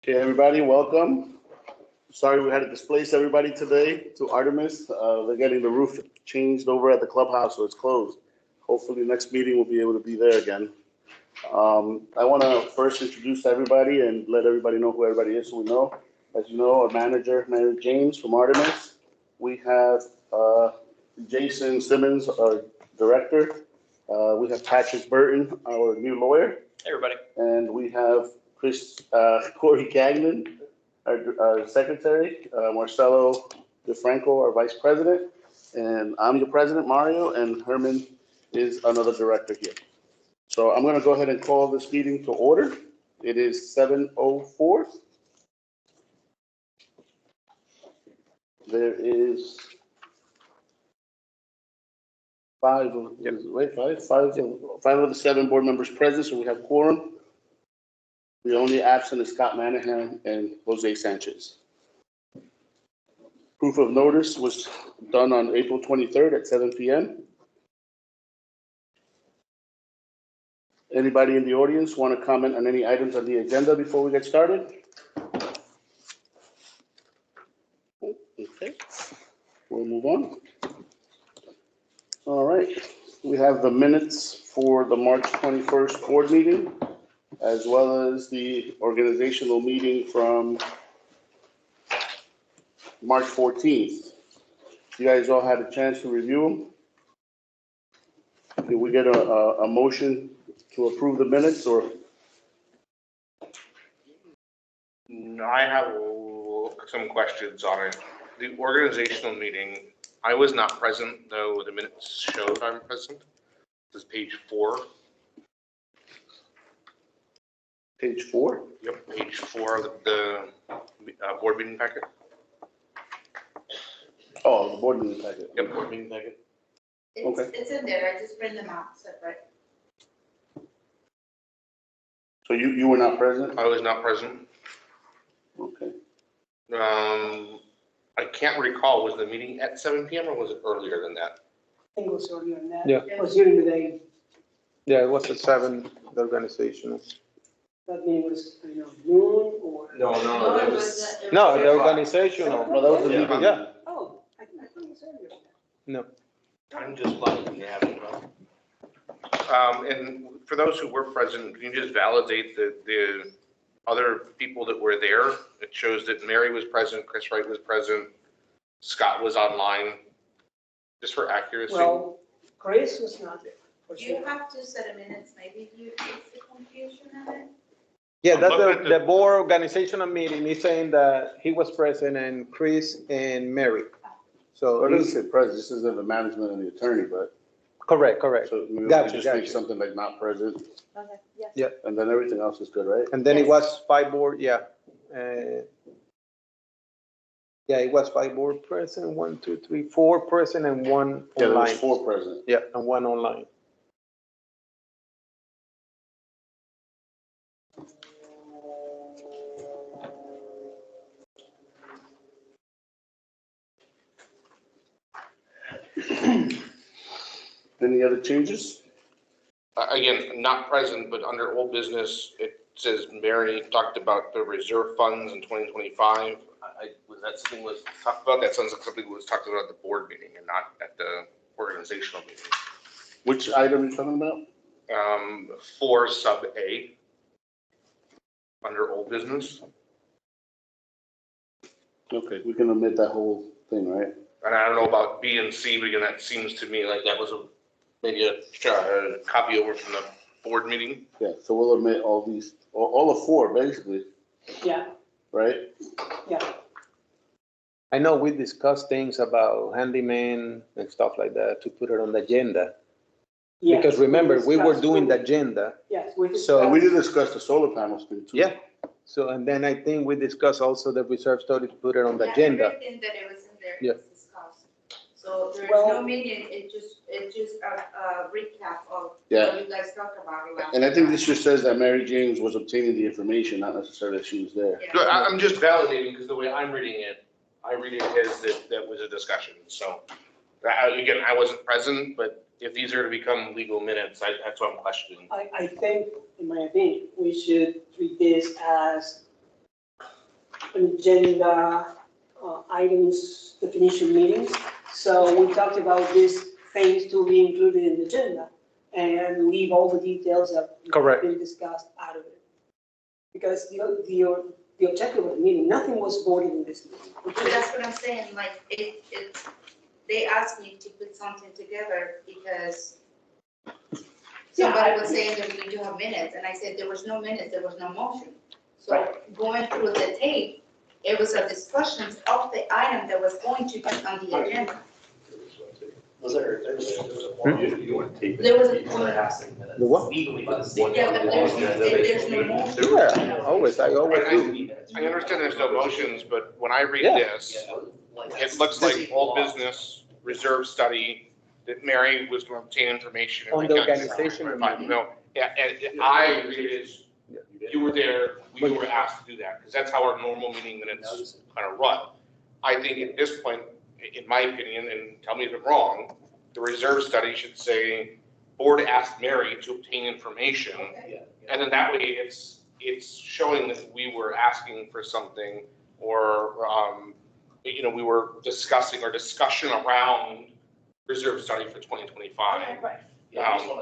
Okay, everybody, welcome. Sorry we had to displace everybody today to Artemis. They're getting the roof changed over at the clubhouse, so it's closed. Hopefully, next meeting we'll be able to be there again. I want to first introduce everybody and let everybody know who everybody is so we know. As you know, our manager, Mary James from Artemis. We have Jason Simmons, our director. We have Patrick Burton, our new lawyer. Hey, everybody. And we have Corey Gagnon, our secretary, Marcelo DeFranco, our vice president, and I'm your president, Mario, and Herman is another director here. So I'm going to go ahead and call this meeting to order. It is 7:04. There is five of the seven board members present, so we have quorum. The only absent is Scott Manahan and Jose Sanchez. Proof of notice was done on April 23rd at 7 p.m. Anybody in the audience want to comment on any items on the agenda before we get started? Okay, we'll move on. All right, we have the minutes for the March 21st board meeting, as well as the organizational meeting from March 14th. You guys all had a chance to review them. Did we get a motion to approve the minutes or? I have some questions on it. The organizational meeting, I was not present, though the minutes show I'm present. This is page 4. Page 4? Yep, page 4 of the board meeting packet. Oh, the board meeting packet. Yep, board meeting packet. Okay. It's in there, I just print them out separate. So you were not present? I was not present. Okay. I can't recall, was the meeting at 7 p.m. or was it earlier than that? I think it was earlier than that. Yeah. It was during the day, Yeah, it was at 7, the organizational. that meeting was, noon or? No, it was, No, the organizational. No, that was the Yeah. meeting. Yeah, Oh, I thought it was earlier than that. no. I'm just lucky you have it. And for those who were present, can you just validate the other people that were there? It shows that Mary was present, Chris Wright was present, Scott was online, just for accuracy. Well, Grace was not there. for you sure. have to set a minutes, maybe you, it's the confusion of it. Yeah, I'm that's looking at the board organizational meeting. He's saying that he was present and Chris and Mary. So, Or it doesn't say present, this isn't the management and the attorney, but, correct. so maybe we Gotcha, just make gotcha. something like not present, Okay, yes. Yeah. and then everything else is good, right? And then it Yes. was 5 board, yeah. Yeah, it was 5 board present, 1, 2, 3, 4 present and 1 Yeah, there was online. 4 present. Yeah, and 1 online. Any other changes? Again, not present, but under old business, it says Mary talked about the reserve funds in 2025. Was that something was talked about? That sounds like something was talked about at the board meeting and not at the organizational meeting. Which item are you talking about? For sub A, under old business. Okay, we can omit that whole thing, right? And I don't know about B and C, but again, that seems to me like that was maybe a copy over from the board meeting. Yeah, so we'll omit all these, all of 4, basically, Yeah, right? yeah. I know we discussed things about handyman and stuff like that to put it on the agenda. Yes, Because remember, we were discussed- doing the agenda. Yes, we So- And we discussed, did discuss the solar panels thing too. Yeah. So, and then I think we discussed also the reserve study to put it on the Yeah, agenda. everything that it was in there Yeah. was discussed. So there's Well- no meeting, it's just a recap of Yeah. what you guys talked about last. And I think this just says that Mary James was obtaining the information, not necessarily that she was there. Yeah. But I'm just validating because the way I'm reading it, I read it as that was a discussion. So again, I wasn't present, but if these are to become legal minutes, that's what I'm questioning. I think, in my opinion, we should treat this as agenda items definition meetings. So we talked about these things to be included in the agenda and leave all the details that have Correct. been discussed out of it. Because the objective of the meeting, nothing was voted in this meeting. But that's what I'm saying, like, they asked me to put something together because somebody was saying that we need to have minutes, and I said there was no minutes, there was no motion. So going through the tape, it was a discussion of the item that was going to be on the agenda. There was a point. The what? Legally by the state. Yeah, but there's no motion. Yeah, always, I always do. I understand there's no motions, but when I read Yeah. this, it looks like all business reserve study that Mary was going to obtain information. On the organization and Fine, no, yeah, and I read it as you were there, we were asked to do that, because that's how our normal meeting minutes kind of run. I think at this point, in my opinion, and tell me if I'm wrong, the reserve study should say, board asked Mary to obtain information. And then that way it's showing that we were asking for something or, we were discussing our discussion around reserve study for 2025.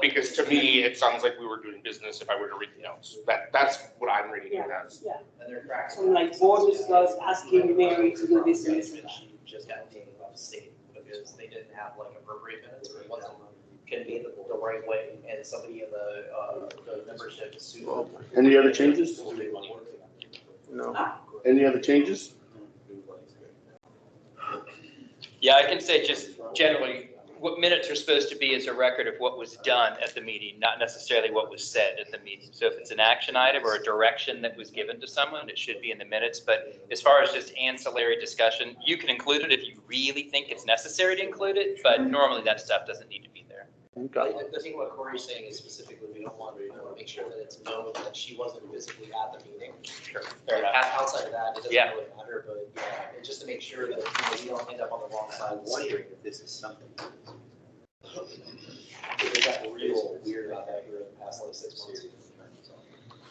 Because to me, it sounds like we were doing business if I were to read the notes. That's what I'm reading it as. Yeah, And they're cracks. so like board discussed asking Mary to do this and this and that. She just got taken by the state because they didn't have like appropriate minutes or it wasn't convened the right way and somebody in the membership sued. Any other changes? No. Any other changes? Yeah, I can say just generally, what minutes are supposed to be is a record of what was done at the meeting, not necessarily what was said at the meeting. So if it's an action item or a direction that was given to someone, it should be in the minutes. But as far as just ancillary discussion, you can include it if you really think it's necessary to include it, but normally that stuff doesn't need to be there. Okay. I think what Corey's saying is specifically, we don't want to make sure that it's known that she wasn't physically at the meeting. Sure. Fair enough. Outside of that, it doesn't Yeah. really matter, but yeah, and just to make sure that we don't end up on the wrong side of the street. If this is something. It got real weird out there in the past like 6 months.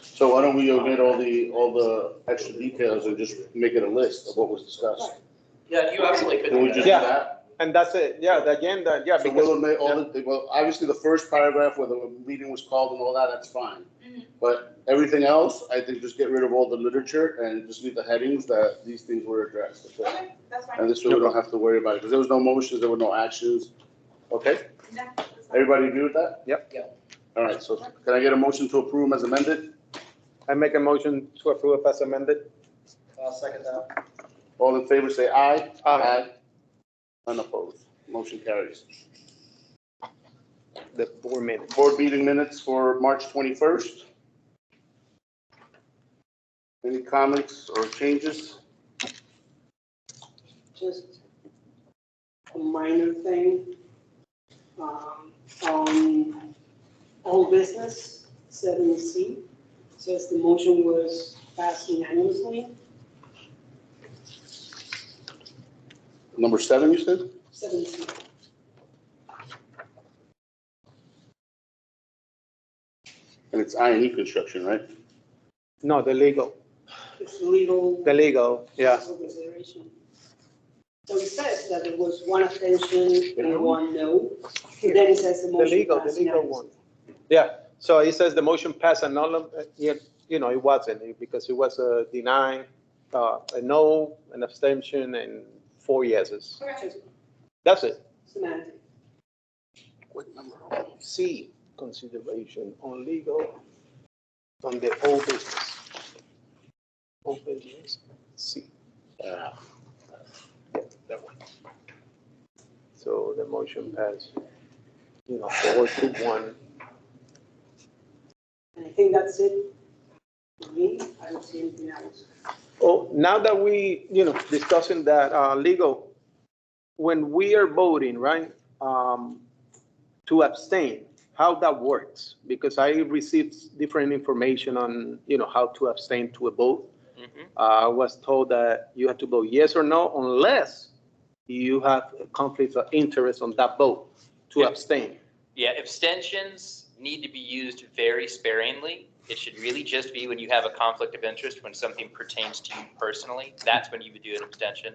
So why don't we omit all the extra details and just make it a list of what was discussed? Yeah, you absolutely could Can we do just do that. Yeah. that? And that's it, yeah, the agenda, yeah, So we'll because, omit all the, well, obviously the first paragraph where the meeting was called and all that, that's fine. Mhm. But everything else, I think just get rid of all the literature and just leave the headings that these things were addressed. That's it. Okay, that's fine. And this way we don't have to worry about it, because there was no motions, there were no actions. Okay, No, that's fine. everybody agree with that? Yep. Yeah. All right, so can I get a motion to approve as amended? I make a motion to approve as amended. I'll second that. All in favor, say aye. Aye. Unopposed, motion carries. The 4 minutes. Board meeting minutes for March 21st. Any comments or changes? Just a minor thing. On all business, 7C, says the motion was passed unanimously. Number 7, you said? 7C. And it's I&E construction, right? No, the legal, It's legal. yeah. Consideration. So it says that there was one abstention and one no. Then it says the The motion legal passed one. unanimously. Yeah, so it says the motion passed and it wasn't, because it was a denying, a no, an abstention, and 4 yeses. Just That's it. semantic. What number? C, consideration on legal, on the old business. Old business, C. Yeah, that one. So the motion passed, 4-1. And I think that's it for me. I don't see anything else. Oh, now that we, discussing that, legal, when we are voting, right, to abstain, how that works? Because I received different information on, how to abstain to a vote. I was told that you have to vote yes or no unless you have a conflict of interest on that vote to Yeah. abstain. Yeah, abstentions need to be used very sparingly. It should really just be when you have a conflict of interest, when something pertains to you personally, that's when you would do an abstention.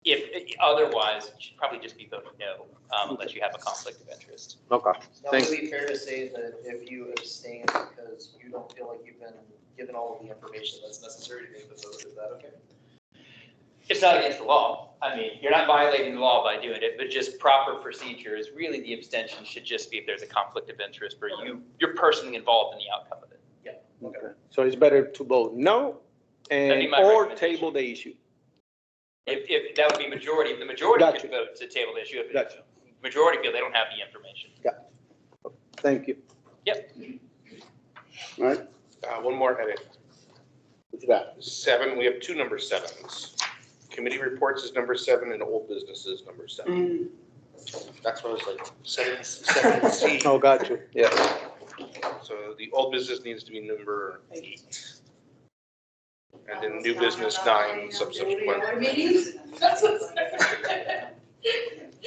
If otherwise, it should probably just be voting no, unless you have a conflict of interest. Okay, Now, thanks. would it be fair to say that if you abstain because you don't feel like you've been given all of the information that's necessary to make the vote, is that okay? It's not against the law. I mean, you're not violating the law by doing it, but just proper procedure is really the abstention should just be if there's a conflict of interest where you're personally involved in the outcome of it. Okay. So it's better to vote no That'd be and, my or recommendation. table the issue. If that would be majority, if the majority Gotcha. could vote to table the issue, if Gotcha. majority feel they don't have the information. Thank you. All right, One more edit. what you got? 7, we have 2 number 7s. Committee reports is number 7 and old business is number 7. That's what I was like, 7C. Oh, got you. Yeah. So the old business needs to be number 8. And then new business 9 subsequent. Board meetings?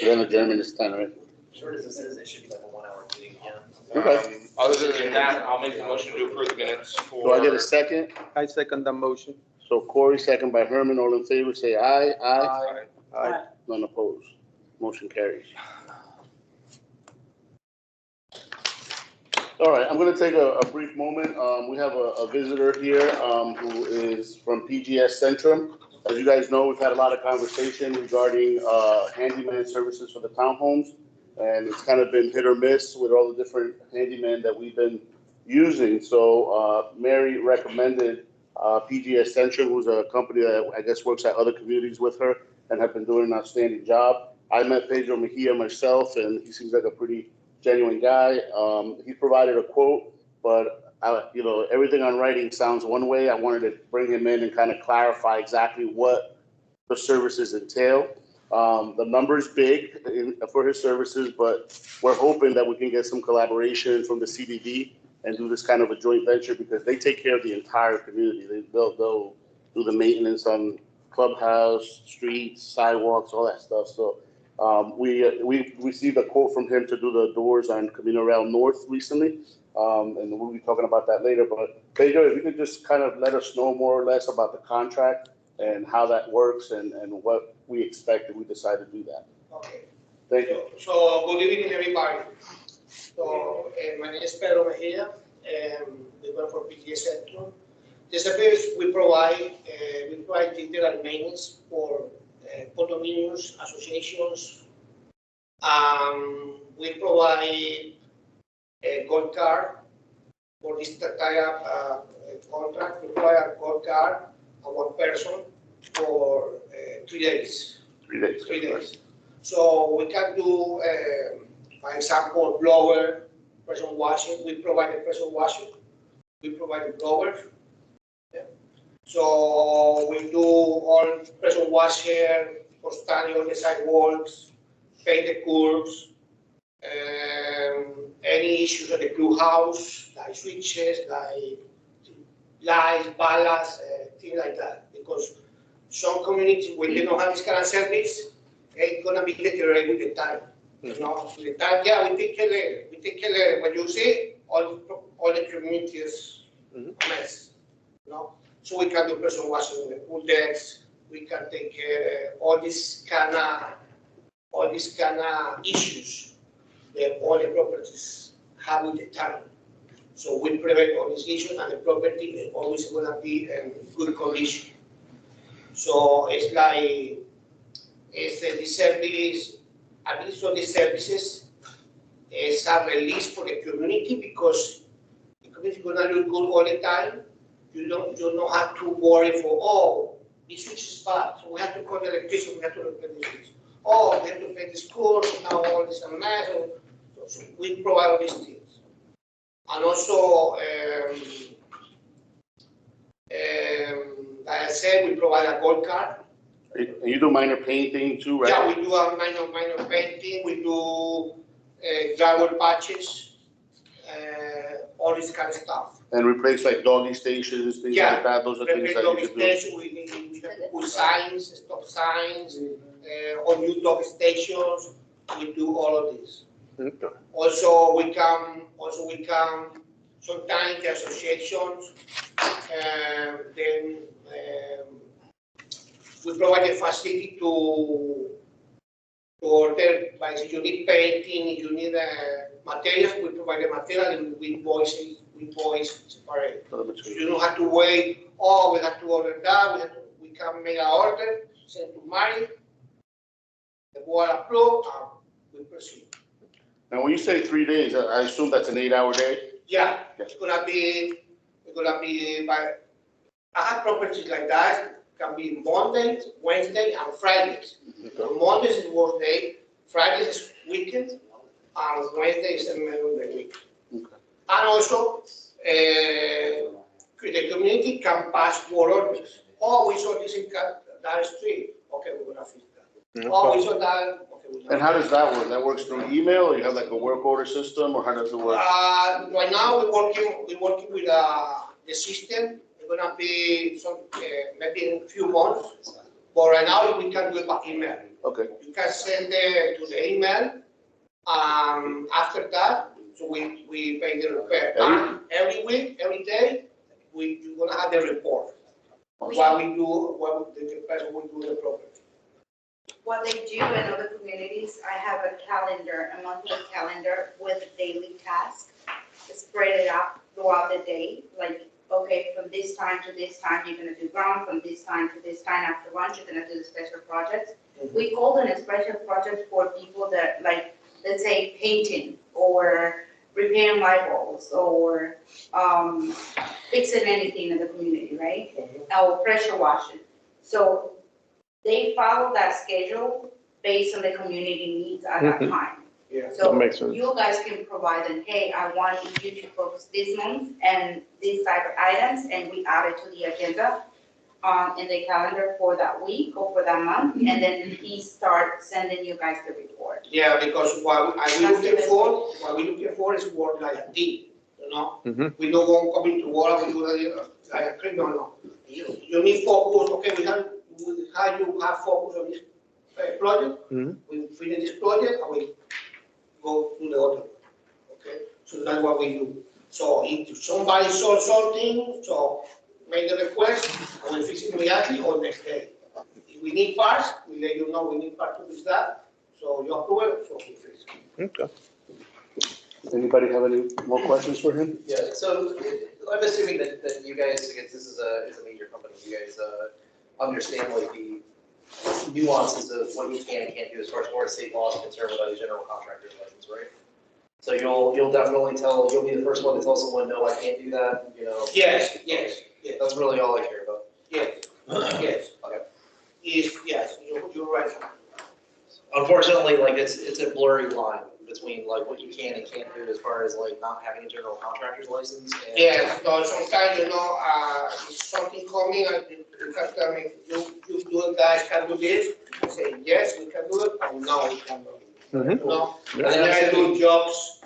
We're in German this time, right? Short as this is, it should be like a 1-hour meeting again. Okay. Other than that, I'll make the motion to approve the minutes for. Do I get a second? I second the motion. So Corey, second by Herman, all in favor, say aye. Aye. Aye. None opposed. Motion carries. All right, I'm gonna take a brief moment. We have a visitor here, who is from PGS Centrum. As you guys know, we've had a lot of conversation regarding, handyman services for the townhomes. And it's kind of been hit or miss with all the different handyman that we've been using. So, Mary recommended, PGS Centrum, who's a company that I guess works at other communities with her and have been doing an outstanding job. I met Pedro Mejia myself, and he seems like a pretty genuine guy. He provided a quote, but everything on writing sounds one way. I wanted to bring him in and kind of clarify exactly what the services entail. The number's big for his services, but we're hoping that we can get some collaboration from the CDD and do this kind of a joint venture because they take care of the entire community. They'll do the maintenance on clubhouse, streets, sidewalks, all that stuff. So we received a quote from him to do the doors on Camino Real North recently. And we'll be talking about that later. But Pedro, if you could just kind of let us know more or less about the contract and how that works and what we expect if we decide to do that. Okay, Thank you. so good evening, everybody. So, my name is Pedro Mejia, and we work for PGS Centrum. The service we provide digital maintenance for condominiums, associations. We provide a gold card for this type of contract. We provide a gold card of 1 person for 3 days. 3 days. 3 days. So we can do, for example, blower, pressure washing. We provide the pressure washing. We provide the blower. Yeah. So we do all pressure washer for standing on the sidewalks, paint the curbs, any issues at the blue house, like switches, like lights, ballasts, things like that. Because some communities, when they don't have this kind of service, it's gonna be deteriorated with the time. You know, with the time, yeah, we take care later. We take care later. When you see all the communities a mess, you know. So we can do pressure washing in the pool decks. We can take care all these kind of issues that all the properties have with the time. So we prevent all these issues, and the property is always gonna be in good condition. So it's like, the service, at least for the services, is a release for the community because the community is gonna look good all the time. You don't have to worry for, this switch is bad, so we have to call the electrician, we have to repair the switch. We have to pay the school, now all this a mess. So we provide all these things. And also, like I said, we provide a gold card. And you do minor painting too, right? Yeah, we do a minor painting, we do drywall patches, all this kind of stuff. And replace like doggy stations, things like that, those are things that you could do. We have to put signs, stop signs, on new dog stations, we do all of this. Okay. Also, we can sometimes the associations, then we provide the facility to order, by if you need painting, if you need materials, we provide the material and we invoice separate. So you don't have to wait, oh, we have to order that, we can make an order, send to Mari, the board approve, we proceed. Now, when you say 3 days, I assume that's an 8-hour day? Yeah, it's gonna be by, I have properties like that, can be Mondays, Wednesday, and Fridays. On Mondays is work day, Fridays is weekend, and Wednesday is the middle of the week. Okay. And also, the community can pass word orders. Oh, we saw this in that street, okay, we're gonna fix that. Oh, we saw that, okay, we're gonna. And how does that work? That works through email, or you have like a work order system, or how does it work? Right now, we're working with the system. It's gonna be some, maybe in a few months. But right now, we can do it by email. Okay, You can send it to the email. After that, so we pay the repair. And every week, every day, you're gonna have the report. What the person will do the property. What they do in other communities, I have a calendar, a monthly calendar with daily tasks, spread it out throughout the day, like, okay, from this time to this time, you're gonna do ground, from this time to this time, after lunch, you're gonna do the special projects. We call them a special project for people that, like, let's say painting, or repairing light bulbs, or fixing anything in the community, right? Or pressure washing. So they follow that schedule based on the community needs at that time. Yeah. So makes sense. you guys can provide them, hey, I want you to focus this month and these type of items, and we add it to the agenda in the calendar for that week or for that month, and then he starts sending you guys the report. Yeah, because what we're looking for is work like a team, you know? We don't want to come into work, we do like a criminal, no. You need focus, okay, we have you have focus on this project, we finish this project, and we go to the other, okay? So that's what we do. So if somebody saw something, so make the request, and we fix it immediately or next day. If we need parts, we let you know we need parts to fix that, so you approve it, so we fix it. Okay. Anybody have any more questions for him? Yeah, so I'm assuming that you guys, because this is a major company, you guys understand like the nuances of what you can and can't do as far as Florida state law is concerned without a general contractor's license, right? So you'll definitely you'll be the first one to tell someone, no, I can't do that, you know? Yes. That's really all I care about. Yes. Okay. Yes, you're right. Unfortunately, like it's a blurry line between like what you can and can't do as far as like not having a general contractor's license and. Yes, so sometimes, if something coming, and you can tell me, you guys can do this, I say, yes, we can do it, or no, we cannot. No, and then I do jobs,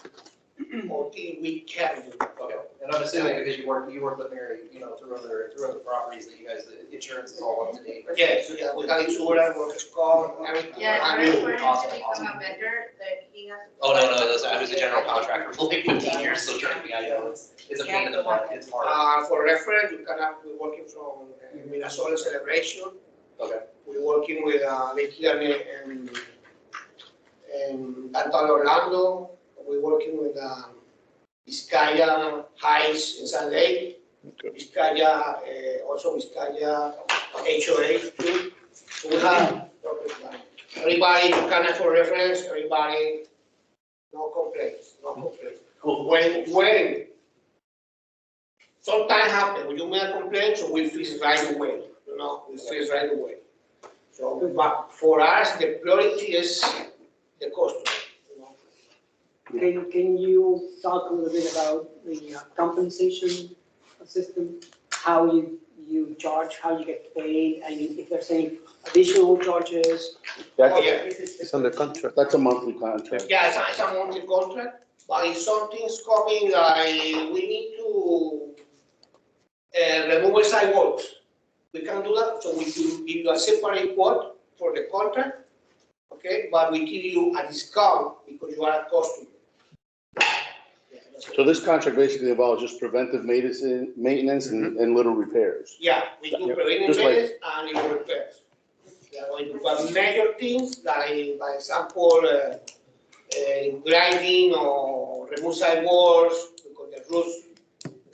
or we can do. Okay, and I'm assuming because you work with Mary, through other properties that you guys, the insurance is all up to date. Yes, yeah, we have insurance, workers' comp, everything. Yeah, And in we- order for him to become a vendor, that he has to. Oh, no, I was a general contractor for like 15 years, so trust me, I know, it's a pain in the butt, it's hard. For reference, we're working from Minnesota Celebration. Okay. We're working with Lake Erie and Downtown Orlando. We're working with Vizcaya Heights in San Lake. Vizcaya, also Vizcaya HOA too. So we have everybody, kind of for reference, everybody, no complaints. When sometimes happen, when you make a complaint, so we fix it right away, we fix it right away. So, but for us, the priority is the customer, Can you talk a little bit about the compensation system? How you charge, how you get paid, and if there's any additional charges? That's, yeah. It's under contract. that's a monthly contract. Yeah, it's a monthly contract, but if something's coming, like we need to remove sidewalks, we can do that, so we give you a separate quote for the contract, okay, but we give you a discount because you are a customer. Yeah, So this contract basically involves just preventive maintenance and little repairs. Yeah, we do Yeah. preventive Just like- maintenance and little repairs. We are going to do major things like, by example, grinding or remove sidewalls because the roofs.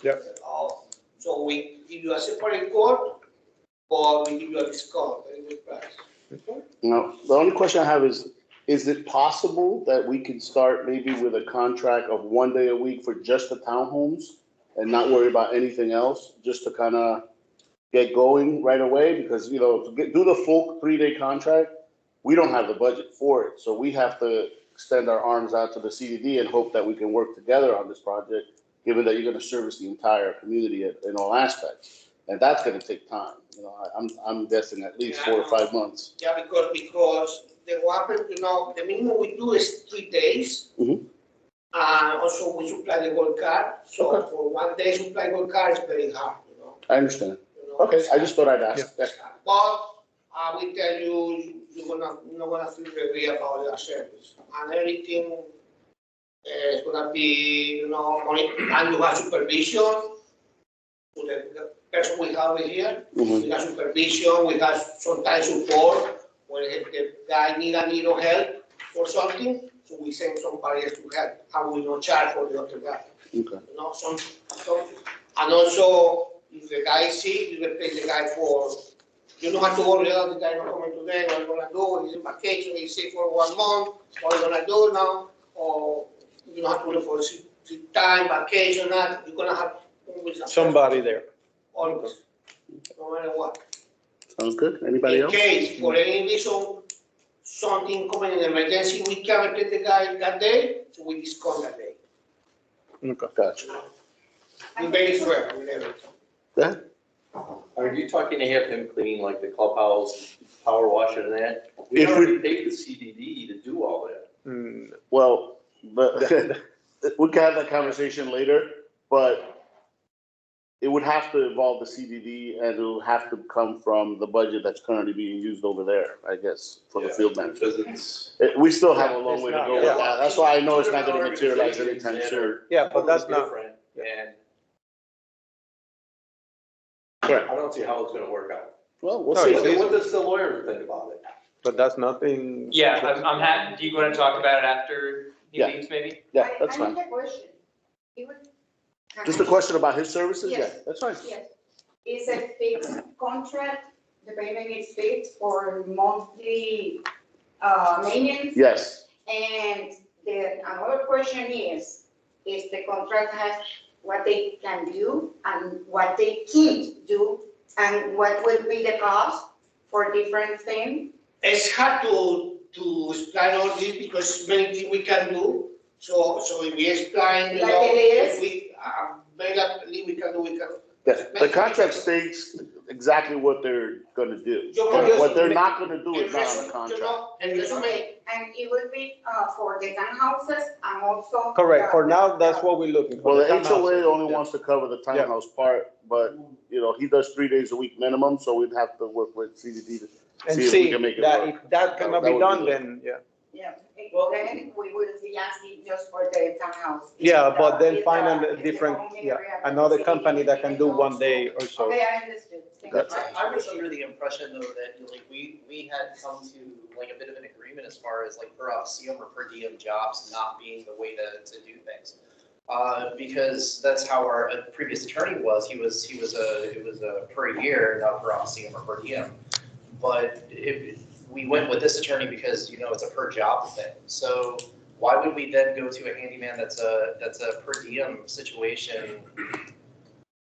Yep. So we give you a separate quote, or we give you a discount, very good price. Now, the only question I have is it possible that we can start maybe with a contract of 1 day a week for just the townhomes and not worry about anything else, just to kind of get going right away? Because, you know, do the full 3-day contract, we don't have the budget for it. So we have to extend our arms out to the CDD and hope that we can work together on this project, given that you're going to service the entire community in all aspects. And that's going to take time. You know, I'm guessing at least 4 or 5 months. Yeah, because the water, you know, the minimum we do is 3 days. Mhm. And also we supply the gold card, so Okay. for 1 day supply gold card is very hard, you know. I understand. You know. Okay, I just thought I'd ask. Yeah. But I will tell you, you're not gonna feel very about your service. And everything is gonna be, you know, and you have supervision to the person we have here. Mhm. We have supervision, we have sometimes support, when the guy need a little help for something, so we send somebody else to help, and we don't charge for the other guy. Okay. You know, and also, if the guy is sick, you will pay the guy for, you don't have to worry, oh, the guy not coming today, what are you gonna do, he's in vacation, he's sick for 1 month, what are you gonna do now? Or you don't have to look for sick time, vacation, that, you're gonna have always a Somebody there. always, no matter what. Sounds good. Anybody In else? case, for any reason, something coming in emergency, we can't replace the guy that day, so we discount that day. Okay, gotcha. We're very fair with everything. Yeah, Are you talking to have him clean like the clubhouse, power wash and that? We If we- already paid the CDD to do all that. Mm, well, but we can have that conversation later, but it would have to involve the CDD and it will have to come from the budget that's currently being used over there, I guess, for the Yeah, field manager. Because it's, We still have a long It's way to not, go with yeah. that. That's why I know it's not gonna materialize anytime soon. Yeah, but that's totally not, different, and Correct. I don't see how it's gonna work out. Well, we'll No, see. it's- What does the lawyer think about it? but that's nothing. Yeah, I'm happy, do you want to talk about it after he Yeah. leaves, maybe? Yeah, that's I fine. have a question. It was. Just a question about his services? Yeah, Yes. that's fine. Yes. Is a fixed contract, the payment is fixed or monthly, maintenance? Yes. And another question is the contract has what they can do and what they can't do? And what will be the cost for different things? It's hard to explain all this because many things we can do. So if we explain, you Like know, it is? if we, basically we can do. The contract states exactly what they're gonna do. Yo creo What que they're not gonna do El is not on the resume, you contract. know, el resume, Okay, and it will be, for the townhouses and also. Correct, for now, that's what we're looking for. Well, the townhouse. HOA only Yeah. wants to cover the townhouse part, but, you know, he does 3 days a week minimum, so we'd have to work with CDD to And see if we see can make it that work. if that cannot That be would done, be then, yeah. Yeah, then we will be asking just for the townhouse. Yeah, but then If find the- a if the different, home yeah, area another that company that can do also- 1 day or so. Okay, I understood. Thank you. That's- I was under the impression though that like we had come to like a bit of an agreement as far as like per officium or per diem jobs not being the way to do things. Because that's how our previous attorney was. It was a per year, not per officium or per diem. But we went with this attorney because, you know, it's a per job thing. So why would we then go to a handyman that's a per diem situation,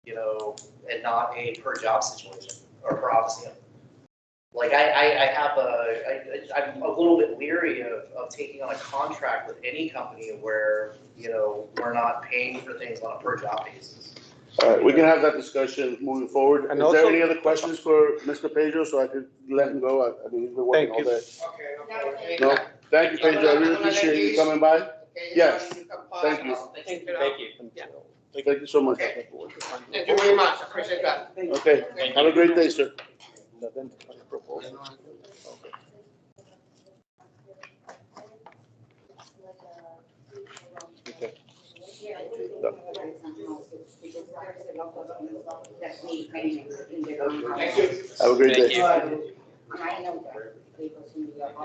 you know, and not a per job situation or per officium? Like I'm a little bit leery of taking on a contract with any company where, you know, we're not paying for things on a per job basis. All right, we can have that discussion moving forward. And Is there also- any other questions for Mr. Pedro, so I could let him go? I mean, he's been working Thank all you. day. okay, no problem. No, thank you, Pedro, I really appreciate you coming by. Okay, Yes, you can pass. thank you. Thank you. Thank you so much. Okay. Thank you very much, appreciate that. Okay, have a great day, sir. Okay. Done. That need maintenance in their own house. Thank you. Have a great Thank day. you. And I know that because we have a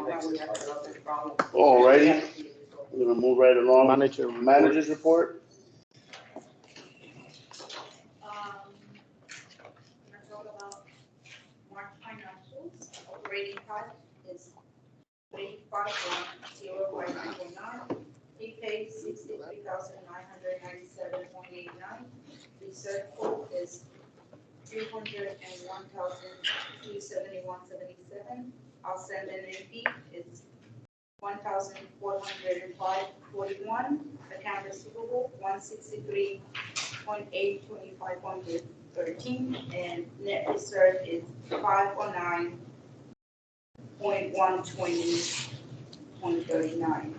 lot of problems. Alrighty, we're gonna move right along. Manager. Managers report. Let's talk about March financials. Operating cost is 351,059.9. Prepaid 63,997.89. Reserve quote is 201,271.77. Outstanding fee is 1,405.41. Account receivable 163.825.13, and net reserve is 509.120.39.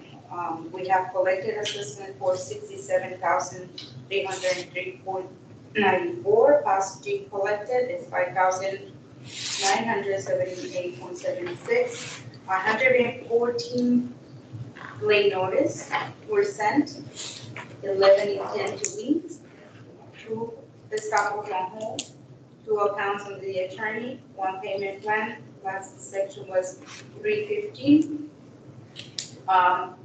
We have collected assessment for 67,303.94. Past due collected is 5,978.76. 114 late notice were sent, 11 intend to leave, 2 Gestapo on hold, 2 accounts under the attorney, 1 payment plan, last section was 315.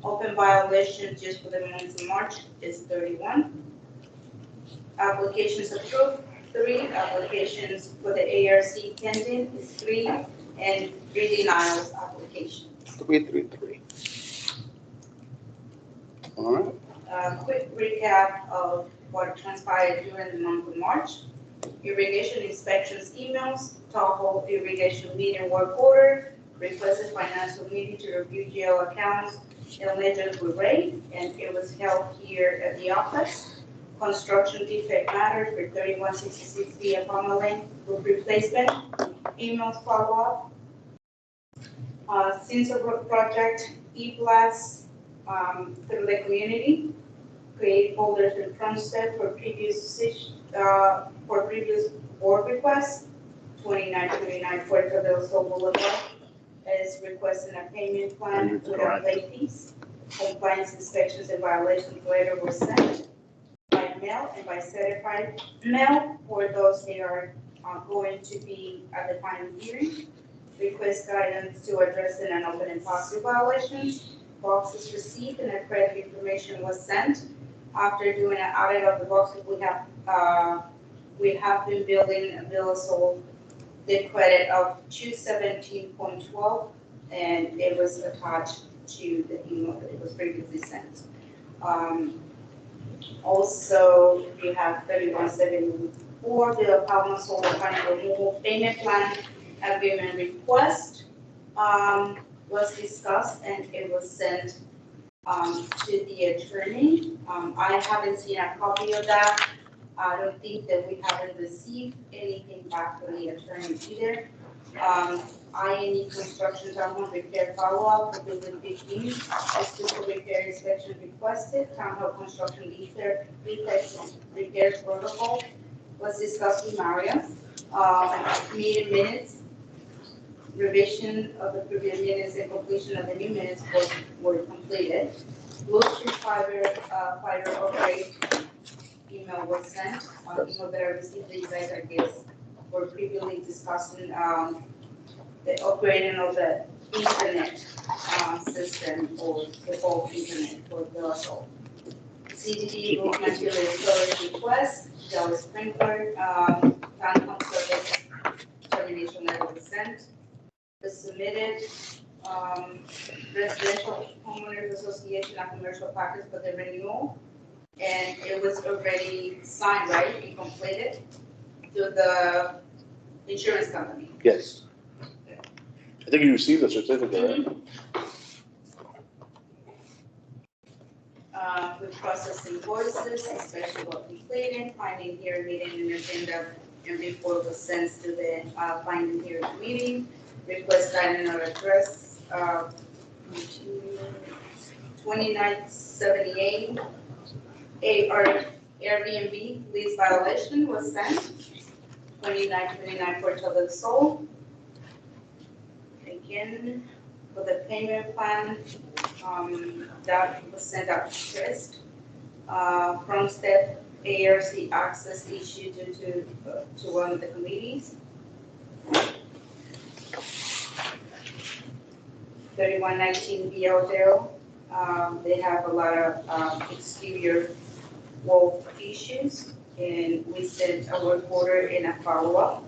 Open violations just for the month of March is 31. Applications approved, 3. Applications for the ARC pending is 3, and 3 denials applications. 333. All right, Quick recap of what transpired during the month of March. Irrigation inspections emails, Tahoe irrigation meeting work order, requested financial meeting to review GL accounts, and ledgers were raised, and it was held here at the office. Construction defect matter for 3166 via Palmer Lane roof replacement, emails follow up. Since the road project, e-blast through the community, create folders in Cronstead for previous board requests. 2929 Puerto del Sol Boulevard is requesting a payment plan without late fees. Compliance inspections and violations letter was sent by mail and by certified mail for those that are going to be at the final hearing. Request guidance to address an open and possible violations. Boxes received and a credit information was sent. After doing an audit of the boxes, we have been building a bill of sold the credit of 217.12, and it was attached to the email that it was previously sent. Also, we have 3174, the Palma Solar Panel Removal Payment Plan Agreement request was discussed, and it was sent to the attorney. I haven't seen a copy of that. I don't think that we haven't received anything back from the attorney either. INE Construction Town Hall Repair Follow-up for Building 15, Physical Repair Inspection requested, Town Hall Construction Defects Repair Protocol was discussed with Mario. Meeting minutes, revision of the previous minutes and completion of the new minutes were completed. Blue Street Fiber upgrade email was sent, email that I received that you guys, I guess, were previously discussing the upgrading of the internet system, or the bulk internet for the household. CDD roof material storage request, that was sprinkler, Concom service termination letter was sent, was submitted, residential homeowners association and commercial practice for the renewal, and it was already signed, right, and completed to the insurance company. yes. I think you received the certificate, right? We processed invoices, inspection was completed, finding hearing meeting and agenda and report was sent to the finding hearing meeting. Request guidance or address 2978 Airbnb lease violation was sent. 2929 Puerto del Sol. Again, for the payment plan, that was sent out to Chris. from step ARC access issue due to one of the committees. 3119 BL, they have a lot of exterior wall issues, and we sent a work order and a follow-up.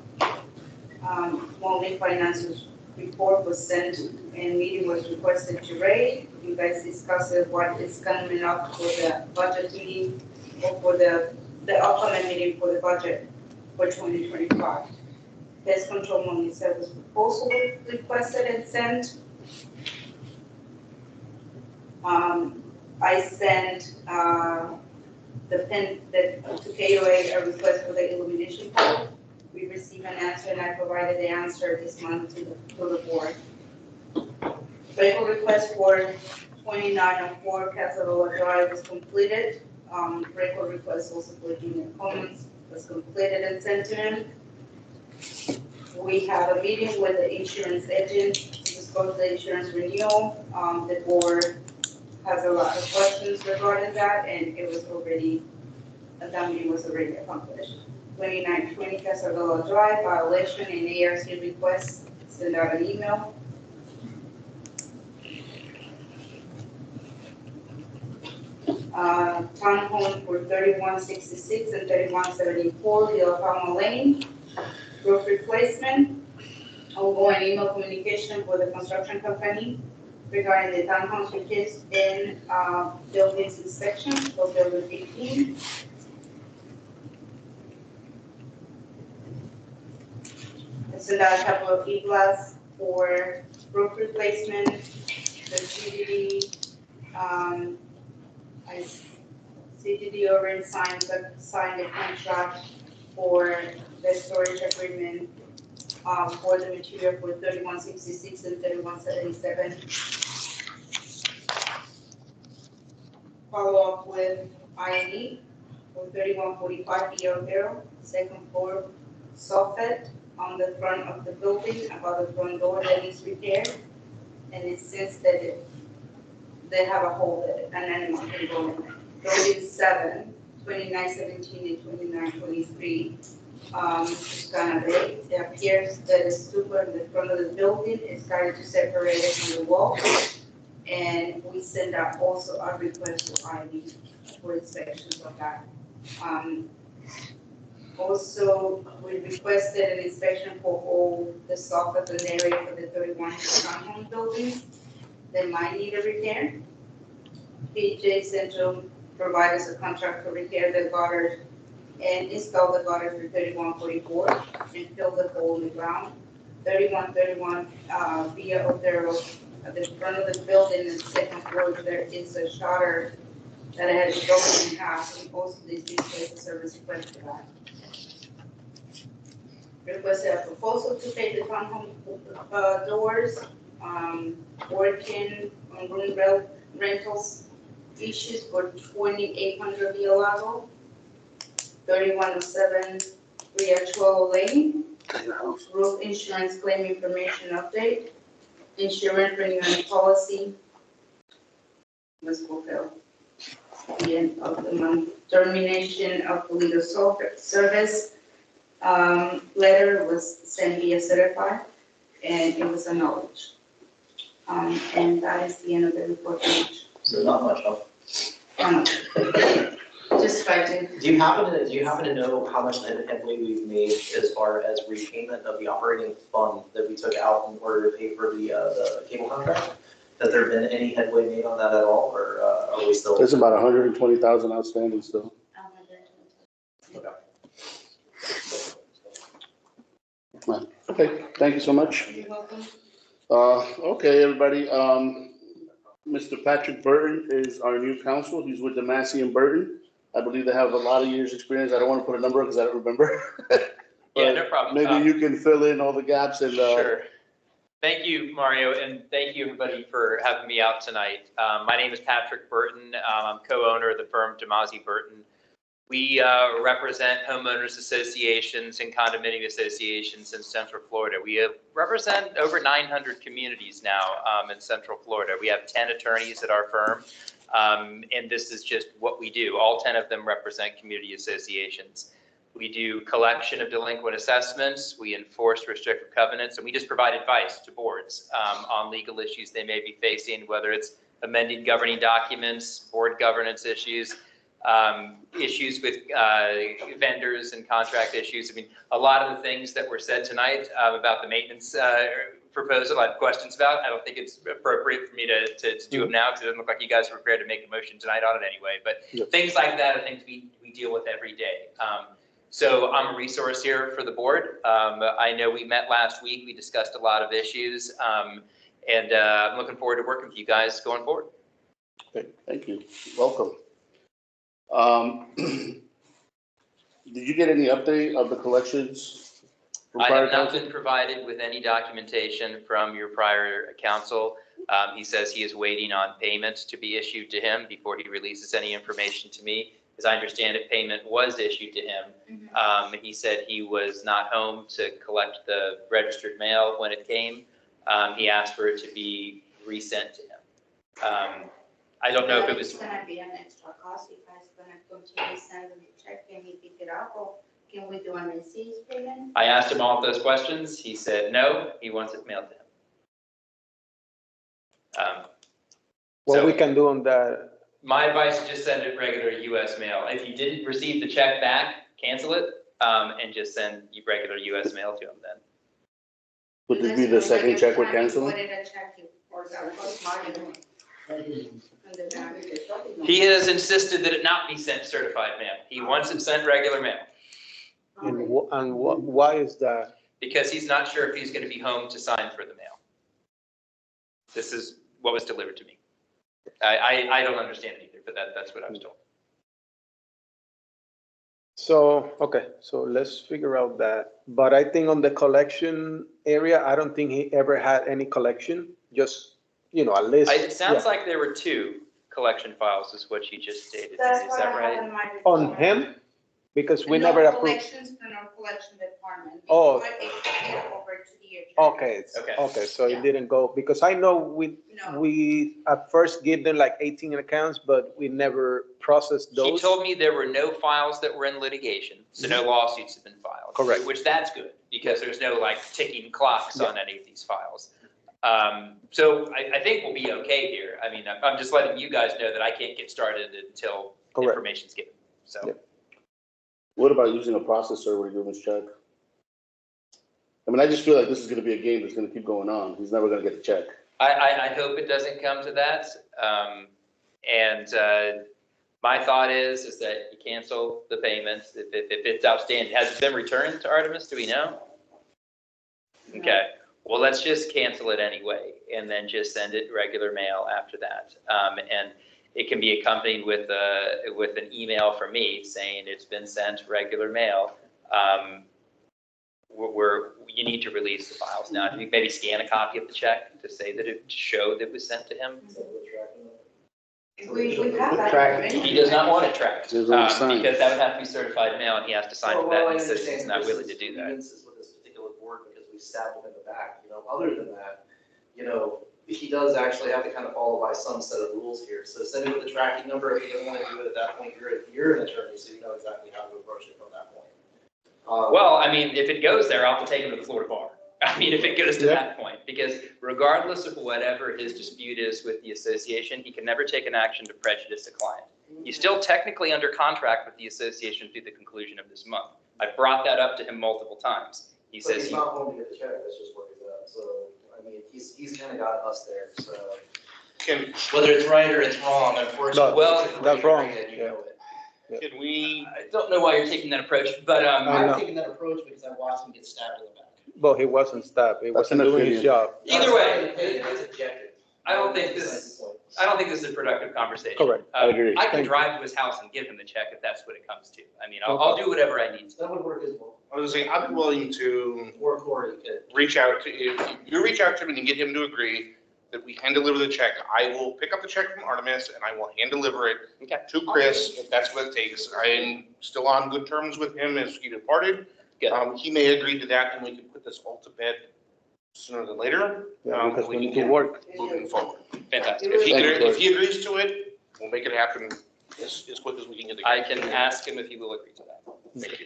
Monthly financial report was sent and meeting was requested to Ray. You guys discussed what is coming up for the budget meeting or for the upcoming meeting for the budget for 2025. Pest control monthly service proposal requested and sent. I sent to KOA a request for the illumination code. We received an answer and I provided the answer this month to the board. Vehicle request for 2904 Casanova Drive was completed. Vehicle request also for Junior Commons was completed and sent to him. We have a meeting with the insurance agent to discuss the insurance renewal. The board has a lot of questions regarding that, and it was already, that meeting was already accomplished. 2920 Casanova Drive, violation and ARC request, send out an email. Townhome for 3166 and 3174 Villa Palma Lane, roof replacement, ongoing email communication for the construction company regarding the townhomes repairs in buildings inspection for building 18. So that a couple of e-blasts for roof replacement, the CDD, CDD already signed the contract for the storage agreement for the material for 3166 and 3177. Follow up with INE for 3145 EL0, second floor soffit on the front of the building, about the front door that needs repaired. And it says that they have a hole that an animal can go in. Building 7, 2917 and 2923. It's kind of big. It appears that the stucco in the front of the building is starting to separate it from the wall. And we send out also a request to ID for inspections of that. Also, we requested an inspection for all the soffit and area for the 31 townhome buildings that might need a repair. PJ Central provided us a contract to repair the gutters and install the gutters for 3144 and fill the hole in the ground. 3131 via Otero at the front of the building in the second floor, there is a shutter that has broken in half, and also this is service request for that. Requested a proposal to pay the townhome doors, working on room rentals issues for 2800 Villa Lago, 3107 Riachuelo Lane, roof insurance claim information update, insurance renewal policy was fulfilled. The end of the month, termination of the legal service letter was sent via certified, and it was acknowledged. And that is the end of the report. So not much, huh? Just fighting. Do you happen to know how much headway we've made as far as repayment of the operating fund that we took out in order to pay for the cable contract? Has there been any headway made on that at all, or are we still? There's about 120,000 outstanding still. Okay, thank you so much. You're welcome. Okay, everybody, Mr. Patrick Burton is our new counsel. He's with the Massey and Burton. I believe they have a lot of years' experience. I don't want to put a number because I don't remember. Yeah, no problem. Maybe you can fill in all the gaps and, Sure. Thank you, Mario, and thank you, everybody, for having me out tonight. My name is Patrick Burton. I'm co-owner of the firm DeMasi Burton. We represent homeowners associations and condominium associations in Central Florida. We represent over 900 communities now in Central Florida. We have 10 attorneys at our firm, And this is just what we do. All 10 of them represent community associations. We do collection of delinquent assessments, we enforce restrictive covenants, and we just provide advice to boards on legal issues they may be facing, whether it's amending governing documents, board governance issues, issues with vendors and contract issues. I mean, a lot of the things that were said tonight about the maintenance proposal, I have questions about. I don't think it's appropriate for me to do them now because it doesn't look like you guys are prepared to make a motion tonight on it anyway. But Yep. things like that are things we deal with every day. So I'm a resource here for the board. I know we met last week. We discussed a lot of issues. And I'm looking forward to working with you guys going forward. Thank you. Welcome. Did you get any update of the collections? from I prior have not council? been provided with any documentation from your prior counsel. He says he is waiting on payments to be issued to him before he releases any information to me. As I understand it, payment was issued to him. He said he was not home to collect the registered mail when it came. He asked for it to be resent to him. I don't know if it was. It's gonna be an extra cost if I was gonna continue sending the check, can he pick it up or can we do an receipt payment? I asked him all those questions. He said no, he wants it mailed to him. What So we can do on that, my advice is just send it regular US mail. If you didn't receive the check back, cancel it, and just send regular US mail to him then. Would this be the second check we're canceling? What did I check you for the postmark? He has insisted that it not be sent certified mail. He wants it sent regular mail and why is that? because he's not sure if he's going to be home to sign for the mail. This is what was delivered to me. I don't understand it either, but that's what I was told. So, okay, so let's figure out that. But I think on the collection area, I don't think he ever had any collection, just, a list. It sounds Yeah. like there were 2 collection files is what you just stated. That's Is what that I have right? in my report. On him? Because we No never approved. collections in our collection department. Oh. Before it went over to the attorney. Okay, Okay. okay, so Yeah. it didn't go, because I know No. we at first gave them like 18 accounts, but we never processed He those. told me there were no files that were in litigation, so no lawsuits have been filed. Correct. Which that's good, because there's no like ticking clocks on any of these files. So I think we'll be okay here. I mean, I'm just letting you guys know that I can't get started until Correct. information's given, so. Yep. What about using a processor when you give him his check? I mean, I just feel like this is gonna be a game that's gonna keep going on. He's never gonna get the check. I hope it doesn't come to that. My thought is that you cancel the payments if it's outstanding. Has it been returned to Artemis? Do we know? Okay, well, let's just cancel it anyway and then just send it regular mail after that. And it can be accompanied with an email from me saying it's been sent regular mail. You need to release the files now. Do you maybe scan a copy of the check to say that it showed that it was sent to him? We have that. Track. already. He does not want it tracked, He doesn't want to sign. because that would have to be certified mail and he has to sign for that. And he says he's not willing to do that. With this particular board because we saddled in the back, other than that, he does actually have to kind of follow by some set of rules here. So send him with the tracking number. If he doesn't want to do it at that point, you're an attorney, so you know exactly how to approach it from that point. Well, I mean, if it goes there, I'll take him to the Florida bar. I mean, if it goes to Yeah. that point, because regardless of whatever his dispute is with the association, he can never take an action to prejudice a client. He's still technically under contract with the association through the conclusion of this month. I brought that up to him multiple times. He But says he's not home to get the check, that's just what he's at. So, I mean, he's kind of got us there, so. Whether it's right or it's wrong, unfortunately. No, well, that's wrong, And you yeah. know it. Can we, I don't know why you're taking that approach, but know. I'm taking that approach because I watched him get stabbed in the back. Well, he wasn't stabbed, he That's wasn't an doing his opinion. job. either way, It's objective. I don't think this is a productive conversation. Correct. I agree. I can Thank you. drive to his house and give him the check if that's what it comes to. I mean, I'll do whatever I need to. That would work as well. I was saying, I'd be willing to Or Corey could. reach out to, if you reach out to him and get him to agree that we hand deliver the check, I will pick up the check from Artemis and I will hand deliver it Okay. to Chris, if that's what it takes. I am still on good terms with him as he departed. Good. He may agree to that and we can put this all to bed sooner than later. Yeah, because we can need to get work. Moving forward. Fantastic. If he Thank you, agrees to it, we'll make it happen as quick as we can get it. I can ask him if he will agree to that. Thank you.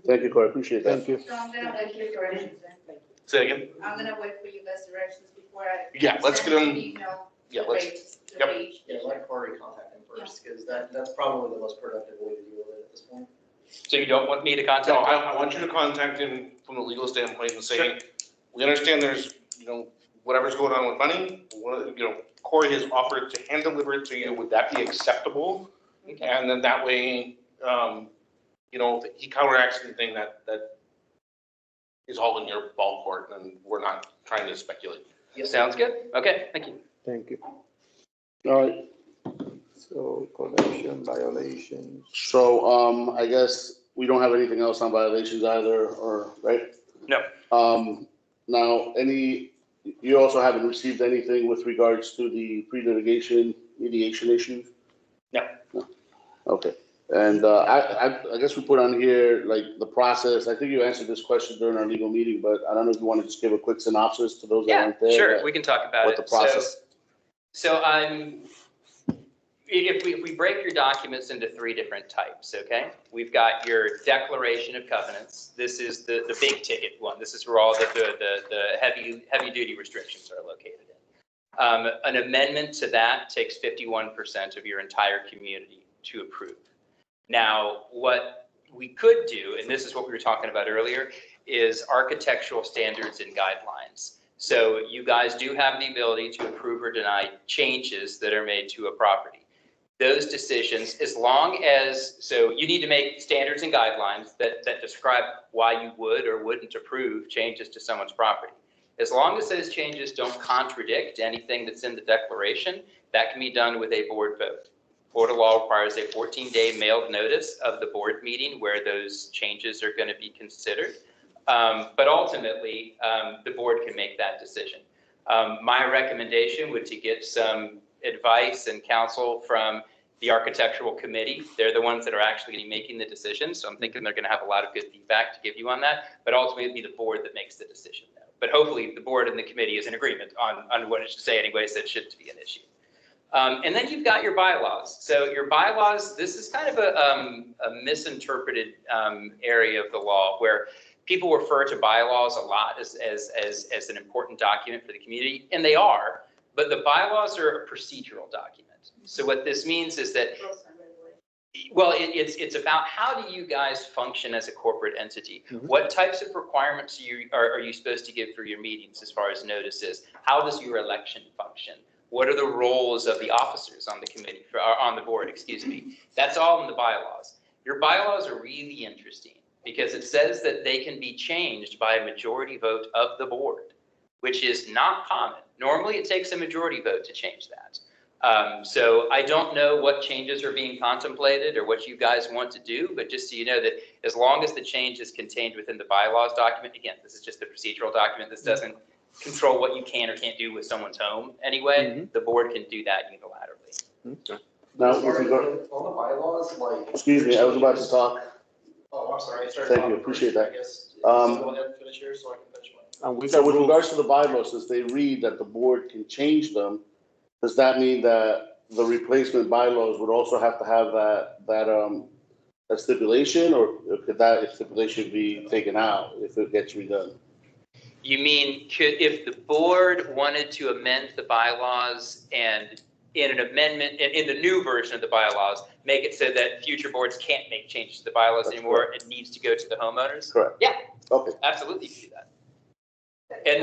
Thank you, Corey, appreciate that. Thank you. So I'm gonna wait for your directions then. Say again? I'm gonna wait for you guys' directions before I. Yeah, let's get send them, an email yeah, to let's- Rach- to yep. Rach. Yeah, let Corey contact him first, because that's probably the most productive way to deal with it at this point. So you don't want me to contact no, him? I want you to contact him from the legal standpoint and say, we understand there's, whatever's going on with money, Corey has offered to hand deliver it to you, would that be acceptable? Okay. And then that way, he counteracts anything that is all in your ball court, and we're not trying to speculate. Sounds good. Okay, thank you. Thank you. All right, So collection violations. so, I guess we don't have anything else on violations either, or, right? No. Now, you also haven't received anything with regards to the pre-litigation mediation issues? No. Okay, and I guess we put on here, like, the process, I think you answered this question during our legal meeting, but I don't know if you want to just give a quick synopsis to those that Yeah, aren't there. sure, we can talk about What it. the process, So if we break your documents into 3 different types, okay? We've got your declaration of covenants. This is the big ticket one. This is where all the heavy duty restrictions are located in. An amendment to that takes 51% of your entire community to approve. Now, what we could do, and this is what we were talking about earlier, is architectural standards and guidelines. So you guys do have the ability to approve or deny changes that are made to a property. Those decisions, as long as, so you need to make standards and guidelines that describe why you would or wouldn't approve changes to someone's property. As long as those changes don't contradict anything that's in the declaration, that can be done with a board vote. Florida law requires a 14-day mailed notice of the board meeting where those changes are going to be considered. But ultimately, the board can make that decision. My recommendation would to get some advice and counsel from the architectural committee. They're the ones that are actually going to be making the decisions. So I'm thinking they're going to have a lot of good feedback to give you on that. But ultimately, it'll be the board that makes the decision. Though. But hopefully, the board and the committee is in agreement on what it should say anyways, that shouldn't be an issue. And then you've got your bylaws. So your bylaws, this is kind of a misinterpreted area of the law where people refer to bylaws a lot as an important document for the community, and they are, but the bylaws are a procedural document. So what this means is that, well, it's about how do you guys function as a corporate entity? Mm-hmm. What types of requirements are you supposed to give for your meetings as far as notices? How does your election function? What are the roles of the officers on the committee, on the board, excuse me? That's all in the bylaws. Your bylaws are really interesting because it says that they can be changed by a majority vote of the board, which is not common. Normally, it takes a majority vote to change that. So I don't know what changes are being contemplated or what you guys want to do, but just so you know that as long as the change is contained within the bylaws document, again, this is just a procedural document. This doesn't control what you can or can't do with someone's home anyway. The board can do that unilaterally. now, with regard, On the bylaws, like. excuse me, I was about to talk, Oh, I'm sorry. I started Thank you, talking appreciate first, that. I guess. Um, Go ahead and finish yours so I can finish mine. And we so got with rules. regards to the bylaws, since they read that the board can change them, does that mean that the replacement bylaws would also have to have that stipulation, or could that stipulation be taken out if it gets redone? You mean if the board wanted to amend the bylaws and in an amendment, in the new version of the bylaws, make it so that future boards can't make changes to the bylaws That's anymore, it needs to go to the homeowners? Correct. Yeah. Okay, Absolutely, you can do that. And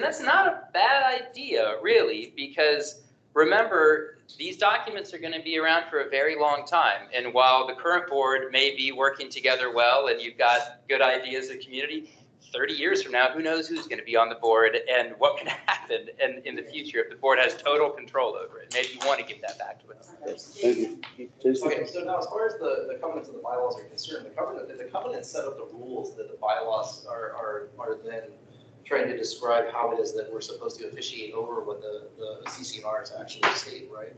that's not a bad idea, really, because remember, these documents are going to be around for a very long time. And while the current board may be working together well and you've got good ideas in the community, 30 years from now, who knows who's going to be on the board and what can happen in the future if the board has total control over it. Maybe you want to give that back to it. thank you. Jason? Okay, so now as far as the covenants and the bylaws are concerned, the covenant set up the rules that the bylaws are then trying to describe how it is that we're supposed to officiate over what the CCNRs actually state, right?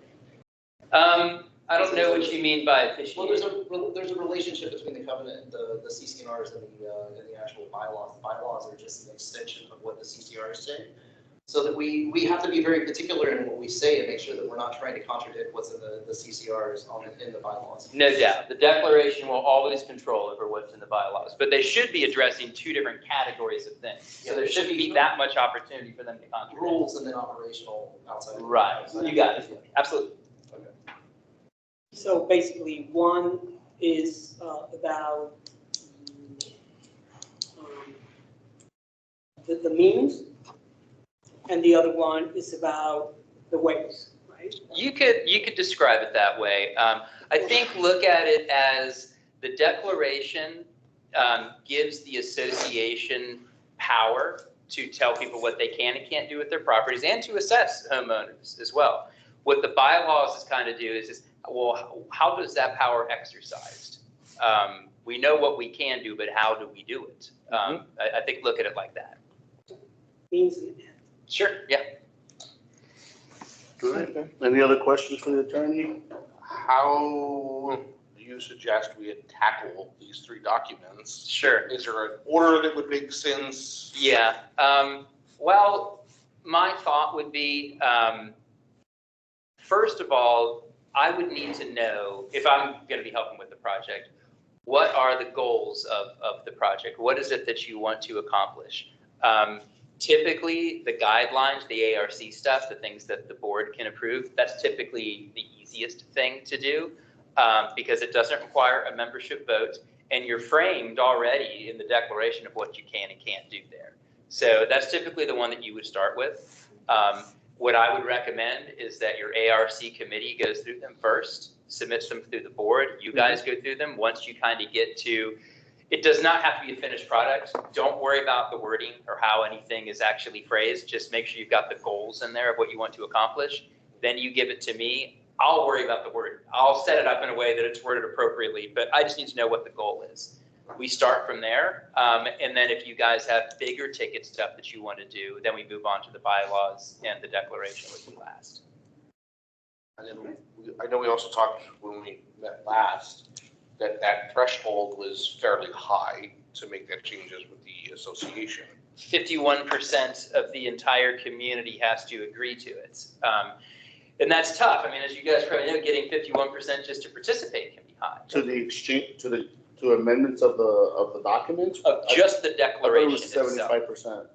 I don't know what you mean by Well, officiating. there's a relationship between the covenant, the CCNRs and the actual bylaws. The bylaws are just an extension of what the CCNRs say. So that we have to be very particular in what we say to make sure that we're not trying to contradict what's in the CCRs in the bylaws. No doubt, the declaration will always control over what's in the bylaws, but they should be addressing two different categories of things. So there shouldn't be that much opportunity for them to contradict. Rules and then operational outside. Right, you got it, absolutely. So basically, one is about the means, and the other one is about the ways, right? You could describe it that way. I think look at it as the declaration gives the association power to tell people what they can and can't do with their properties and to assess homeowners as well. What the bylaws is kind of do is well, how does that power exercised? We know what we can do, but how do we do it? I think look at it like that. Means and intent. Sure, yeah. Good. Any other questions for the attorney? How do you suggest we tackle these three documents? Sure. Is there an order that would make sense? Yeah. Well, my thought would be, first of all, I would need to know, if I'm going to be helping with the project, what are the goals of the project? What is it that you want to accomplish? Typically, the guidelines, the ARC stuff, the things that the board can approve, that's typically the easiest thing to do because it doesn't require a membership vote, and you're framed already in the declaration of what you can and can't do there. So that's typically the one that you would start with. What I would recommend is that your ARC committee goes through them first, submits them through the board. You guys go through them. Once you kind of get to, it does not have to be a finished product. Don't worry about the wording or how anything is actually phrased. Just make sure you've got the goals in there of what you want to accomplish. Then you give it to me. I'll worry about the word. I'll set it up in a way that it's worded appropriately, but I just need to know what the goal is. We start from there, and then if you guys have bigger ticket stuff that you want to do, then we move on to the bylaws and the declaration would be last. And then I know we also talked when we met last that threshold was fairly high to make that changes with the association. 51% of the entire community has to agree to it. And that's tough. I mean, as you guys probably know, getting 51% just to participate can be high. To the exchange, to amendments of the documents? Of just the declaration itself. 75%.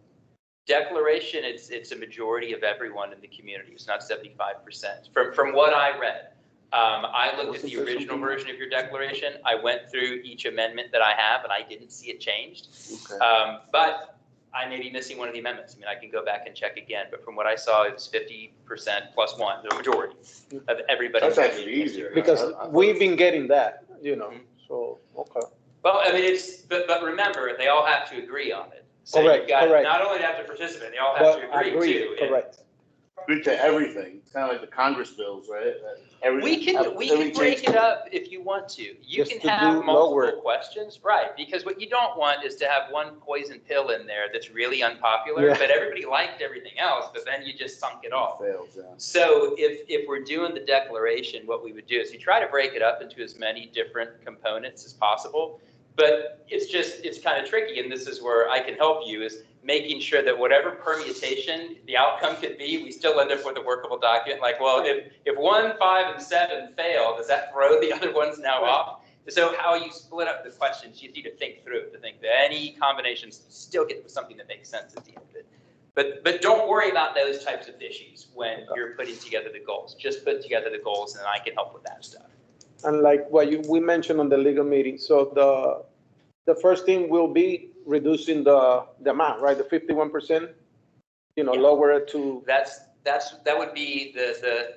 Declaration, it's a majority of everyone in the community. It's not 75%. From what I read, I looked at the original version of your declaration. I went through each amendment that I have, and I didn't see it changed. Okay. But I may be missing one of the amendments. I mean, I can go back and check again. But from what I saw, it was 50% plus one, the majority of everybody. That's actually easier. Because we've been getting that, so, okay. Well, I mean, but remember, they all have to agree on it. So Correct, you've got, correct. not only have to participate, they all have to agree too. And Correct. Agree to everything. It's kind of like the Congress bills, right? We can break it up if you want to. You Just can to have do multiple lower. questions, right? Because what you don't want is to have one poison pill in there that's really unpopular, Yeah. but everybody liked everything else, but then you just sunk it all. Fails, yeah. So if we're doing the declaration, what we would do is you try to break it up into as many different components as possible. But it's kind of tricky, and this is where I can help you, is making sure that whatever permutation the outcome could be, we still end up with a workable document. Like, well, if 1, 5, and 7 fail, does that throw the other ones now off? So how you split up the questions, you need to think through it, to think that any combinations still get something that makes sense at the end of it. But don't worry about those types of issues when you're putting together the goals. Just put together the goals, and I can help with that stuff. And like what we mentioned on the legal meeting, so the first thing will be reducing the amount, right? The 51%, Yeah. lower it to, That would be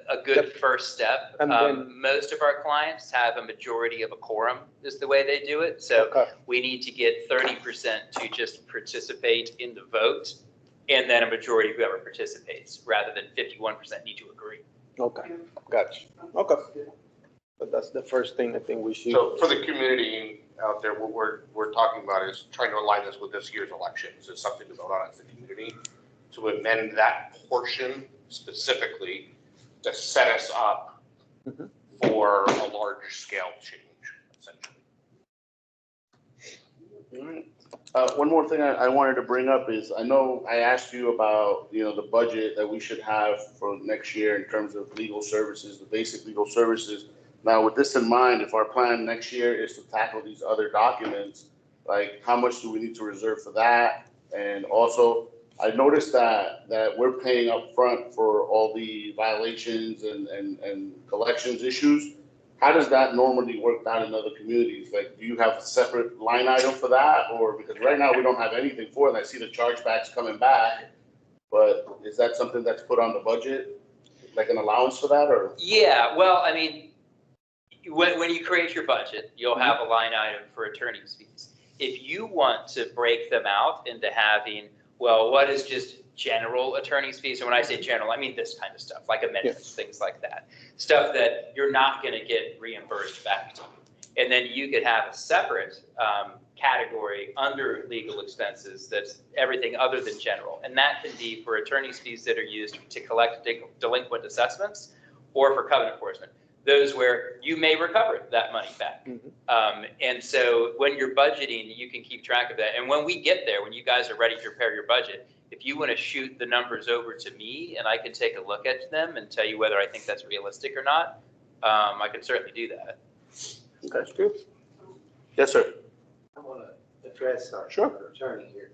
a good first step. And then- Most of our clients have a majority of a quorum is the way they do it. So okay, we need to get 30% to just participate in the vote, and then a majority of whoever participates, rather than 51% need to agree. okay, gotcha, okay. But that's the first thing I think we should. So for the community out there, what we're talking about is trying to align this with this year's elections. It's something to vote on as a community, to amend that portion specifically to set us up Mhm. for a large scale change, essentially. All right. One more thing I wanted to bring up is, I know I asked you about, the budget that we should have for next year in terms of legal services, the basic legal services. Now, with this in mind, if our plan next year is to tackle these other documents, like how much do we need to reserve for that? And also, I noticed that we're paying up front for all the violations and collections issues. How does that normally work out in other communities? Like, do you have a separate line item for that? Or, because right now we don't have anything for it, and I see the chargebacks coming back, but is that something that's put on the budget? Like an allowance for that, or? Yeah, well, I mean, when you create your budget, you'll have a line item for attorney's fees. If you want to break them out into having, well, what is just general attorney's fees? And when I say general, I mean this kind of stuff, like amendments, things like that. Stuff that you're not going to get reimbursed back to. And then you could have a separate category under legal expenses that's everything other than general. And that can be for attorney's fees that are used to collect delinquent assessments or for covenant enforcement. Those where you may recover that money back. And so when you're budgeting, you can keep track of that. And when we get there, when you guys are ready to prepare your budget, if you want to shoot the numbers over to me and I can take a look at them and tell you whether I think that's realistic or not, I can certainly do that. Okay, that's good. Yes, sir. I want to address our Sure. attorney here.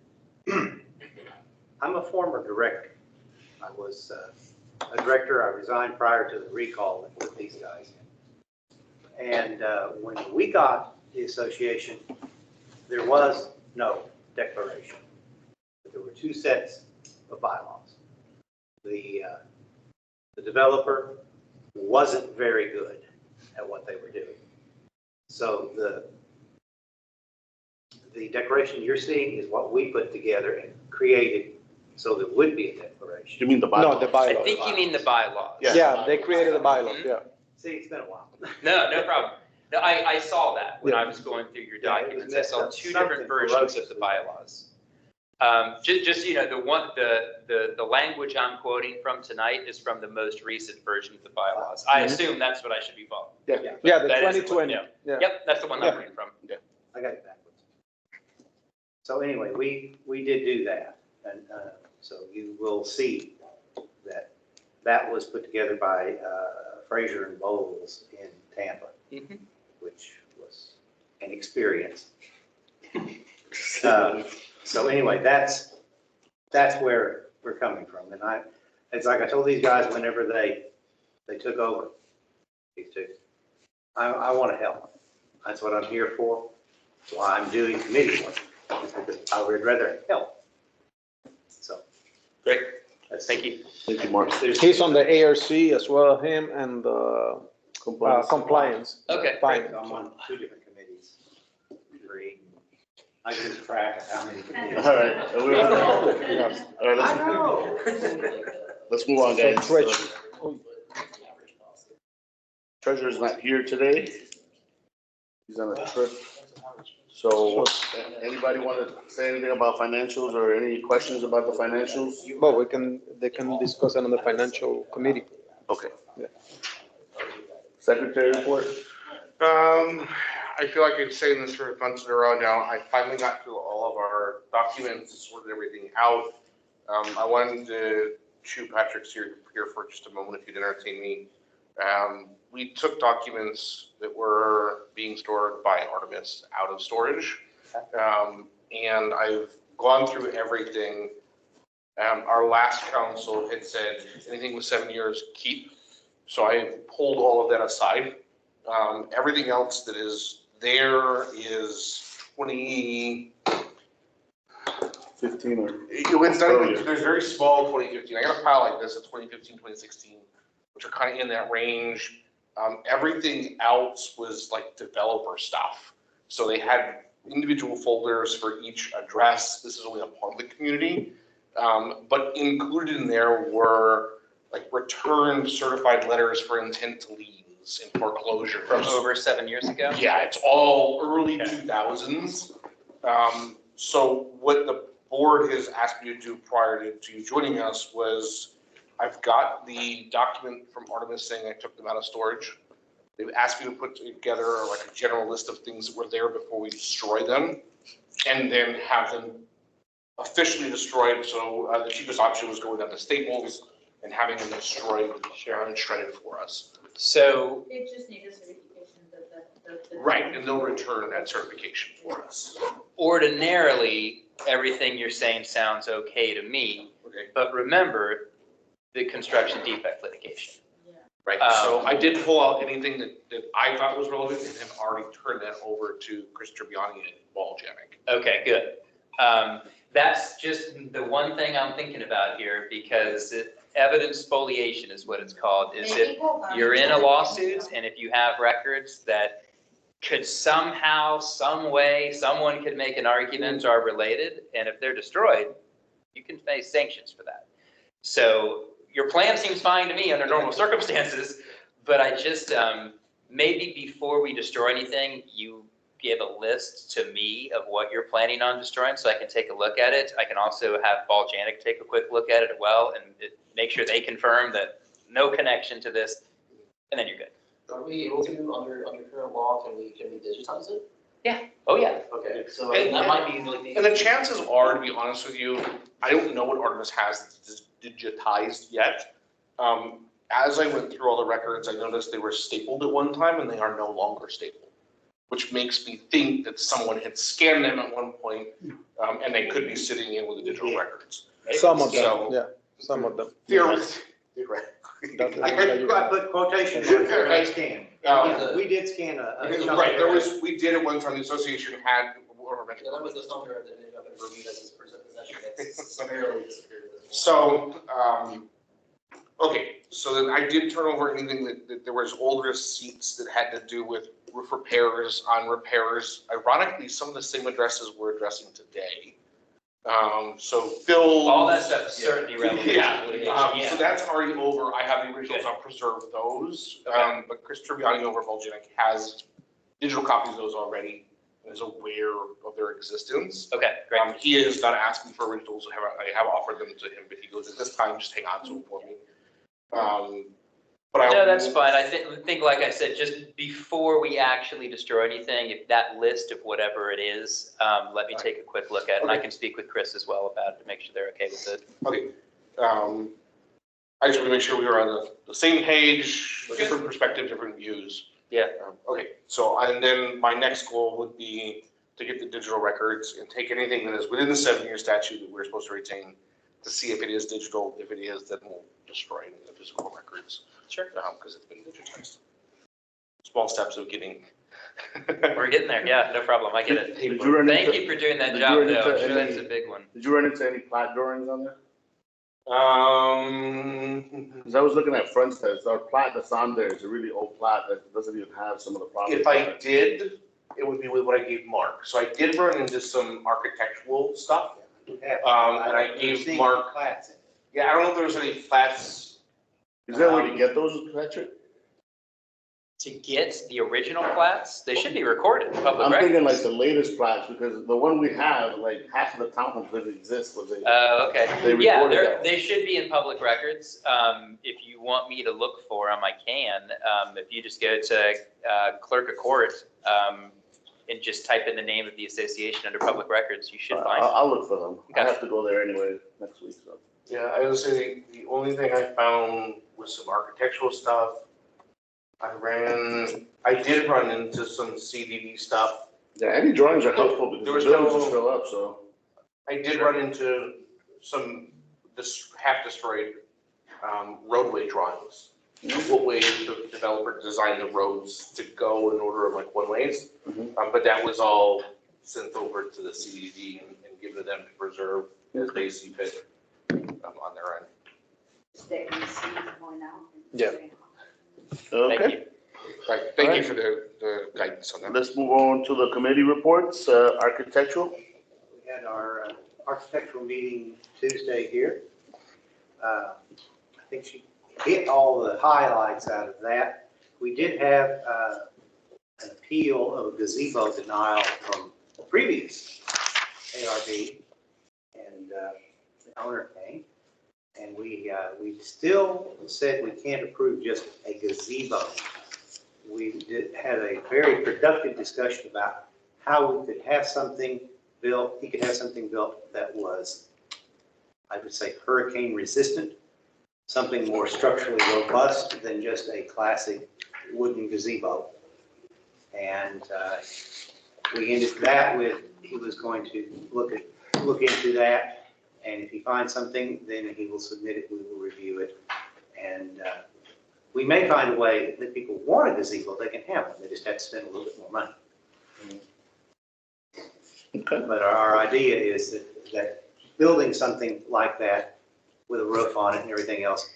I'm a former director. I was a director. I resigned prior to the recall that put these guys in. And when we got the association, there was no declaration. There were two sets of bylaws. The developer wasn't very good at what they were doing. So the declaration you're seeing is what we put together and created so there would be a declaration. You mean the bylaw? No, the I bylaws. think you mean the bylaws. Yeah, they created the bylaws, yeah. See, it's been a while. No problem. No, I saw that when I was going through your Yeah, it was documents. I messed saw up. two different Something versions of ferocious. the bylaws. Just the language I'm quoting from tonight is from the most recent version of the bylaws. I assume that's what I should be following. Yeah, the That is the 2020, one, yeah. Yep, that's the one I'm reading from. I got it backwards. So anyway, we did do that. And so you will see that was put together by Fraser and Bowles in Tampa, Mhm. which was an experience. So anyway, that's where we're coming from. And it's like I told these guys whenever they took over, these two, I want to help. That's what I'm here for. That's why I'm doing committee work, because I would rather help. So. Great, that's- thank you. Thank you, Mark. He's on the ARC as well, him and the compliance. Okay, Fine. I'm on two different committees, three. I lose track of how many committees. All right. All right, I know. let's move on, guys. So, Treasurer's not here today. He's on a trip. So anybody want to say anything about financials or any questions about the financials? Well, they can discuss it on the financial committee. Okay. Yeah. Secretary report? I feel like I've saying this for months in a row now. I finally got through all of our documents, sorted everything out. I wanted to shoot Patrick's here for just a moment if you'd entertain me. We took documents that were being stored by Artemis out of storage. And I've gone through everything. Our last council had said anything with 7 years, keep. So I pulled all of that aside. Everything else that is there is 20. 15 or? It's not even, there's very small 2015. I got a pile like this of 2015, 2016, which are kind of in that range. Everything else was like developer stuff. So they had individual folders for each address. This is only a part of the community. But included in there were like returned certified letters for intent to liens and foreclosures. From over 7 years ago? Yeah, it's all early 2000s. So what the board has asked me to do prior to you joining us was I've got the document from Artemis saying I took them out of storage. They've asked me to put together like a general list of things that were there before we destroy them. and then have them officially destroyed. So the cheapest option was going down to Staples and having them destroyed and shredded for us. So, They just need a certification that the. Right, and they'll return that certification for us. ordinarily, everything you're saying sounds okay to me, Okay. but remember the construction defect litigation. Right, so I did pull out anything that I thought was relevant and have already turned that over to Chris Tribbiani and Waljanek. Okay, good. That's just the one thing I'm thinking about here, because evidence spoliation is what it's called, is if you're in a lawsuit and if you have records that could somehow, some way, someone could make an argument are related, and if they're destroyed, you can face sanctions for that. So your plan seems fine to me under normal circumstances, but I just, maybe before we destroy anything, you give a list to me of what you're planning on destroying so I can take a look at it. I can also have Paul Janik take a quick look at it as well and make sure they confirm that no connection to this, and then you're good. Are we able to, under current law, can we digitize it? Oh, yeah. Okay, so And- that might be like. And the chances are, to be honest with you, I don't know what Artemis has that's digitized yet. As I went through all the records, I noticed they were stapled at one time and they are no longer stapled, which makes me think that someone had scanned them at one point, and they could be sitting in with the digital records. Some of So- them, yeah, some of them. Theoretically. I put quotation marks there, I scan. We did scan a. Right, we did at one time, the association had. Yeah, that was the thunder that ended up in Bermuda as possession. It's summarily disappeared. So, okay, so then I did turn over anything that there was old receipts that had to do with roof repairs on repairs. Ironically, some of the same addresses we're addressing today. So Phil. All that stuff is certainly relevant. Yeah, so that's already over. I have the originals, I'll preserve those. But Chris Tribbiani over at Volgenic has digital copies of those already and is aware of their existence. Okay, great. He is not asking for originals. I have offered them to him, but he goes, at this time, just hang on to them for me. But I. No, that's fine. I think, like I said, just before we actually destroy anything, if that list of whatever it is, let me take a quick look at it. And I can speak with Chris as well about it to make sure they're okay with it. Okay. I just want to make sure we were on the same page, different perspective, different views. Yeah. Okay, so, and then my next goal would be to get the digital records and take anything that is within the 7-year statute that we're supposed to retain to see if it is digital. If it is, then we'll destroy the physical records. Sure. Because it's been digitized. Small steps of getting. We're getting there. Yeah, no problem. I get it. Did you run Thank into- you for doing that did you job, run though. into I'm sure any- that's a big one. Did you run into any plat drawings on there? 'Cause Because I was looking at front steps, our plat that's on there is a really old plat that doesn't even have some of the problems. If I did, it would be with what I gave Mark. So I did run into some architectural stuff. And I gave Mark, Plats in it. yeah, I don't know if there was any flats. Is there a way to get those, Patrick? To get the original plats, they should be recorded in public I'm thinking like records. the latest plats, because the one we have, like half of the townhomes that exist was a. Okay. They Yeah, recorded that. they should be in public records. If you want me to look for them, I can. If you just go to clerk of court and just type in the name of the association under public records, you should find it. I'll look for them. I Okay. have to go there anyway next week, so. Yeah, I would say the only thing I found was some architectural stuff. I did run into some CDD stuff. Yeah, any drawings are helpful because There the was buildings no- just fill up, so. I did run into some half destroyed roadway drawings. What way the developer designed the roads to go in order of like one ways. Mhm. But that was all sent over to the CDD and given to them to preserve as they see fit on their end. That you see going out. Yeah. Thank Okay, you. Right, thank you for the guidance on that. let's move on to the committee reports, architectural. We had our architectural meeting Tuesday here. I think she hit all the highlights out of that. We did have an appeal of a gazebo denial from the previous ARB, and the owner came. And we still said we can't approve just a gazebo. We had a very productive discussion about how we could have something built, he could have something built that was, I would say, hurricane resistant, something more structurally robust than just a classic wooden gazebo. And we ended that with, he was going to look into that, and if he finds something, then he will submit it, we will review it. And we may find a way that people want a gazebo, they can have one, they just have to spend a little bit more money. Okay. But our idea is that building something like that with a roof on it and everything else,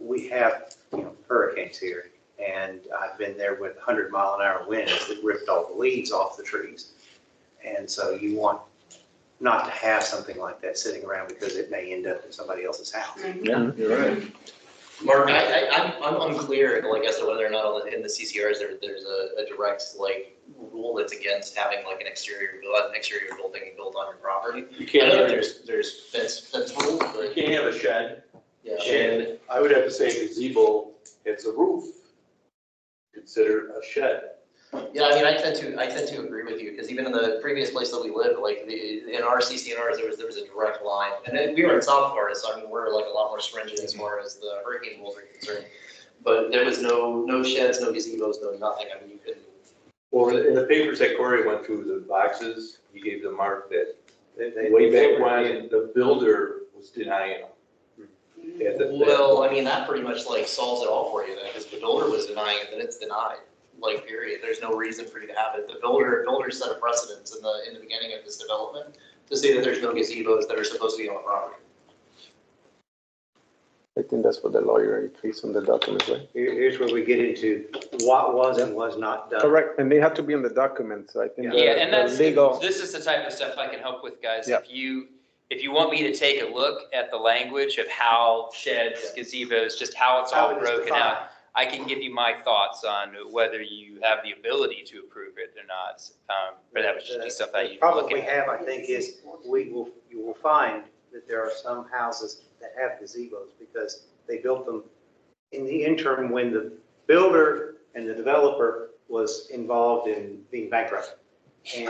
we have, hurricanes here. And I've been there with 100-mile-an-hour winds that ripped all the leaves off the trees. And so you want not to have something like that sitting around because it may end up in somebody else's house. Yeah, you're right. Mark, I'm unclear, like, as to whether or not in the CCRs there's a direct, like, rule that's against having, like, an exterior building built on your property. You I can't know have, there's fence rules, you but, can't have a shed, yeah. and I would have to say gazebo, it's a roof. Consider a shed. Yeah, I mean, I tend to agree with you, because even in the previous place that we lived, like, in our CCNRs, there was a direct line. And then we were in South Florida, so I mean, we're like a lot more stringent as far as the hurricane rules are concerned. But there was no sheds, no gazebos, no nothing. I mean, you couldn't. Well, in the papers that Corey went through the boxes, he gave the mark that They- way back when the builder was denying them. Well, I mean, that pretty much like solves it all for you then, because the builder was denying it, then it's denied, like, period. There's no reason for you to have it. The builder set a precedence in the beginning of this development to say that there's no gazebos that are supposed to be on the property. I think that's what the lawyer increased on the documents, right? Here's where we get into what was and was not done. Correct, and they have to be in the documents, I think. Yeah, and the that's, legal. this is the type of stuff I can help with, guys. Yeah. If you want me to take a look at the language of how sheds, gazebos, just how it's all How it is broken defined. out, I can give you my thoughts on whether you have the ability to approve it or not. But that would just be something The you problem look we at. have, I think, is you will find that there are some houses that have gazebos because they built them in the interim when the builder and the developer was involved in being bankrupt. And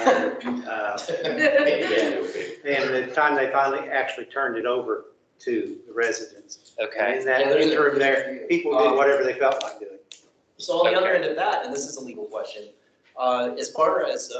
the time they finally actually turned it over to the residents. And Okay, in that interim there, people did whatever they felt like doing. So on the other end of that, and this is a legal question, as far as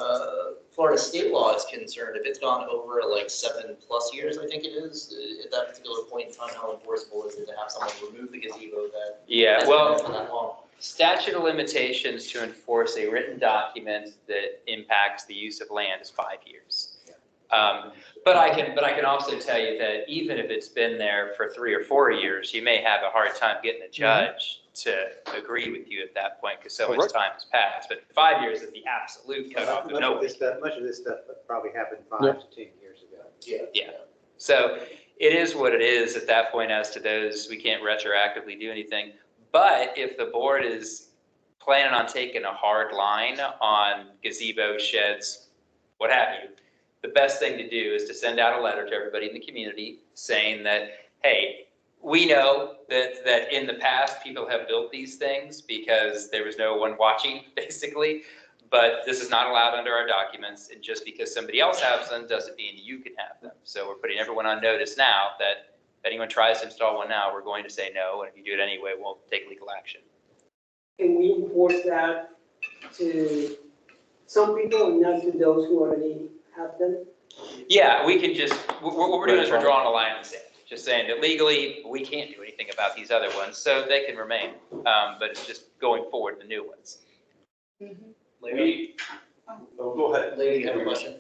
Florida state law is concerned, if it's gone over like 7+ years, I think it is, at that particular point in time, how enforceable is it to have someone remove the gazebo that yeah, has been well, there for that long? statute of limitations to enforce a written document that impacts the use of land is 5 years. But I can also tell you that even if it's been there for 3 or 4 years, you may have a hard time getting a judge to agree with you at that point because so much Correct. time has passed. But 5 years is the absolute cutoff. Much No, of this stuff probably happened 5 Yeah. to 10 years ago. Yeah. so it is what it is at that point. As to those, we can't retroactively do anything. But if the board is planning on taking a hard line on gazebo sheds, what have you, the best thing to do is to send out a letter to everybody in the community saying that, hey, we know that in the past, people have built these things because there was no one watching, basically, but this is not allowed under our documents, and just because somebody else has them doesn't mean you can have them. So we're putting everyone on notice now that if anyone tries to install one now, we're going to say no, and if you do it anyway, we'll take legal action. Can we enforce that to some people and not to those who already have them? Yeah, we can just, what we're doing is we're drawing a line in the sand, just saying that legally, we can't do anything about these other ones, so they can remain. But it's just going forward, the new ones. Lady, Go ahead. Lady, you have a question?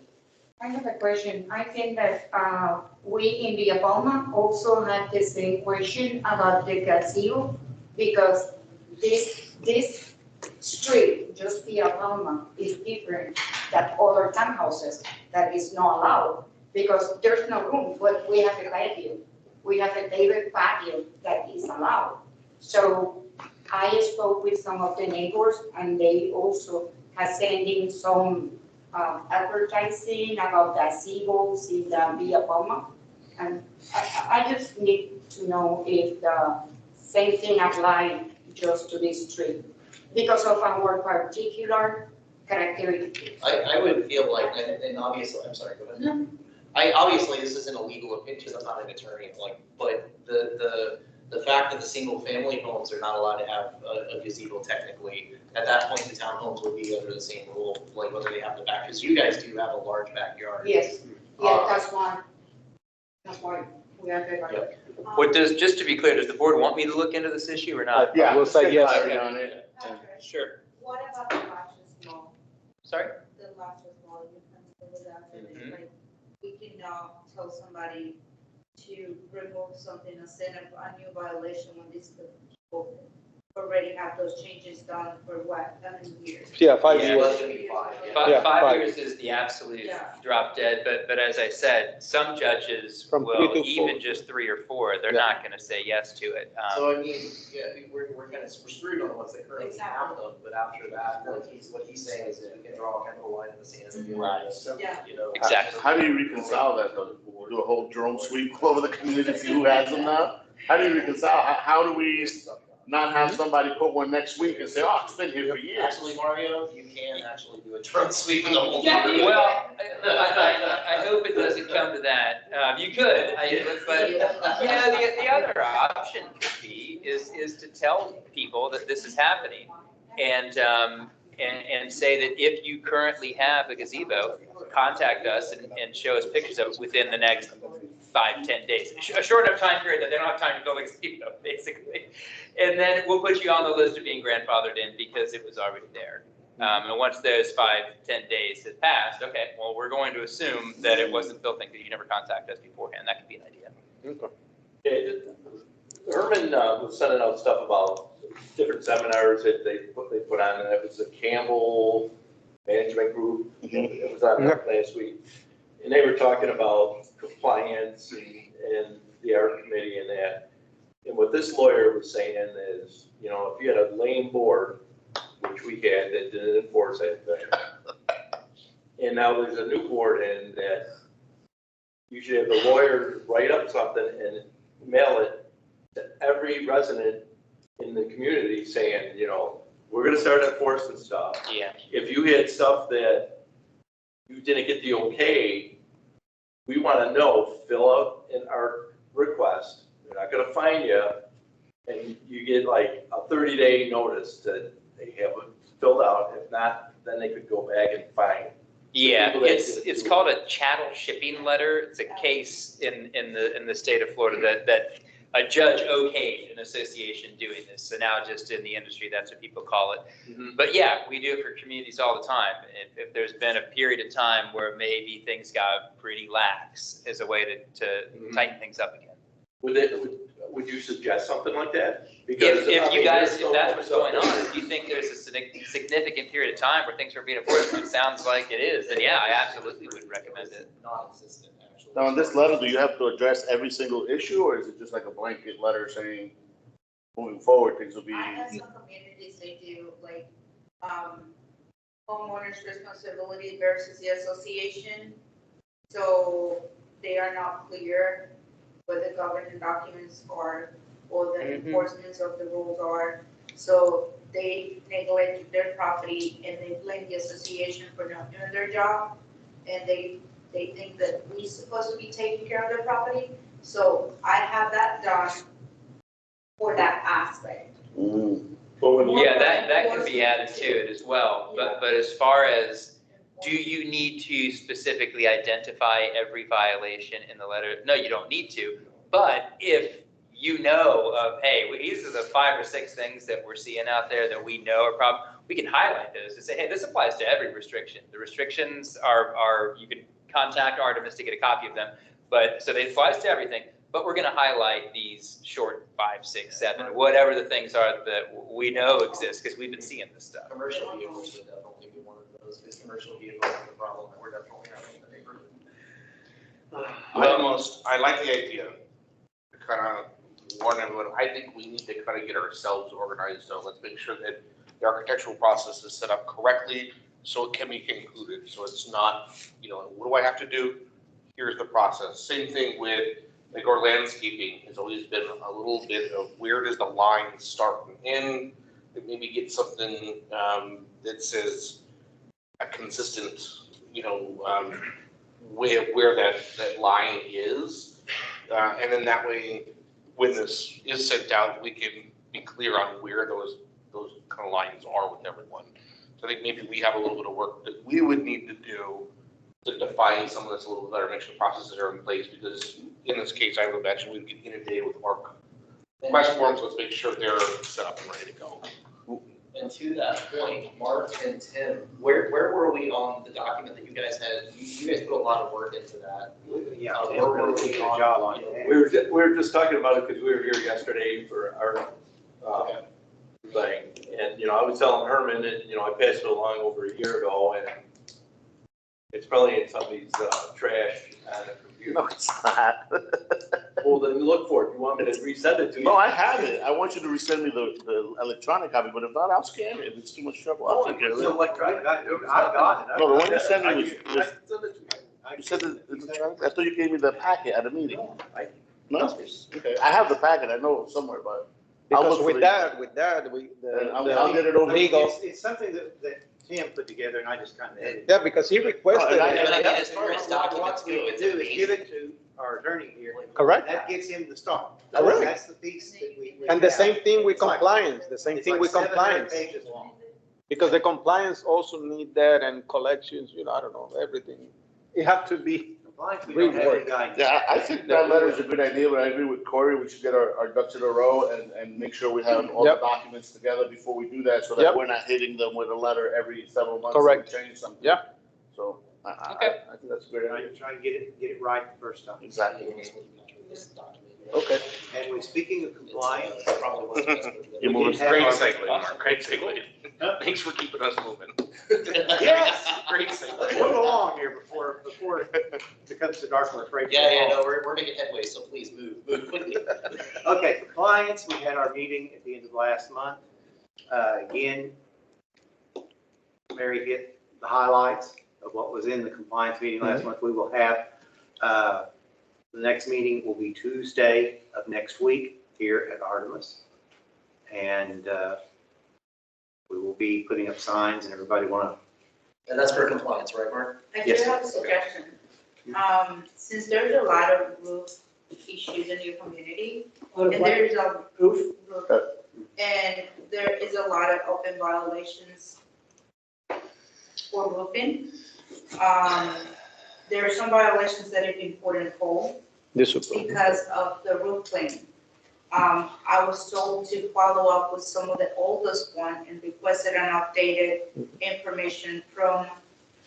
I have a question. I think that we in Villa Palma also had the same question about the gazebo because this street, just Villa Palma, is different than other townhouses that is not allowed because there's no room, but we have a patio. We have a David patio that is allowed. So I spoke with some of the neighbors and they also have sent in some advertising about gazebos in the Villa Palma. And I just need to know if the same thing applies just to this street. Because of our particular characteristics. I would feel like, and obviously, I'm sorry, go ahead. Obviously, this isn't a legal opinion, I'm not an attorney, like, but the fact that the single family homes are not allowed to have a gazebo technically, at that point, the townhomes would be under the same rule, like whether they have the back, because you guys do have a large backyard. Yes, yeah, that's why we are there. What does, just to be clear, does the board want me to look into this issue or not? Yeah, We'll say yes. clarity on it. Sure. What about the latches law? Sorry? The latches law, you can do that, Mhm. like, we can tell somebody to remove something, a set of a new violation when this people already have those changes done for what, how many years? Yeah, 5 Yeah. years. Well, it's gonna be five, yeah. Five, Yeah, 5 years is the absolute Yeah. drop dead, but as I said, some judges From 3 will, to even 4. just 3 or 4, they're Yeah. not gonna say yes to it. So I mean, yeah, we're kind of, we're screwed on the ones that currently have them, but after that, like what he's saying is that we can draw a chemical line in the sand and be like, Yeah. you know. Exactly. How do you reconcile that though? Do a whole drone sweep over the community, see who has them now? How do you reconcile? How do we not have somebody put one next week and say, oh, it's been here for years? Actually, Mario, you can actually do a drone sweep in the whole. Yeah. neighborhood. Well, I hope it doesn't come to that. You could, but, you know, the other option could be is to tell people that this is happening and say that if you currently have a gazebo, contact us and show us pictures of it within the next 5-10 days. A short enough time period that they don't have time to build a gazebo, basically. And then we'll put you on the list of being grandfathered in because it was already there. And once those 5-10 days had passed, okay, well, we're going to assume that it wasn't built in because you never contacted us beforehand. That could be an idea. Herman was sending out stuff about different seminars that they put on, and it was the Campbell Management Group. It was on last week. And they were talking about compliance and the art committee and that. And what this lawyer was saying is, you know, if you had a lame board, which we had, that didn't enforce anything, and now there's a new board in that you should have the lawyer write up something and mail it to every resident in the community saying, you know, we're gonna start enforcing stuff. Yeah. If you had stuff that you didn't get the okay, we wanna know, fill out in our request. They're not gonna fine you, and you get like a 30-day notice that they haven't filled out. If not, then they could go back and fine. Yeah, People that it's get it. called a chattel shipping letter. It's a case in the state of Florida that a judge okayed an association doing this. So now just in the industry, that's what people call it. Mhm. But yeah, we do it for communities all the time. If there's been a period of time where maybe things got pretty lax as a way to Mhm. tighten things up again. Would you suggest something like that? Because, If I you mean, guys, there's if so that's much what's stuff going on, that- if you think there's a significant period of time where things are being enforced, it sounds like it is, then yeah, I absolutely would recommend it. Non-existent, actually. Now, in this letter, do you have to address every single issue, or is it just like a blanket letter saying, moving forward, things will be? I have some communities, they do like, homeowners responsibility versus the association. So they are not clear what the governing documents are, or the Mhm. enforcements of the rules are. So they neglect their property and they blame the association for not doing their job. And they think that we're supposed to be taking care of their property. So I have that done for that aspect. But when you, Yeah, that can be added to it as well, but as far as, do you need to specifically identify every violation in the letter? No, you don't need to, but if you know of, hey, these are the 5 or 6 things that we're seeing out there that we know are problem, we can highlight those and say, hey, this applies to every restriction. The restrictions are you can contact Artemis to get a copy of them, but, so they applies to everything. But we're going to highlight these short 5, 6, 7, whatever the things are that we know exist because we've been seeing this stuff. Commercial vehicles would definitely be one of those, because commercial vehicles are the problem that we're definitely having in the neighborhood. I like the idea. To kind of warn everyone, I think we need to kind of get ourselves organized, so let's make sure that the architectural process is set up correctly so it can be concluded, so it's not, you know, what do I have to do? Here's the process. Same thing with like our landscaping has always been a little bit of where does the line start and end? Maybe get something that says a consistent, way of where that line is. And then that way, when this is sent out, we can be clear on where those kind of lines are with everyone. So I think maybe we have a little bit of work that we would need to do to define some of this a little bit better, make sure the processes are in place, because in this case, I would imagine we'd get inundated with our request forms. Let's make sure they're set up and ready to go. And to that point, Mark and Tim, where were we on the document that you guys had? You guys put a lot of work into that. Yeah, Where Tim were really we did a on? job on it. We were just talking about it because we were here yesterday for our, thing. And, I was telling Herman that, I passed it along over a year ago, and it's probably in somebody's, trash on the computer. No, it's not. Well, then look for it. You want me to resend it to you? No, I have it. I want you to resend me the electronic copy, but if not, I'll scan it. It's too much trouble. I'll take care of It's it. electronic. I've got it. No, the one you sent me I was, can was send it to you. you said it's electronic? I thought you gave me the packet at a meeting. I- No? Okay, I have the packet. I know it's somewhere, but I'll Because look with for that, I'll get it over. legal, It's something that Tim put together and I just kind of edited. yeah, because he requested Oh, it. But I mean, as far as documents What we go, would it's do is give amazing. it to our attorney here. Correct. That gets him the start. Correct. That's the piece that we. And the have. same thing with It's like- compliance, the same it's thing like with 700 compliance. pages long. Because the compliance also need that and collections, I don't know, everything. It have to be, Compliance, we don't have any guidance. Yeah, I think that letter is a good idea, but I agree with Corey. We should get our ducks in a row and make sure we have all the Yep. documents together before we do that, so that Yep. we're not hitting them with a letter every several months. Correct. To change something. Yeah. So I Okay. think that's a great idea. Try and get it right the first time. Exactly. Okay. And when speaking of compliance, Probably wasn't best. You're We moving. did have Great our- segue, Mark. Great segue. Thanks for keeping us moving. Yes. Great segue. move along here before it becomes the dark one. Yeah, no, we're making headway, so please move quickly. Okay, compliance, we had our meeting at the end of last month. Again, Mary hit the highlights of what was in the compliance meeting last month. We will have, the next meeting will be Tuesday of next week here at Artemis. And we will be putting up signs and everybody want And that's for compliance, right, Mark? I do Yes. have a suggestion. Since there's a lot of roof issues in your community, and there's a Proof? roof, and there is a lot of open violations for roofing. There are some violations that have been put in hold discipline. because of the roof claim. I was told to follow up with some of the oldest one and requested an updated information from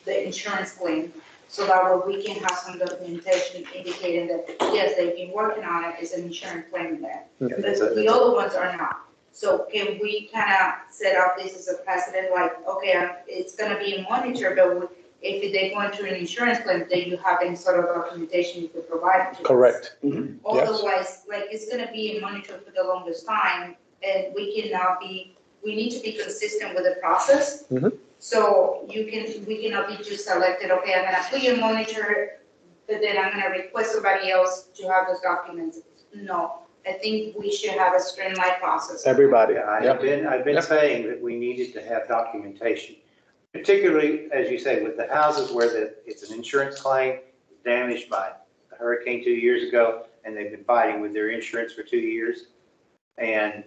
the insurance claim. So that way we can have some documentation indicating that, yes, they've been working on it, it's an insurance claim there. to. But the other ones are not. So can we kind of set up this as a precedent, like, okay, it's gonna be monitored, but if they go into an insurance claim, then you have any sort of documentation you could provide to us. Correct. Otherwise, like, it's gonna be monitored for the longest time, and we need to be consistent with the process. Mhm. So we cannot be just selected, okay, I'm gonna put you in monitor, but then I'm gonna request somebody else to have those documents. No, I think we should have a streamlined process. Everybody, Yeah, yeah. I've been Yep. saying that we needed to have documentation, particularly, as you say, with the houses where it's an insurance claim damaged by a hurricane 2 years ago, and they've been fighting with their insurance for 2 years. And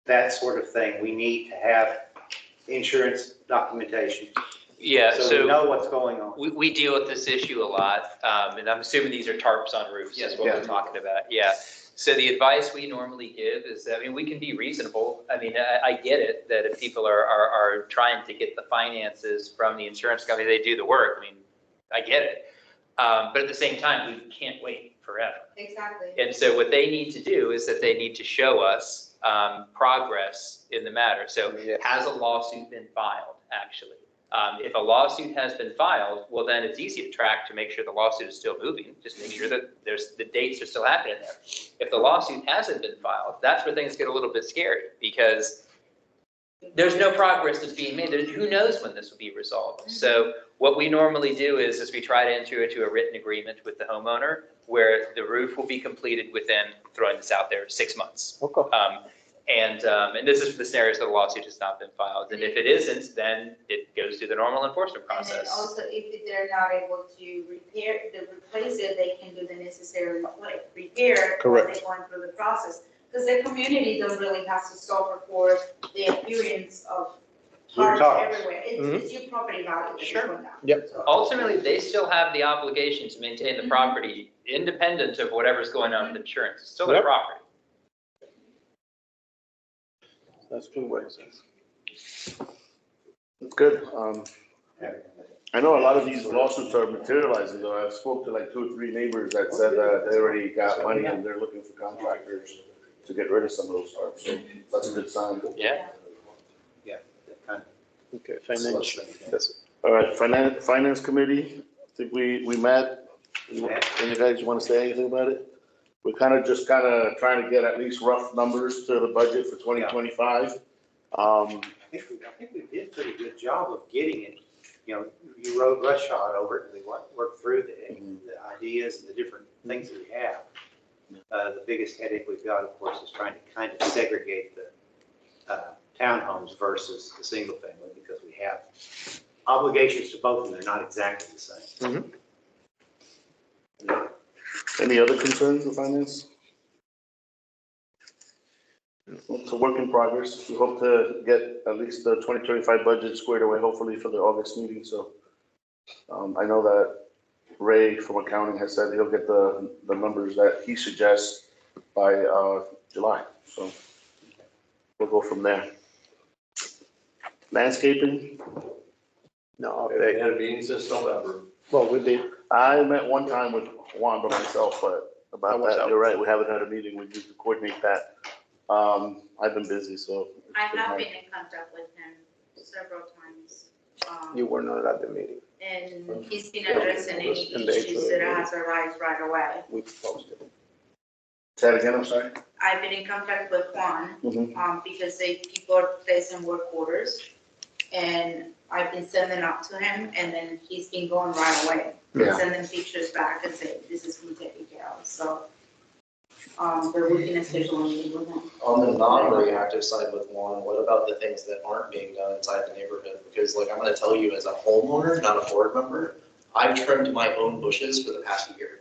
that sort of thing, we need to have insurance documentation. Yeah, So we so know what's going on. we deal with this issue a lot, and I'm assuming these are tarps on roofs, is what we're talking about, yeah. So the advice we normally give is that, we can be reasonable. I get it, that if people are trying to get the finances from the insurance company, they do the work, I get it. But at the same time, we can't wait forever. Exactly. And so what they need to do is that they need to show us progress in the matter. So Yeah. has a lawsuit been filed, actually? If a lawsuit has been filed, well, then it's easy to track to make sure the lawsuit is still moving. Just make sure that the dates are still happening there. If the lawsuit hasn't been filed, that's where things get a little bit scary, because there's no progress that's being made. Who knows when this will be resolved? So what we normally do is we try to enter into a written agreement with the homeowner where the roof will be completed within, throwing this out there, 6 months. Okay. And this is for the scenarios that the lawsuit has not been filed. And if it isn't, then it goes through the normal enforcement And then process. also, if they're not able to replace it, they can do the necessary repair. While Correct. they're going through the process. Because the community don't really have to suffer for the appearance of Your cars cars. everywhere. It's your property value. that's Sure. going down. Yep. So- Ultimately, they still have the obligation to maintain the property independent of whatever's going on with insurance. It's still their Yep. property. That's good what it says. Good. I know a lot of these lawsuits are materializing, though. I spoke to like 2 or 3 neighbors that said that they already got money and they're looking for contractors to get rid of some of those cars. So that's a good sign. Yeah. Okay, financial, that's it. All right, finance committee, I think we met. Any guys want to say anything about it? We're just trying to get at least rough numbers to the budget for 2025. I think we did a pretty good job of getting it. You know, you rode roughshod over it, we worked through the ideas and the different things that we have. The biggest headache we've got, of course, is trying to kind of segregate the townhomes versus the single family, because we have obligations to both, and they're not exactly the same. Any other concerns with finance? It's a work in progress. We hope to get at least the 2025 budget squared away, hopefully for the August meeting. So I know that Ray from accounting has said he'll get the numbers that he suggests by July. So we'll go from there. Landscaping, No, We they, had a meeting since November. well, we did, I met one time with Juan by myself, but I about was that, out. you're right. We haven't had a meeting. We need to coordinate that. I've been busy, so. it's I been have hard. been in contact with him several times. you were not at the meeting, And he's been addressing any And they- issues that has arisen right away. we posted. Say that again, I'm sorry. I've been in contact with Juan, Mhm. because people are placing work orders. And I've been sending out to him, and then he's been going right away. Yeah. Sending pictures back and saying, this is been taken care of, so. They're working a schedule meeting with him. On the non-reactive side with Juan, what about the things that aren't being done inside the neighborhood? Because like, I'm gonna tell you as a homeowner, not a board member, I've trimmed my own bushes for the past year.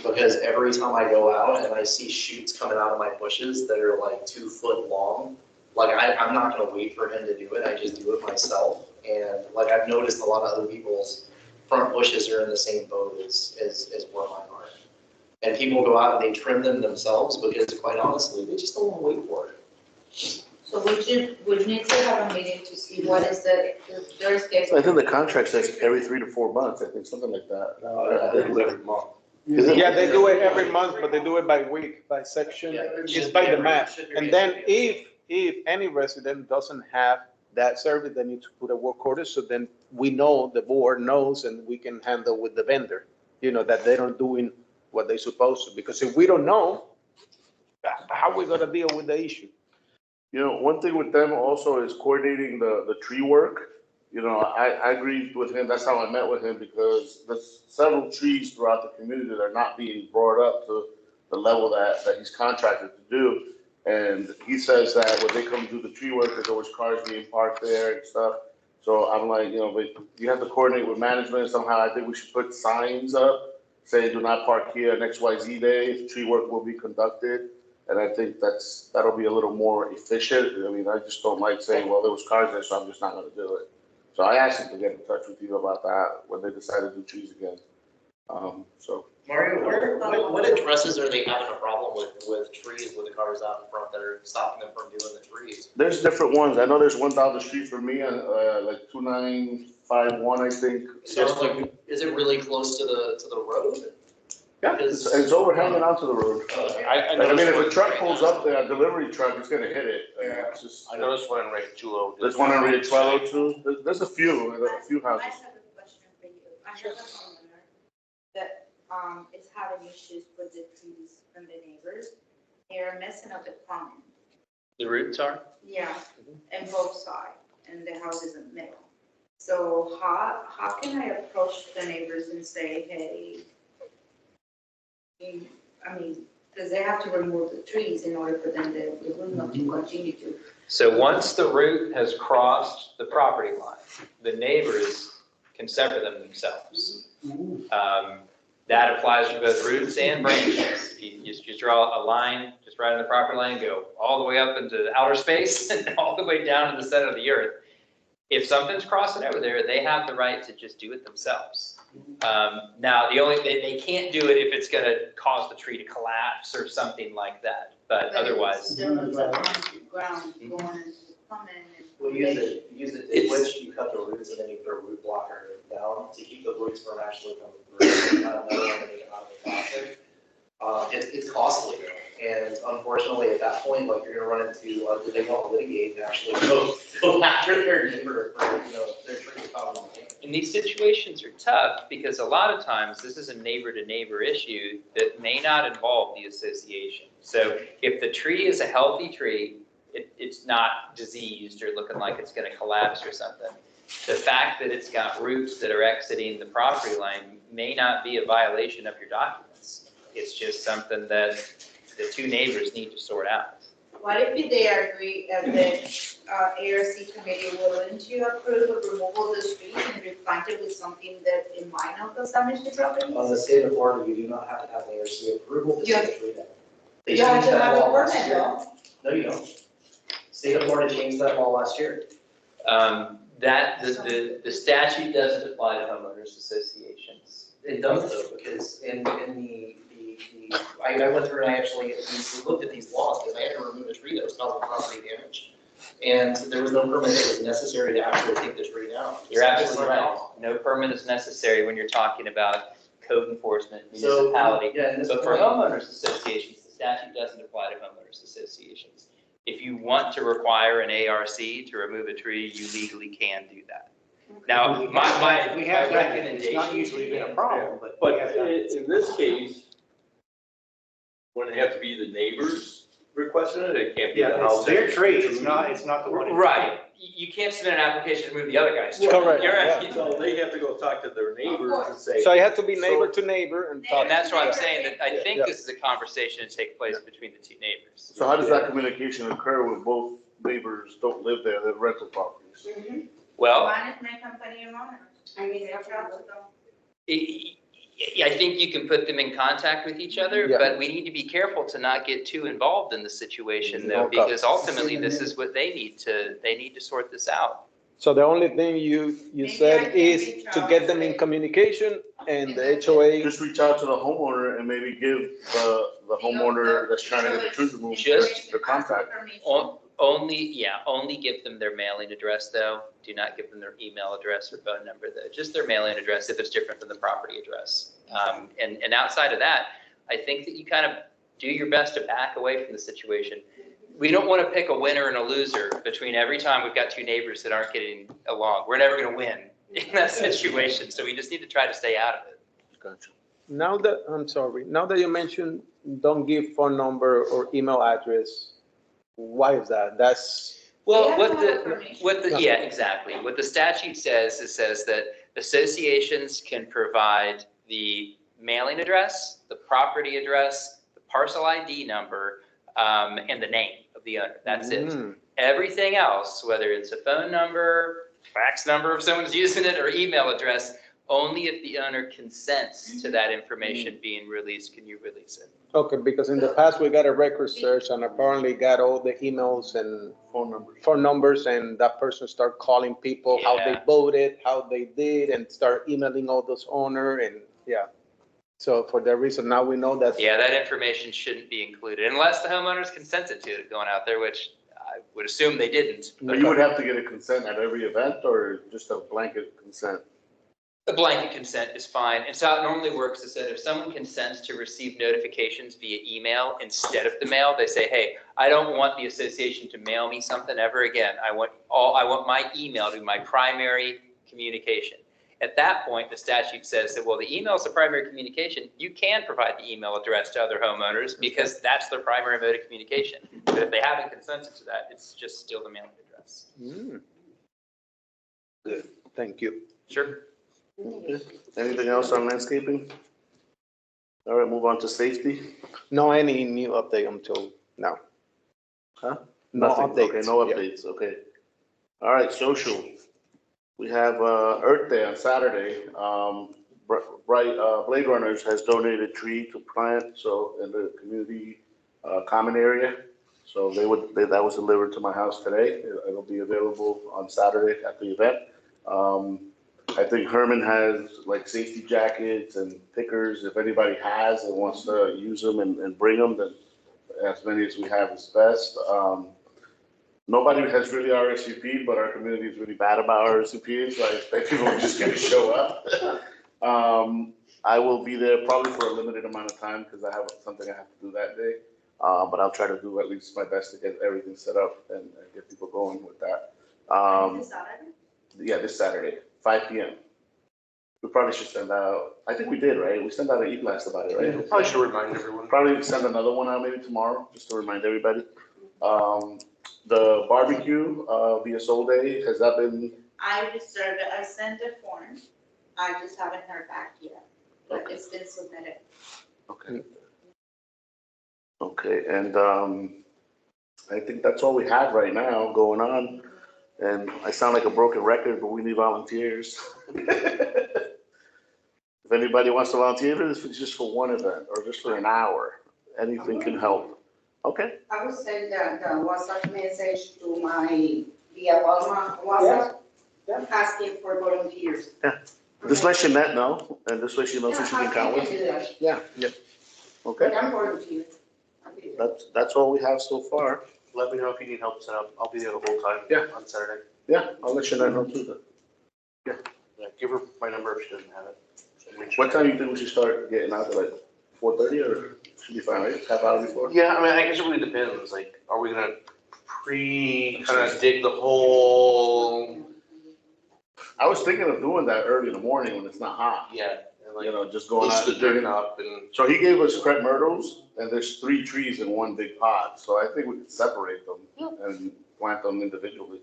Because every time I go out and I see shoots coming out of my bushes that are like 2 foot long, like I'm not gonna wait for him to do it, I just do it myself. And like, I've noticed a lot of other people's front bushes are in the same boat as where mine are. And people go out and they trim them themselves because quite honestly, they just don't wanna wait for it. So we need to have a meeting to see what is their schedule. I think the contract says every 3 to 4 months, I think, something like that. I think it was every month. Is it? Yeah, they do it every month, but they do it by week, by section, Yeah, it's by the map. And then if any resident doesn't have that service, they need to put a work order, so then we know, the board knows, and we can handle with the vendor, that they don't doing what they're supposed to, because if we don't know, how we gonna deal with the issue? One thing with them also is coordinating the tree work. I agreed with him, that's how I met with him, because there's several trees throughout the community that are not being brought up to the level that he's contracted to do. And he says that when they come do the tree work, there's always cars being parked there and stuff. So I'm like, but you have to coordinate with management somehow. I think we should put signs up saying do not park here on XYZ day, tree work will be conducted. And I think that'll be a little more efficient. I mean, I just don't like saying, well, there was cars there, so I'm just not gonna do it. So I asked him to get in touch with you about that when they decide to do trees again. So. Mario, what addresses are they having a problem with trees with the cars out in front that are stopping them from doing the trees? There's different ones. I know there's one down the street for me, like 2951, I think. So like, is it really close to the road? Yeah, it's overhanging onto the road. I Like, I mean, if a noticed truck pulls up there, a delivery truck, it's gonna hit it. It's just. I noticed one in Ranchulo. There's one in Riachuelo too. There's a few I houses. have a question for you. I have a homeowner that, is having issues with the trees from the neighbors. They're messing up the plumbing. The roots are? Yeah, and both sides, and the house is in the middle. So how can I approach the neighbors and say, hey, Because they have to remove the trees in order for them to, the windmill to continue to. So once the root has crossed the property line, the neighbors can sever them themselves. That applies to both roots and branches. You just draw a line, just right on the property line, go all the way up into outer space and all the way down to the center of the earth. If something's crossing over there, they have the right to just do it themselves. Now, they can't do it if it's gonna cause the tree to collapse or something like that, but otherwise. Still it's a ground going and coming and. We'll use it in which you cut the roots and then you put a root blocker down to keep the roots from actually coming through. Not another one that out of the plastic. It's costly, and unfortunately, at that point, like, you're gonna run into, do they want to litigate and actually go after their neighbor for, their tree problem? And these situations are tough because a lot of times this is a neighbor to neighbor issue that may not involve the association. So if the tree is a healthy tree, it's not diseased or looking like it's gonna collapse or something. The fact that it's got roots that are exiting the property line may not be a violation of your documents. It's just something that the two neighbors need to sort out. What if they agree, the ARC committee willing to approve the removal of the trees and replant it with something that it might not cause damage to property? On the state of Florida, you do not have to have the ARC approval to Yeah. take a tree down. They You have changed to that have a law last permit year. though. No, you don't. State of Florida changed that law last year. The statute doesn't apply to homeowners associations. It does though, because in I went through and I actually looked at these laws, because I had to remove a tree that was causing property damage. And there was no permit that was necessary to actually take the tree down. You're absolutely right. No permit is necessary when you're talking about code enforcement, So, municipality. yeah, and this But for point, homeowners associations, the statute doesn't apply to homeowners associations. If you want to require an ARC to remove a tree, you legally can do that. Now, We my have that, it's recommendation. not usually been a problem, but. But we have done it. in this case, wouldn't it have to be the neighbors requesting it? It can't be the Yeah, house. it's their tree, it's not the one. Right, you can't submit an application to remove the other guy's tree. Correct, You're yeah. right. So they have to go talk to their neighbors and say. So you have to be neighbor to neighbor and talk. And that's what I'm saying, that I think Yeah. this is a conversation to take place between the two neighbors. So how does that communication occur when both neighbors don't live there, they're rental properties? Well, Management company and owner. I mean, they have to go. I think you can put them in contact with each other, Yeah. but we need to be careful to not get too involved in the situation though, Okay. because ultimately this is what they need to sort this out. So the only thing you Maybe I said can is reach to out get them and in say- communication and the HOA. Just reach out to the homeowner and maybe give the homeowner that's trying to get the trees removed Just the contact. Only give them their mailing address though. Do not give them their email address or phone number though, just their mailing address if it's different from the property address. And outside of that, I think that you kind of do your best to back away from the situation. We don't want to pick a winner and a loser between every time we've got two neighbors that aren't getting along. We're never going to win in that situation, so we just need to try to stay out of it. Gotcha. Now that you mentioned, don't give phone number or email address, why is that? That's, Well, They what have to have permission. yeah, exactly. What the statute says, it says that associations can provide the mailing address, the property address, the parcel ID number, and the name of the owner. That's it. Mm. Everything else, whether it's a phone number, fax number if someone's using it, or email address, only if the owner consents to that information being released can you release it. Okay, because in the past, we got a record search and apparently got all the emails and phone numbers, and that person start calling people, how they Yeah. voted, how they did, and start emailing all those owner and, yeah. So for that reason, now we know that. Yeah, that information shouldn't be included unless the homeowners consented to it going out there, which I would assume they didn't. But you would have to get a consent at every event or just a blanket consent? A blanket consent is fine. And so how it normally works is that if someone consents to receive notifications via email instead of the mail, they say, hey, I don't want the association to mail me something ever again. I want my email to be my primary communication. At that point, the statute says that, well, the email is the primary communication. You can provide the email address to other homeowners because that's their primary mode of communication. But if they haven't consented to that, it's just still the mailing address. Mm. Good, thank you. Sure. Anything else on landscaping? All right, move on to safety. No any new update until now. Huh? No Nothing. updates. Okay, no Yeah. updates, okay. All right, social. We have Earth Day on Saturday. Blade Runners has donated tree to plant, so in the community common area. So that was delivered to my house today. It'll be available on Saturday at the event. I think Herman has like safety jackets and pickers. If anybody has and wants to use them and bring them, then as many as we have is best. Nobody has really RSVP'd, but our community is really bad about RSVPing, so I expect people are just gonna show up. I will be there probably for a limited amount of time because I have something I have to do that day. But I'll try to do at least my best to get everything set up and get people going with that. This Saturday? Yeah, this Saturday, 5 PM. We probably should send out, I think we did, right? We sent out an e-blast about it, right? Probably should remind everyone. Probably send another one out maybe tomorrow, just to remind everybody. The barbecue, via Soul Day, has that been, I reserved it, I sent the form, I just haven't heard back yet, but it's been submitted. okay. Okay, and, I think that's all we have right now going on. And I sound like a broken record, but we need volunteers. If anybody wants to volunteer for this, it's just for one event or just for an hour, anything can help. Okay, I will send the WhatsApp message to my, via WhatsApp, asking for volunteers. just let Jeanette know, and this way she knows who she can count I with. can do that, Yeah, okay, but I'm volunteer. I'll be there. that's all we have so far. Let me know if you need help set up. I'll be there the whole time. Yeah. On Saturday. Yeah, I'll let Jeanette know too then. Yeah, give her my number if she doesn't have it. What time do you think we should start getting out there, like 4:30 or should be fine, right? Half hour before? Yeah, I mean, I guess it really depends. Like, are we gonna kind of dig the hole? I was thinking of doing that early in the morning when it's not hot, Yeah. And like, you know, just going push out the and dirt digging. up and. So he gave us crepe myrtles, and there's 3 trees in one big pot, so I think we could separate them and plant them individually.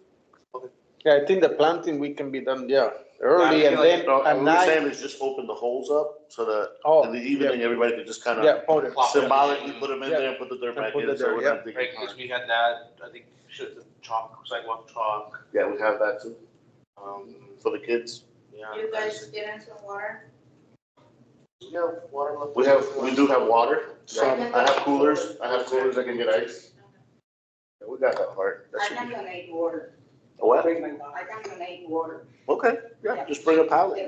Yeah, I think the planting we can be done, yeah, early Yeah, I and feel then No, at what we're night. saying is just open the holes up so that Oh, in the evening, everybody could just kind yeah, of hold it. symbolically put them in Yeah. there and put the dirt And back put in, the so dirt, we're yeah. not digging Right, hard. because we had that, I think, should the chalk, sidewalk chalk, Yeah, we have that too, for the kids. yeah. You guys get into water? Yeah, water. We do have water, I have coolers that can get ice. Yeah, we got that part. That I should can be- donate water, What? Bring my dog. I can donate water. Okay, yeah, just bring a pallet.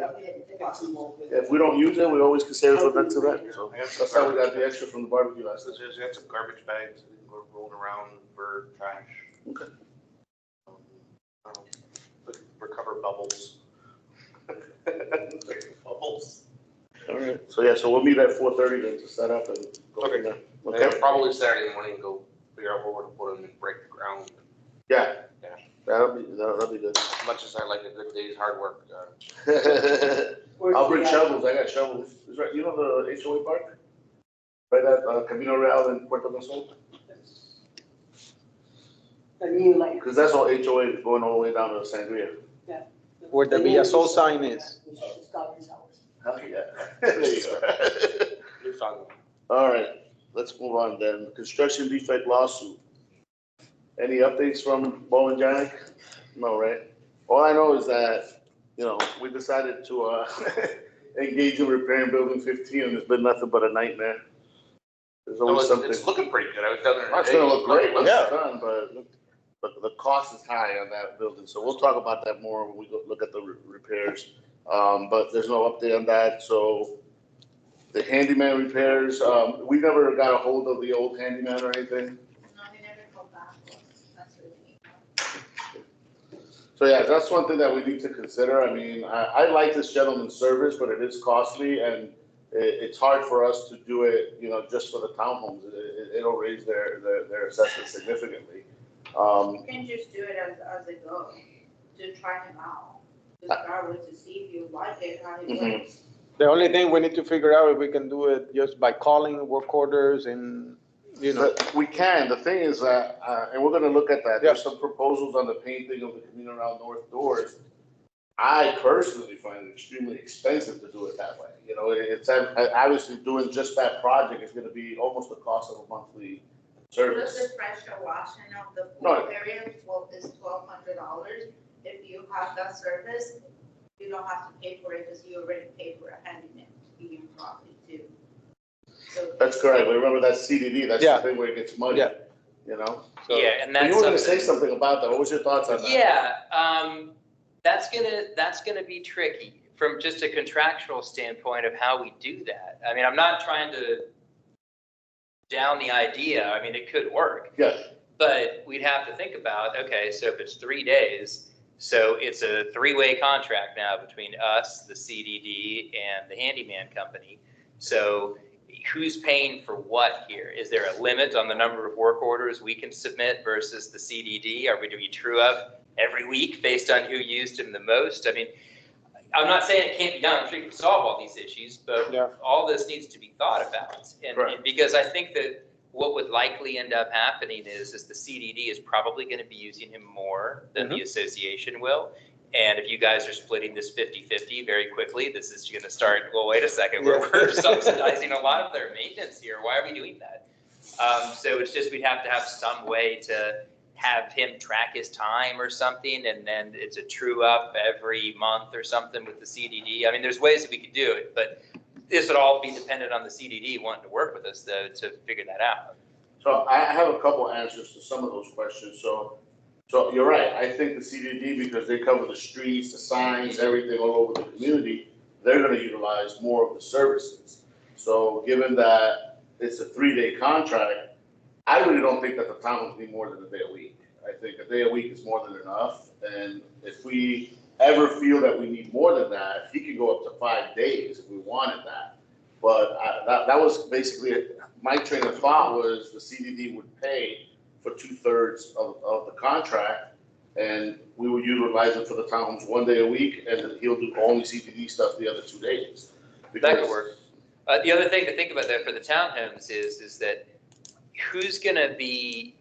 Got some more. If we don't use it, we always can save it for next event, so I have some that's how we got the extra from the barbecue last time. We got some garbage bags that we're rolling around for trash. Okay. I don't know, recover bubbles. Bubbles. All right, so yeah, so we'll meet at 4:30 then to set up and go from there. Okay, Okay, probably Saturday morning, go figure out where we're gonna put them and break the ground. yeah, Yeah. that'll be good. As much as I like a good day's hard work, Where's I'll bring the, shovels, I got shovels. It's right, you know the HOA park? Right at Camino Real in Puerto Sol? The new light. Because that's all HOA going all the way down to Sangria. Where the Villasol sign is. It's got his hours. Hell yeah. There you go. new fun. All right, let's move on then. Construction defect lawsuit. Any updates from Bo and Jack? No, right? All I know is that, you know, we decided to engage in repairing building 15 and it's been nothing but a nightmare. There's always something. It's looking pretty good. I was down there. It's today. gonna look great once Yeah. it's done, but the cost is high on that building, so we'll talk about that more when we go look at the repairs. But there's no update on that, so the handyman repairs, we never got a hold of the old handyman or anything. No, they never called back. That's really. So yeah, that's one thing that we need to consider. I mean, I like this gentleman's service, but it is costly and it's hard for us to do it, you know, just for the townhomes. It'll raise their assessment significantly. You can just do it as a go, to try him out, to start with, to see if you like it, how it Mhm. works. The only thing we need to figure out if we can do it just by calling work orders and, you know. We can, the thing is that, and we're gonna look at that, there's Yeah. some proposals on the painting of the Camino Real North doors. I personally find it extremely expensive to do it that way. You know, it's obviously doing just that project is gonna be almost the cost of a monthly Just service. the pressure washing of the No. pool area, is $1,200. If you have that service, you don't have to pay for it because you already paid for a handyman to be your property too. So That's correct, but remember that's CDD, that's Yeah. the thing where it gets muddy, Yeah. you know? So- Yeah, and But that's you were gonna say something. something about that, what was your thoughts on that? Yeah, that's gonna be tricky from just a contractual standpoint of how we do that. I mean, I'm not trying to down the idea. I mean, it could work. Yeah, But we'd have to think about, okay, so if it's 3 days, so it's a three-way contract now between us, the CDD, and the handyman company. So who's paying for what here? Is there a limit on the number of work orders we can submit versus the CDD? Do we true up every week based on who used them the most? I mean, I'm not saying it can't be done. I'm sure you can solve all these issues, but Yeah. all this needs to be thought about. And because I think that what would likely end up happening is the CDD is probably going to be using him more than the association will. And if you guys are splitting this 50-50 very quickly, this is going to start, well, wait a second, we're subsidizing a lot of their maintenance here. Why are we doing that? So it's just, we'd have to have some way to have him track his time or something, and then it's a true up every month or something with the CDD. I mean, there's ways that we could do it, but this would all be dependent on the CDD wanting to work with us though to figure that out. so I have a couple answers to some of those questions, so you're right, I think the CDD, because they cover the streets, the signs, everything all over the community, they're gonna utilize more of the services. So given that it's a 3-day contract, I really don't think that the town will need more than a day a week. I think a day a week is more than enough, and if we ever feel that we need more than that, he could go up to 5 days if we wanted that. But that was basically, my train of thought was the CDD would pay for 2/3 of the contract, and we would utilize it for the townhomes 1 day a week, and then he'll do only CDD stuff the other 2 days. That could work. The other thing to think about there for the townhomes is that who's gonna be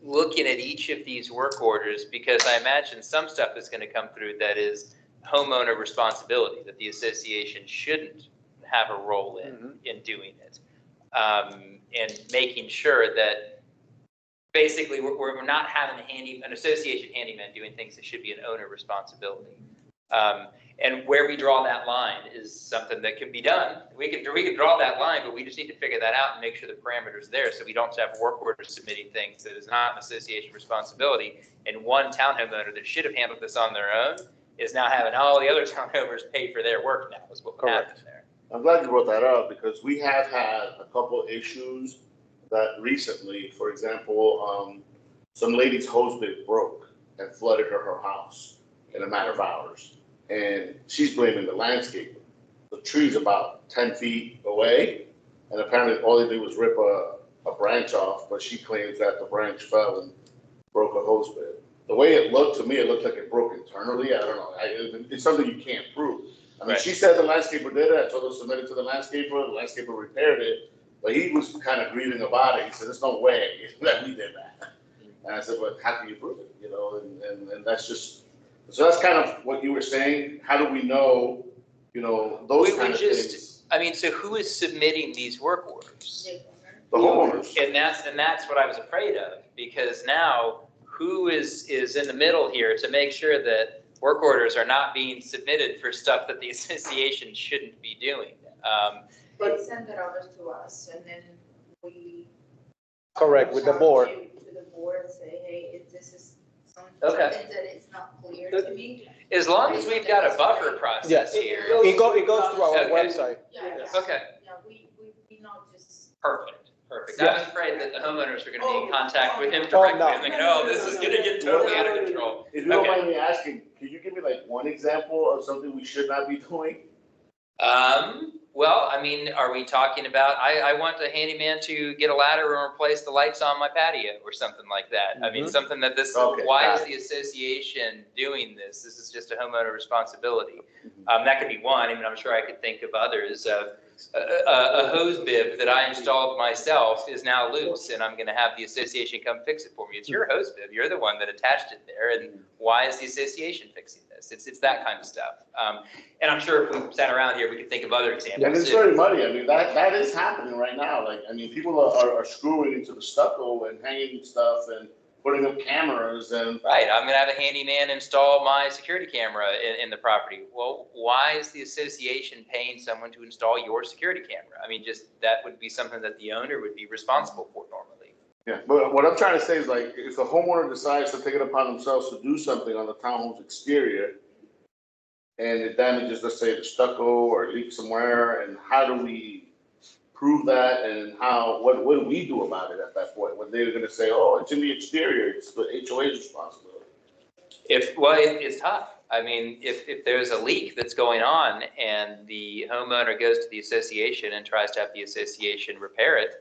looking at each of these work orders? Because I imagine some stuff is gonna come through that is homeowner responsibility, that the association shouldn't have a role in doing it. And making sure that basically we're not having an association handyman doing things that should be an owner responsibility. And where we draw that line is something that can be done. We can draw that line, but we just need to figure that out and make sure the parameters are there so we don't have work orders submitting things that is not an association responsibility. And one townhome owner that should have handled this on their own is now having all the other townhomeowners pay for their work now is what happened there. I'm glad you brought that up, because we have had a couple issues that recently, for example, some lady's hose bib broke and flooded her house in a matter of hours. And she's blaming the landscaper. The tree's about 10 feet away, and apparently all they did was rip a branch off, but she claims that the branch fell and broke a hose bib. The way it looked to me, it looked like it broke internally. I don't know. It's something you can't prove. I mean, Right. she said the landscaper did it. I told her to submit it to the landscaper repaired it, but he was kind of grieving about it. He said, there's no way that we did that. And I said, but how can you prove it? You know, and that's just, so that's kind of what you were saying. How do we know, you know, those We kind would of just- things? I mean, so who is submitting these work orders? The homeowners. And that's what I was afraid of, because now who is in the middle here to make sure that work orders are not being submitted for stuff that the association shouldn't be doing? They send it over to us and then we. Correct, with the board. To the board, say, hey, if this is something Okay. that is not clear to me. As long as we've got a buffer process Yes, here. it goes through our Okay. website. Yeah, Yes. Okay, yeah, we not just. perfect. I Yeah. was afraid that the homeowners are gonna be in contact with him Oh, directly. no. I'm thinking, oh, this is gonna get totally out of control. If you don't Okay. mind me asking, can you give me like one example of something we should not be doing? Well, I mean, are we talking about, I want a handyman to get a ladder and replace the lights on my patio or something like that? I mean, something that Okay, why got is the association doing this? This is just a homeowner responsibility. That could be one. I mean, I'm sure I could think of others. A hose bib that I installed myself is now loose and I'm gonna have the association come fix it for me. It's your hose bib. You're the one that attached it there, and why is the association fixing this? this. It's that kind of stuff. And I'm sure if we sat around here, we could think of other examples. And it's very muddy. I mean, that is happening right now. Like, I mean, people are screwing into the stucco and hanging stuff and putting up cameras and. Right, I'm gonna have a handyman install my security camera in the property. Well, why is the association paying someone to install your security camera? I mean, just, that would be something that the owner would be responsible for normally. Yeah, but what I'm trying to say is like, if the homeowner decides to take it upon themselves to do something on the townhome's exterior, and it damages, let's say, the stucco or leaks somewhere, and how do we prove that, and what do we do about it at that point, when they're gonna say, oh, it's in the exterior, it's the HOA's responsibility? It's tough. I mean, if there's a leak that's going on and the homeowner goes to the association and tries to have the association repair it,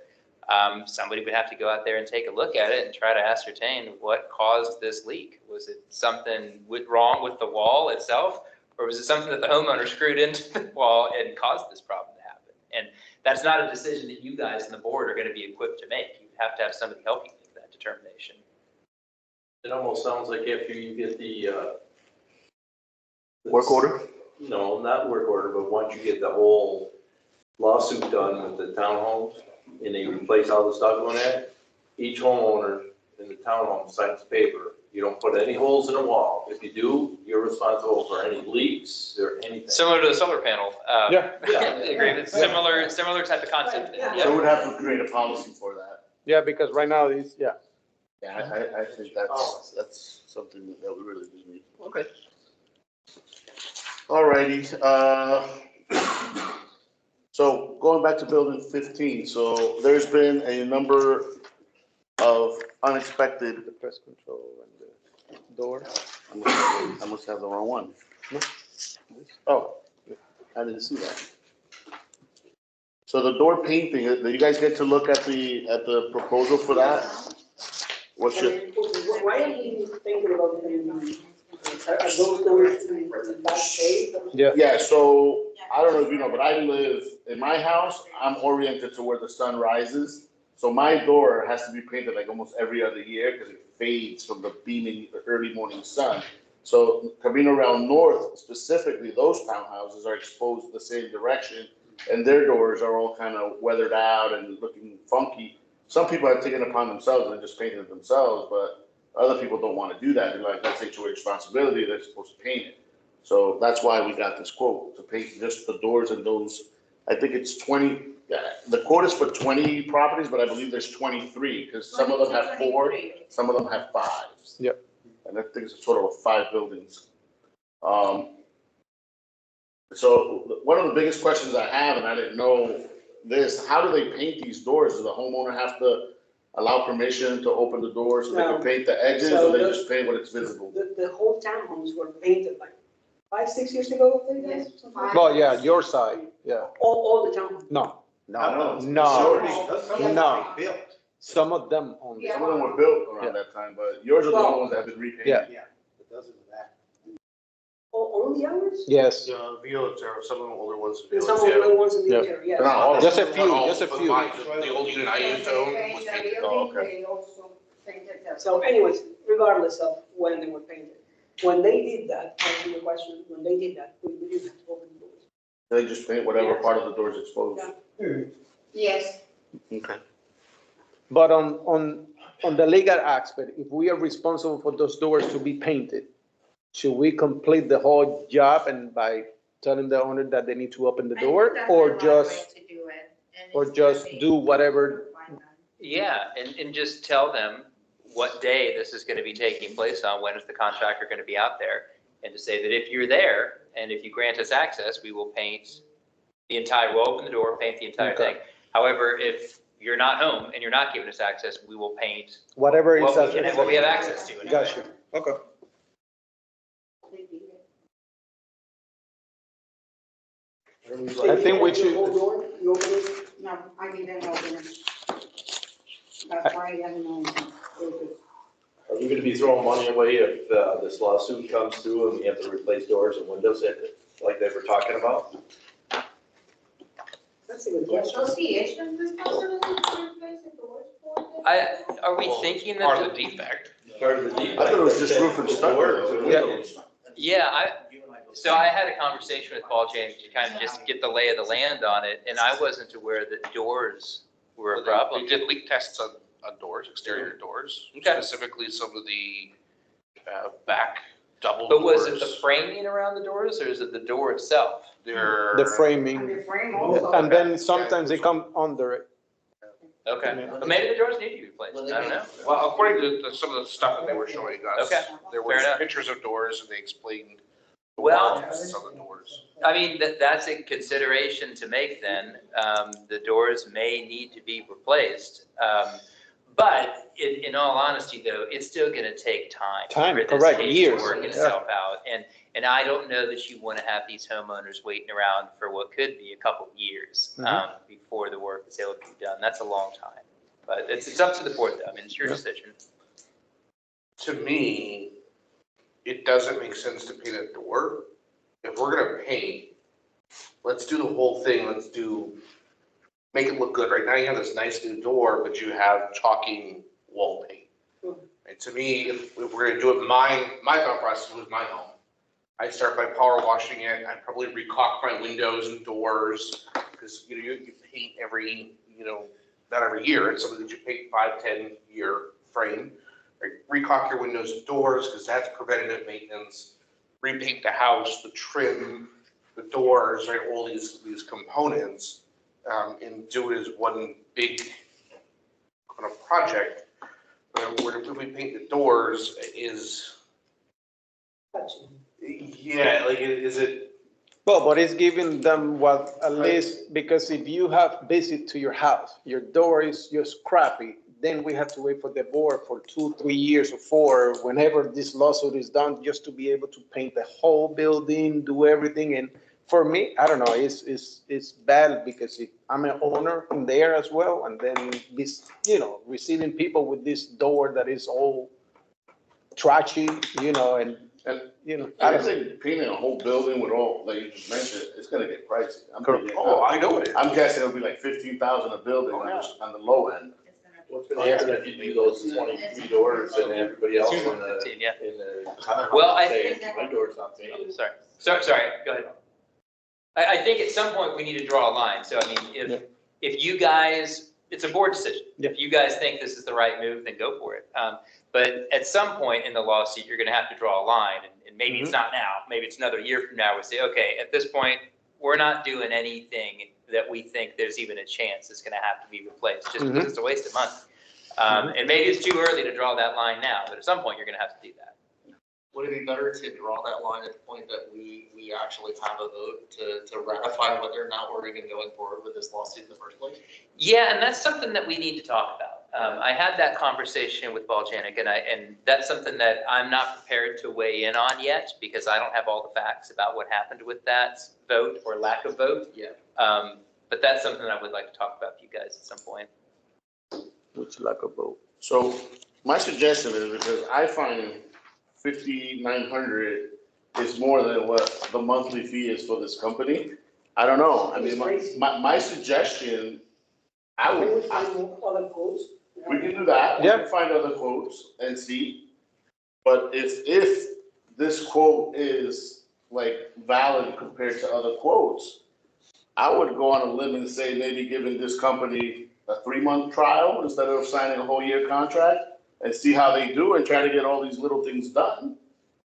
somebody would have to go out there and take a look at it and try to ascertain what caused this leak. Was it something wrong with the wall itself? Or was it something that the homeowner screwed into the wall and caused this problem to happen? And that's not a decision that you guys and the board are going to be equipped to make. You have to have somebody help you make that determination. It almost sounds like after you get the. Work order? No, not work order, but once you get the whole lawsuit done with the townhomes and they replace all the stuff on that, each homeowner in the townhome signs a paper. You don't put any holes in the wall. If you do, you're responsible for any leaks or anything. Similar to the solar panel. Yeah. Agreement. Similar type of concept. Yeah. So we'd have to create a policy for that. Yeah, because right now, it's, yeah. Yeah, I think that's something that we really do need. Okay. All righty, so going back to building 15, so there's been a number of unexpected. The pest control and the door. I must have the wrong one. No. Oh, I didn't see that. So the door painting, did you guys get to look at the proposal for that? What's your, Why are we thinking about them? Are those doors in bad shape? yeah, so I don't know if you know, but I live, in my house, I'm oriented to where the sun rises. So my door has to be painted like almost every other year because it fades from the beaming early morning sun. So Camino Real North specifically, those townhouses are exposed the same direction and their doors are all kind of weathered out and looking funky. Some people have taken it upon themselves and just painted it themselves, but other people don't want to do that. They're like, that's HOA responsibility. They're supposed to paint it. So that's why we got this quote to paint just the doors and those. I think it's 20. The quote is for 20 properties, but I believe there's 23 because some of them have 4, some of them have 5. Yep. And I think it's a total of 5 buildings. So one of the biggest questions I have, and I didn't know this, how do they paint these doors? Does the homeowner have to allow permission to open the doors so they can paint the edges, or they just paint when it's visible? The whole townhomes were painted like 5-6 years ago, I think, Yes. something like that. Well, yeah, your side, yeah. All the townhomes. No, No. no. Some of them only. Yeah. Some of them were built around that time, but yours are the Well, ones that have been repainted. Yeah. Only others? Yes, Village, there are some of the older ones. And some of the ones in the Yeah. interior, yes. But not all of just a them. few, Not all, just a but few. The old unit I used to own was painted. Oh, okay. They also painted that. So anyways, regardless of when they were painted, when they did that, answering your question, when they did that, we didn't have to open the doors. They just paint whatever part of the door is exposed. Yes, Okay. but on the legal aspect, if we are responsible for those doors to be painted, should we complete the whole job and by telling the owner that they need to open the I think door, that's or the right just, way to do it, and or it's just gonna be- do whatever? Yeah, and just tell them what day this is going to be taking place on, when is the contractor going to be out there? And to say that if you're there and if you grant us access, we will paint the entire, we'll open the door, paint the entire Okay. thing. However, if you're not home and you're not giving us access, we will paint Whatever is. what we have access to. anyway. Gotcha, okay. I think we should. The whole door, you open it, No, I didn't open it. That's why I didn't open it. Are we gonna be throwing money away if this lawsuit comes through and we have to replace doors and windows like they were talking about? that's a good The question. association's responsibility to replace the doors for them? Are we Well, thinking Part of that, the defect. Part of the deed. I thought it was just roof and stucco. Yeah. Yeah, so I had a conversation with Paul James to kind of just get the lay of the land on it, and I wasn't aware that doors were a problem. We did leak tests on doors, exterior doors, Okay. specifically some of the back double But doors. was it the framing around the doors, or is it the door itself? They're. The framing, The frame also. and then sometimes they come under it. Okay, Yeah. but maybe the doors need to be replaced, I don't know. Well, according to some of the stuff that they were showing us. Okay, There fair was enough. pictures of doors and they explained. the Well- warranties on the doors. I mean, that's a consideration to make then. The doors may need to be replaced. But in all honesty, though, it's still gonna take time. Time, for this correct, case to years, Work yeah. itself out. And I don't know that you wanna have these homeowners waiting around for what could be a couple of years, before the work is able to be done. That's a long time. But it's up to the board, though. I mean, it's your Yeah. decision. To me, it doesn't make sense to paint a door. If we're gonna paint, let's do the whole thing, make it look good. Right now you have this nice new door, but you have chalking wall paint. And to me, if we're gonna do it, my thought process was my home. I'd start by power washing it, I'd probably recaulk my windows and doors, because you paint every, not every year, it's something that you paint 5-10 year frame. Recaulk your windows and doors, because that's preventative maintenance. Repaint the house, the trim, the doors, right, all these components, and do it as one big kind of project. Where if we paint the doors is it? Well, but it's giving them what, at least, because if you have visit to your house, your door is just crappy, then we have to wait for the board for 2, 3 years or 4, whenever this lawsuit is done, just to be able to paint the whole building, do everything. And for me, I don't know, it's bad because if I'm an owner in there as well, and then this, receiving people with this door that is all trashy, and I don't think painting a whole building with all, like you just mentioned, it's gonna get pricey. I know it is. I'm guessing it'll be like 15,000 a building on the low end. What's gonna happen if you do those 23 doors and everybody else in the, Yeah. in the town Well, I say, think- my door's not painted? Sorry, go ahead. I think at some point we need to draw a line. So I mean, if you guys, it's a board decision. Yeah. If you guys think this is the right move, then go for it. But at some point in the lawsuit, you're gonna have to draw a line, and maybe it's not now, maybe it's another year from now, we say, okay, at this point, we're not doing anything that we think there's even a chance it's gonna have to be replaced, just because it's a waste of money. And maybe it's too early to draw that line now, but at some point, you're gonna have to do that. Would it be better to draw that line at the point that we actually have a vote to ratify whether or not we're even going forward with this lawsuit in the first place? Yeah, and that's something that we need to talk about. I had that conversation with Paul Janik, and that's something that I'm not prepared to weigh in on yet, because I don't have all the facts about what happened with that vote or lack of vote. Yeah. But that's something I would like to talk about with you guys at some point. Which lack of vote. So my suggestion is, because I find 5,900 is more than what the monthly fee is for this company. I don't know. I mean, my suggestion, Can we find more other quotes? we can do that. We Yeah. can find other quotes and see. But if this quote is like valid compared to other quotes, I would go on a limb and say maybe giving this company a 3-month trial instead of signing a whole year contract, and see how they do and try to get all these little things done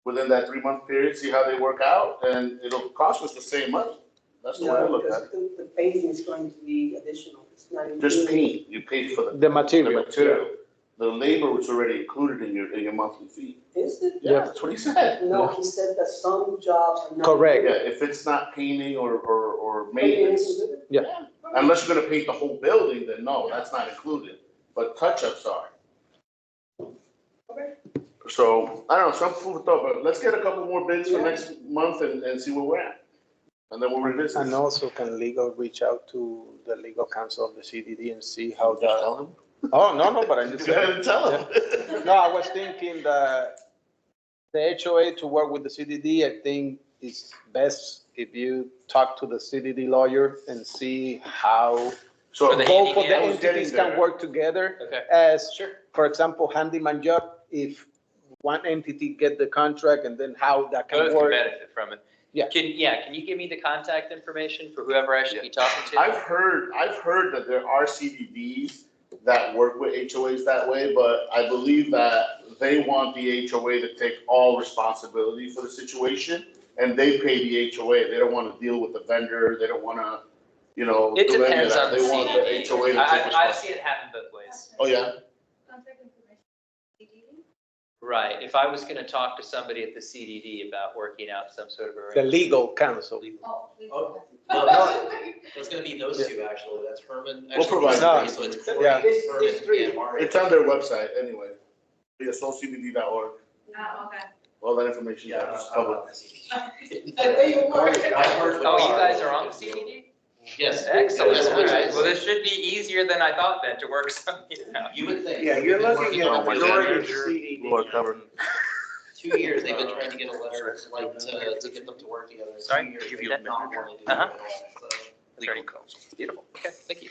within that 3-month period, see how they work out, and it'll cost us the same money. That's the way I No, look at because it. the painting is going to be additional. It's not Just included. paint, you pay for The the material. material. The labor was already included in your monthly fee. Is it? Yeah, that's what he said. No, he said that some jobs are not. Correct. Yeah, if it's not painting or Painting maintenance, is included? Yeah. unless you're gonna paint the whole building, then no, that's not included, but touch-ups are. Okay. So, I don't know, some food for thought, but let's get a couple more bids for next month and see where we're at. And then we'll revisit. And also, can legal reach out to the legal counsel of the CDD and see how Just that? tell them. Oh, no, but I just Go ahead said. and tell them. No, I was thinking that the HOA to work with the CDD, I think it's best if you talk to the CDD lawyer and see how So, For the both of the handyman, I was getting entities can there. work together. Okay. As, Sure. for example, handyman job, if one entity get the contract and then how that can Both can work. benefit from it. Yeah. Can you give me the contact information for whoever I should be talking to? I've heard that there are CDDs that work with HOAs that way, but I believe that they want the HOA to take all responsibility for the situation, and they pay the HOA. They don't want to deal with the vendor, they don't want to, It do any of depends that. on the They want CDD. the HOA to take I've responsibility. seen it happen both ways. Oh, yeah? Contact information. Right, if I was gonna talk to somebody at the CDD about working out some sort of The arrangement. legal counsel. Oh, we- Oh. It's gonna be those two, actually, that's Herman. We'll provide No. So it's Yeah. Herman and Mario. It's on their website anyway, theassociatecbd.org. Oh, okay. All that information Yeah. is public. Oh, you guys are on the CDD? Yes. Excellent, Yes, all right, yes. well, this should be easier than I thought then to work something out. You would think. Yeah, you're looking Oh, at my the God. majority of CDD. We're covered. 2 years, they've been trying to get a letter, like, to get them to work together. Sorry? 2 years, Give they've you a not minute. wanted to do it Uh-huh. at all, so. Legal counsel. Beautiful, okay, thank you.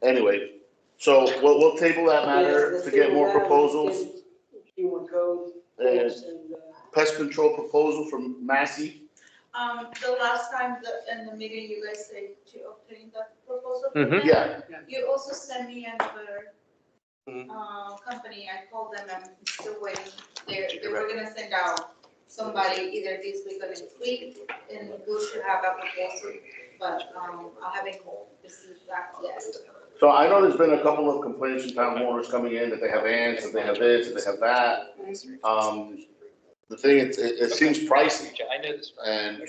Anyway, so we'll table that matter to get more proposals. Q1 code, And and, pest control proposal from Massey. The last time in the meeting, you guys said to obtain that proposal from Mhm. them. Yeah, You also sent me another, Mhm. company, I called them, I'm still waiting. They were gonna send out somebody either this week or next week, and we should have a proposal, but, I haven't received that yet. so I know there's been a couple of complaints from town owners coming in that they have ants, that they have this, that they have that. The thing, it seems pricey, I know this. and,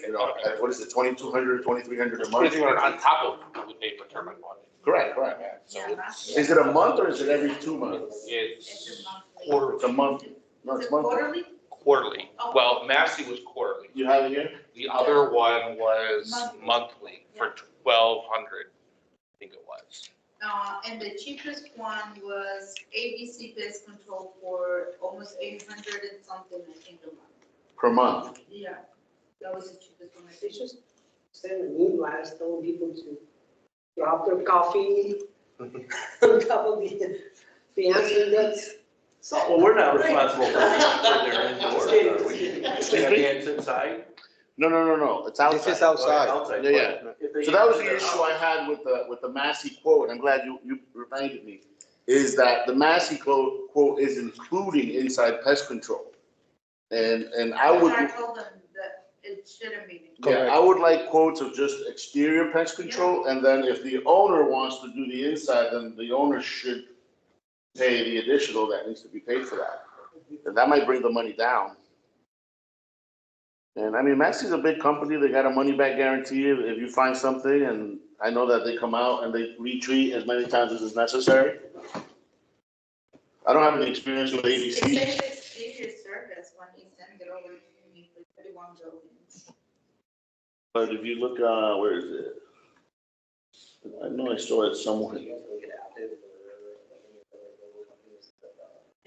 what is it, 2,200, 2,300 a month? On top of what we pay for termite bonding. Correct, correct. So Yeah, it's, Is it a month or is it every 2 months? It's it's a monthly. quarter, It's a month, no, Is it's it monthly. quarterly? quarterly. Well, Massey was quarterly. You have it here? The other one was monthly for 1,200, I think it was. And the cheapest one was ABC Pest Control for almost 800 and something, I think, a month. Per month. Yeah, that was the cheapest one. I It's think. just send a mood blast, telling people to drop their coffee on top of the answer that's. Well, we're not responsible for their indoors, are we? They have ants inside? No, it's outside. This is outside. Outside. Yeah, If they So that was get the in issue their I had with the Massey quote, I'm glad you reminded me, is that the Massey quote is including inside pest control. And I would, I told them that it shouldn't be. I would like quotes of just exterior pest control, and then if the owner wants to do the inside, then the owner should pay the additional that needs to be paid for that. And that might bring the money down. And I mean, Massey's a big company, they got a money back guarantee if you find something, and I know that they come out and they retreat as many times as is necessary. I don't have any experience with It ABC, says exterior service when he sent it over to me for 31 buildings. but if you look, where is it? I know I saw it somewhere.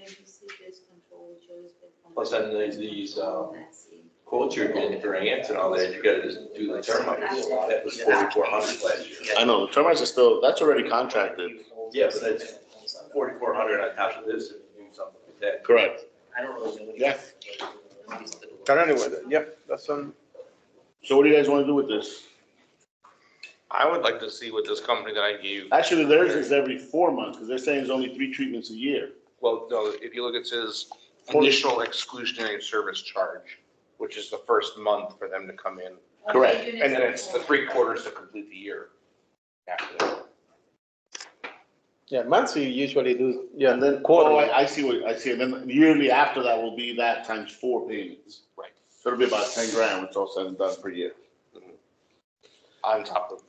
ABC Pest Control, Joe's Pest Control. Plus then there's these, Massey. quotes you're getting for ants and all that, you gotta just do the termites. That was 4,400 last year. I know, the termites are still, that's already contracted. Yeah, but that's 4,400 on top of this if you do something like that. Correct. I don't really know. Yeah. But anyway, yep, that's So what do you guys want to do with this? I would like to see what this company that I gave, Actually, theirs is every 4 months, because they're saying it's only 3 treatments a year. well, no, if you look, it says initial exclusionary service charge, which is the first month for them to come in. Correct. And then it's the 3/4 to complete the year after that. yeah, monthly usually do, yeah, And then, quarterly. I see what, I see, and then yearly after that will be that times 4 payments. Right. So it'll be about 10 grand, when it's all said and done per year. On top of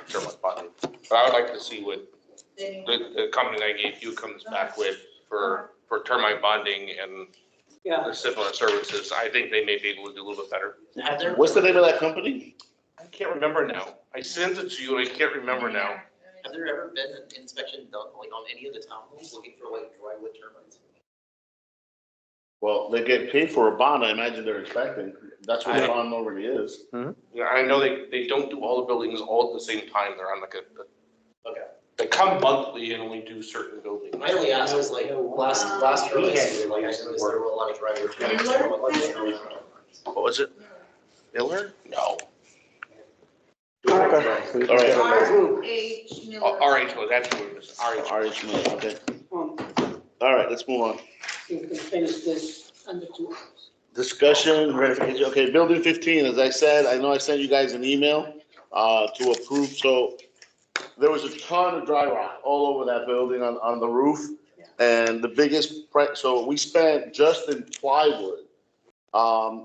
termite bonding. But I would like to see what Then the company I gave you comes back with for termite bonding and Yeah. the similar services. I think they may be able to do a little bit better. Have there, What's the name of that company? I can't remember now. I sent it to you and I can't remember now. have there ever been an inspection done, like, on any of the townhomes looking for, like, drywood termites? Well, they get paid for a bond, I imagine they're expecting. That's what the bond normally is. Yeah, I know they don't do all the buildings all at the same time. They're on like a Okay. They come monthly and we do certain buildings. My only ask is like, last year, like, I noticed there were a lot of drivers. What was it? Miller? No. Okay. So you can All right. get a letter. RH Miller. RH, well, that's what it is, RH. RH Miller, okay. Um, All right, let's move on. so you can finish this under 2 hours. Discussion, ratification, okay, building 15, as I said, I know I sent you guys an email to approve, so there was a ton of dry rot all over that building on the roof. And the biggest price, so we spent just in plywood,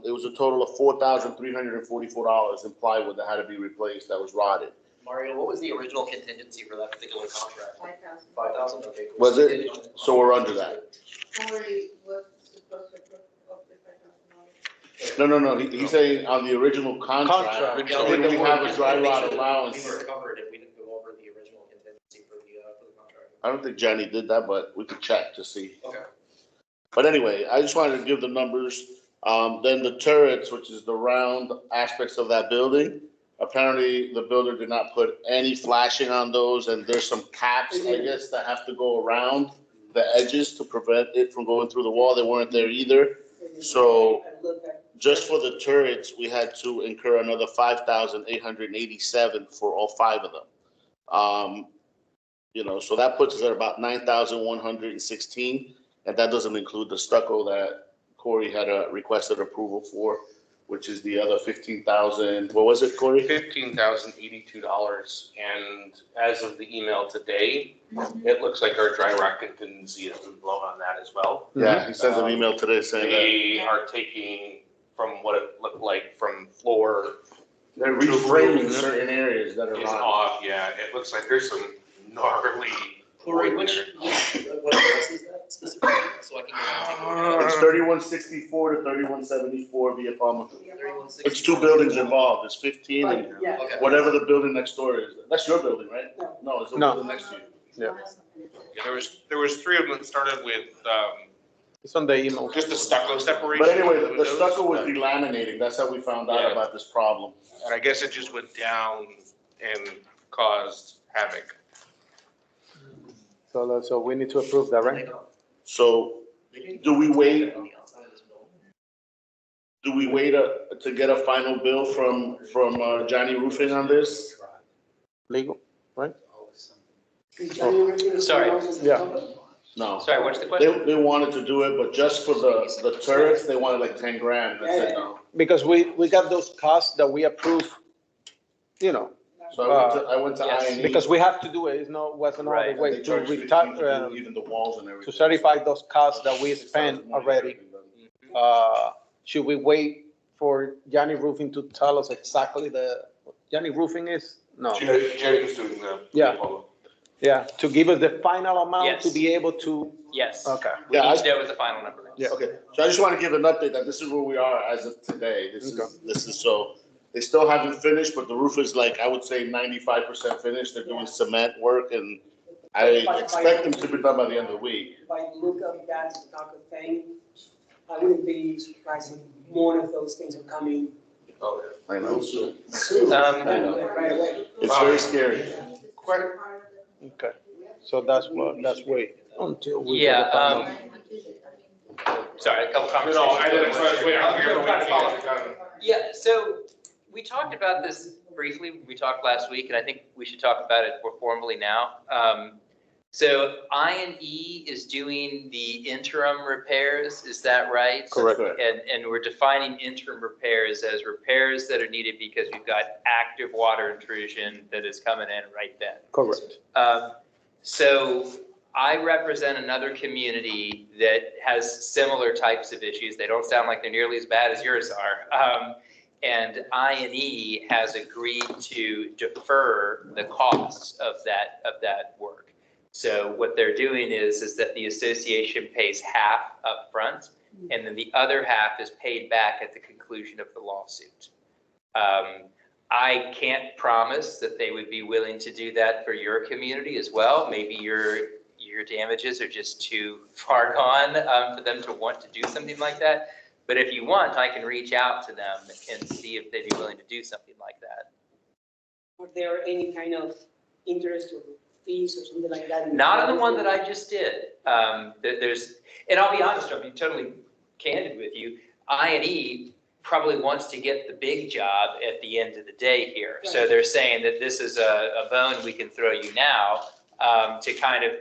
it was a total of $4,344 in plywood that had to be replaced, that was rotted. Mario, what was the original contingency for that particular contract? 5,000. 5,000, okay. Cool. Was it? So we're under that. Somebody was supposed to approve of the $5,000. No, he's saying on the original contract, Contract. didn't we have a dry rot We allowance? were covered if we didn't go over the original contingency for the contract. I don't think Jenny did that, but we could check to see. Okay. But anyway, I just wanted to give the numbers. Then the turrets, which is the round aspects of that building, apparently the builder did not put any flashing on those, and there's some caps, I guess, that have to go around the edges to prevent it from going through the wall. They weren't there either. So just for the turrets, we had to incur another $5,887 for all 5 of them. So that puts us at about 9,116, and that doesn't include the stucco that Corey had requested approval for, which is the other 15,000. What was it, Corey? $15,082, and as of the email today, it looks like our dry rot contingency has been blown on that as well. Yeah, he sent an email today saying that. They are taking from what it looked like from floor They're reframing certain areas that are is rotted. off, yeah, it looks like there's some gnarly. Corey, wood which, there. what address is that specifically, so I can go and take a look? It's 3164 to 3174 via Palmer. 3160. It's 2 buildings involved. It's 15 and Yeah. Okay. whatever the building next door is. That's your building, right? No. No, it's the No. building next to you. Yeah, there was 3 of them that started with, It's on the email. just the stucco separation. But anyway, the windows. stucco was delaminating. That's how we found out Yeah. about this problem. And I guess it just went down and caused havoc. So we need to approve that, right? So do we wait? Do we wait to get a final bill from Johnny Roofing on this? Legal, right? Sorry. Yeah. No. Sorry, what's the question? They wanted to do it, but just for the turrets, they wanted like 10 grand. I said no. Because we got those costs that we approve, So I went to Yes. I&E. because we have to do it. Wasn't another Right. way They to charged retire, 15 to do even the walls and everything. to certify those costs that we spent already. Should we wait for Johnny Roofing to tell us exactly Johnny Roofing is? No. Jerry's doing the. Yeah. Yeah, to give us the final amount to Yes. be able to, Yes. okay. We Yeah, need to know what the final number is. Yeah. Okay, so I just want to give an update that this is where we are as of today. This is so, they still haven't finished, but the roof is like, I would say 95% finished. They're doing cement work and I expect them to be done by the end of the week. If I look up that stucco thing, I wouldn't be surprised if more of those things are coming I know. soon. Right away. It's very scary. Okay, so that's wait until we. Yeah, get the final- Sorry, a couple conversations. No, I didn't, wait, I'm here, we're trying to follow it. Yeah, so we talked about this briefly, we talked last week, and I think we should talk about it more formally now. So I&E is doing the interim repairs, is that right? Correct. And we're defining interim repairs as repairs that are needed because we've got active water intrusion that is coming in right then. Correct. So I represent another community that has similar types of issues. They don't sound like they're nearly as bad as yours are. And I&E has agreed to defer the costs of that work. So what they're doing is that the association pays half up front, and then the other half is paid back at the conclusion of the lawsuit. I can't promise that they would be willing to do that for your community as well. Maybe your damages are just too far gone for them to want to do something like that. But if you want, I can reach out to them and see if they'd be willing to do something like that. Are there any kind of interest or fees or something like that? Not on the one that I just did. There's, and I'll be honest, I'll be totally candid with you. I&E probably wants to get the big job at the end of the day here. So Right. they're saying that this is a bone we can throw you now to kind of,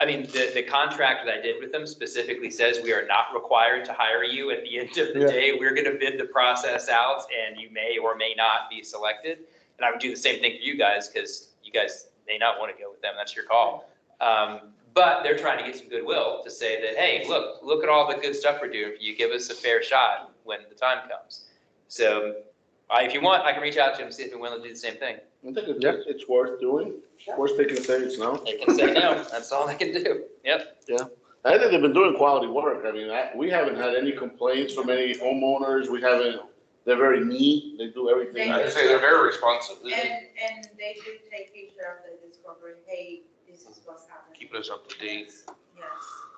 I mean, the contract that I did with them specifically says we are not required to hire you at the end of the Yeah. day. We're going to bid the process out and you may or may not be selected. And I would do the same thing for you guys because you guys may not want to go with them. That's your call. But they're trying to get some goodwill to say that, hey, look at all the good stuff we're doing for you. Give us a fair shot when the time comes. So if you want, I can reach out to them, see if they're willing to do the same thing. I think it's worth doing. Worst they can say is no. They can say no. That's all they can do. Yep. I think they've been doing quality work. I mean, we haven't had any complaints from any homeowners. They're very neat. They do everything. I'd say they're very responsive. And they do take care of the discovery, hey, this is what's happening. Keeping us up to date. Yes.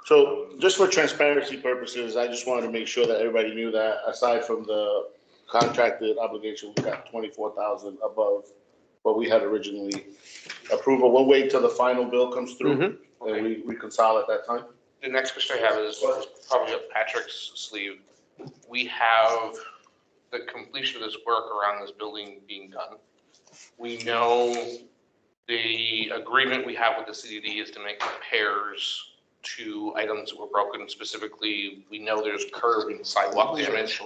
So just for transparency purposes, I just wanted to make sure that everybody knew that aside from the contracted obligation, we got 24,000 above what we had originally approved. We'll wait till the final bill comes through and we reconcile at that time. The next question I have is probably up Patrick's sleeve. We have the completion of this work around this building being done. We know the agreement we have with the CDD is to make repairs to items that were broken. Specifically, we know there's curb and sidewalk damage.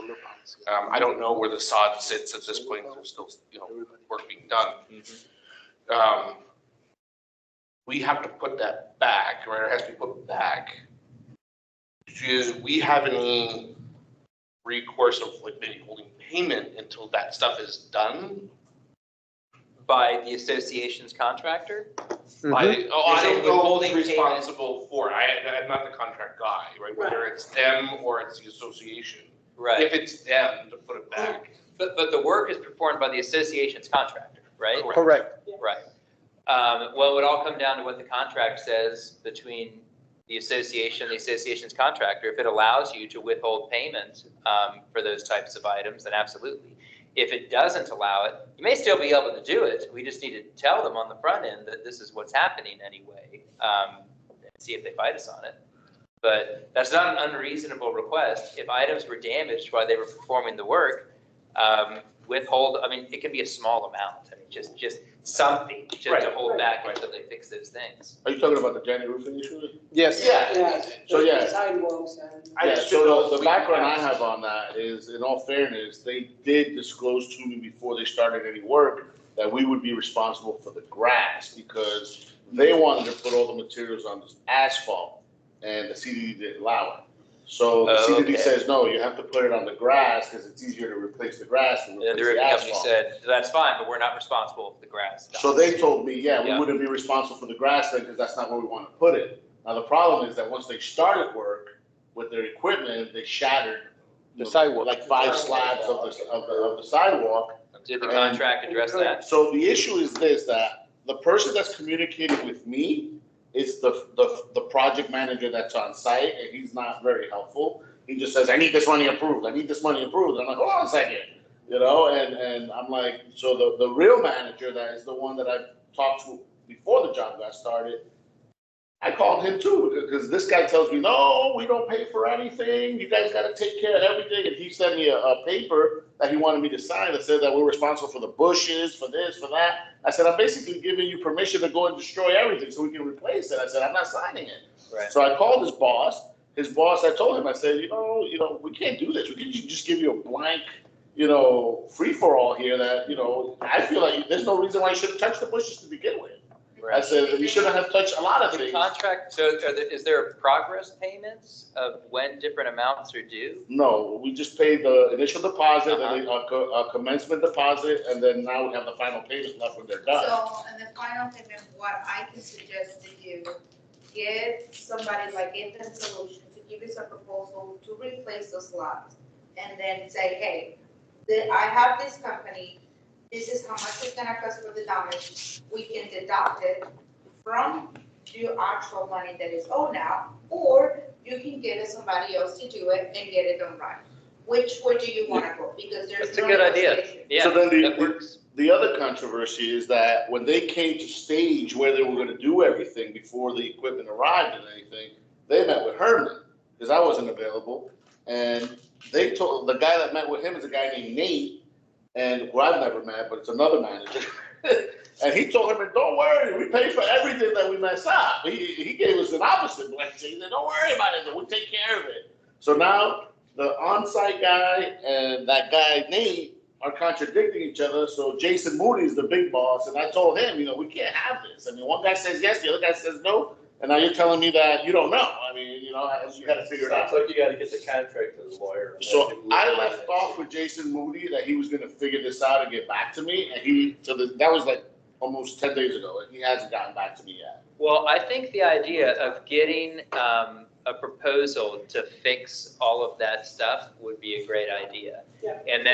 I don't know where the sod sits at this point. There's still, work being done. We have to put that back, right? It has to be put back. Do we have any recourse of maybe holding payment until that stuff is done? By the association's contractor? I don't know Withholding who's responsible for it. I'm not the contract guy, right? Whether it's them or it's the association. Right. If it's them to put it back. But the work is performed by the association's contractor, right? Correct. Right. Well, it would all come down to what the contract says between the association's contractor. If it allows you to withhold payment for those types of items, then absolutely. If it doesn't allow it, you may still be able to do it. We just need to tell them on the front end that this is what's happening anyway, and see if they fight us on it. But that's not an unreasonable request. If items were damaged while they were performing the work, withhold, I mean, it can be a small amount. I mean, just something to hold back until they fix those things. Are you talking about the January roofing issue? Yes. Yeah. So, yeah. Sidewalks and. Yeah, so the background I have on that is, in all fairness, they did disclose to me before they started any work that we would be responsible for the grass because they wanted to put all the materials on this asphalt and the CDD didn't allow it. So the CDD says, no, you have to put it on the grass because it's easier to replace the grass than And the replace the roofing company asphalt. said, that's fine, but we're not responsible for the grass. So they told me, yeah, we Yeah. wouldn't be responsible for the grass then because that's not where we want to put it. Now, the problem is that once they started work with their equipment, they shattered The sidewalk. like 5 slabs of the sidewalk. Did the contract address that? So the issue is this, that the person that's communicating with me is the project manager that's on site, and he's not very helpful. He just says, I need this money approved, I need this money approved. I'm like, hold on a second, and I'm like, so the real manager, that is the one that I talked to before the job got started, I called him too, because this guy tells me, no, we don't pay for anything, you guys gotta take care of everything, and he sent me a paper that he wanted me to sign that said that we're responsible for the bushes, for this, for that. I said, I'm basically giving you permission to go and destroy everything so we can replace it. I said, I'm not signing it. Right. So I called his boss, I told him, I said, we can't do this, we can't just give you a blank, free-for-all here that, I feel like there's no reason why you shouldn't touch the bushes to begin with. I said, you shouldn't have touched a lot of The things. contract, so is there progress payments of when different amounts are due? No, we just paid the initial deposit, and a commencement deposit, and then now we have the final payment left when they're done. So, and the final payment, what I can suggest to you, get somebody like Intent Solution to give us a proposal to replace those lots. And then say, hey, I have this company, this is how much it's gonna cost for the damage. We can deduct it from your actual money that is owed now, or you can get somebody else to do it and get it done right. Which way do you wanna go? Because there's That's a no good idea. negotiation. Yeah, So then that works. the other controversy is that when they came to stage where they were gonna do everything before the equipment arrived and anything, they met with Herman, because I wasn't available. And they told, the guy that met with him is a guy named Nate, and who I've never met, but it's another manager. And he told him, don't worry, we pay for everything that we mess up. He gave us an opposite blessing. He said, don't worry about it, we'll take care of it. So now the on-site guy and that guy Nate are contradicting each other. So Jason Moody is the big boss, and I told him, we can't have this. I mean, one guy says yes, the other guy says no, and now you're telling me that you don't know. I mean, you got to figure it out. Sounds like you gotta get the contract to the lawyer. So I left off with Jason Moody that he was gonna figure this out and get back to me, and that was like almost 10 days ago, and he hasn't gotten back to me yet. Well, I think the idea of getting a proposal to fix all of that stuff would be a great idea. Yeah. And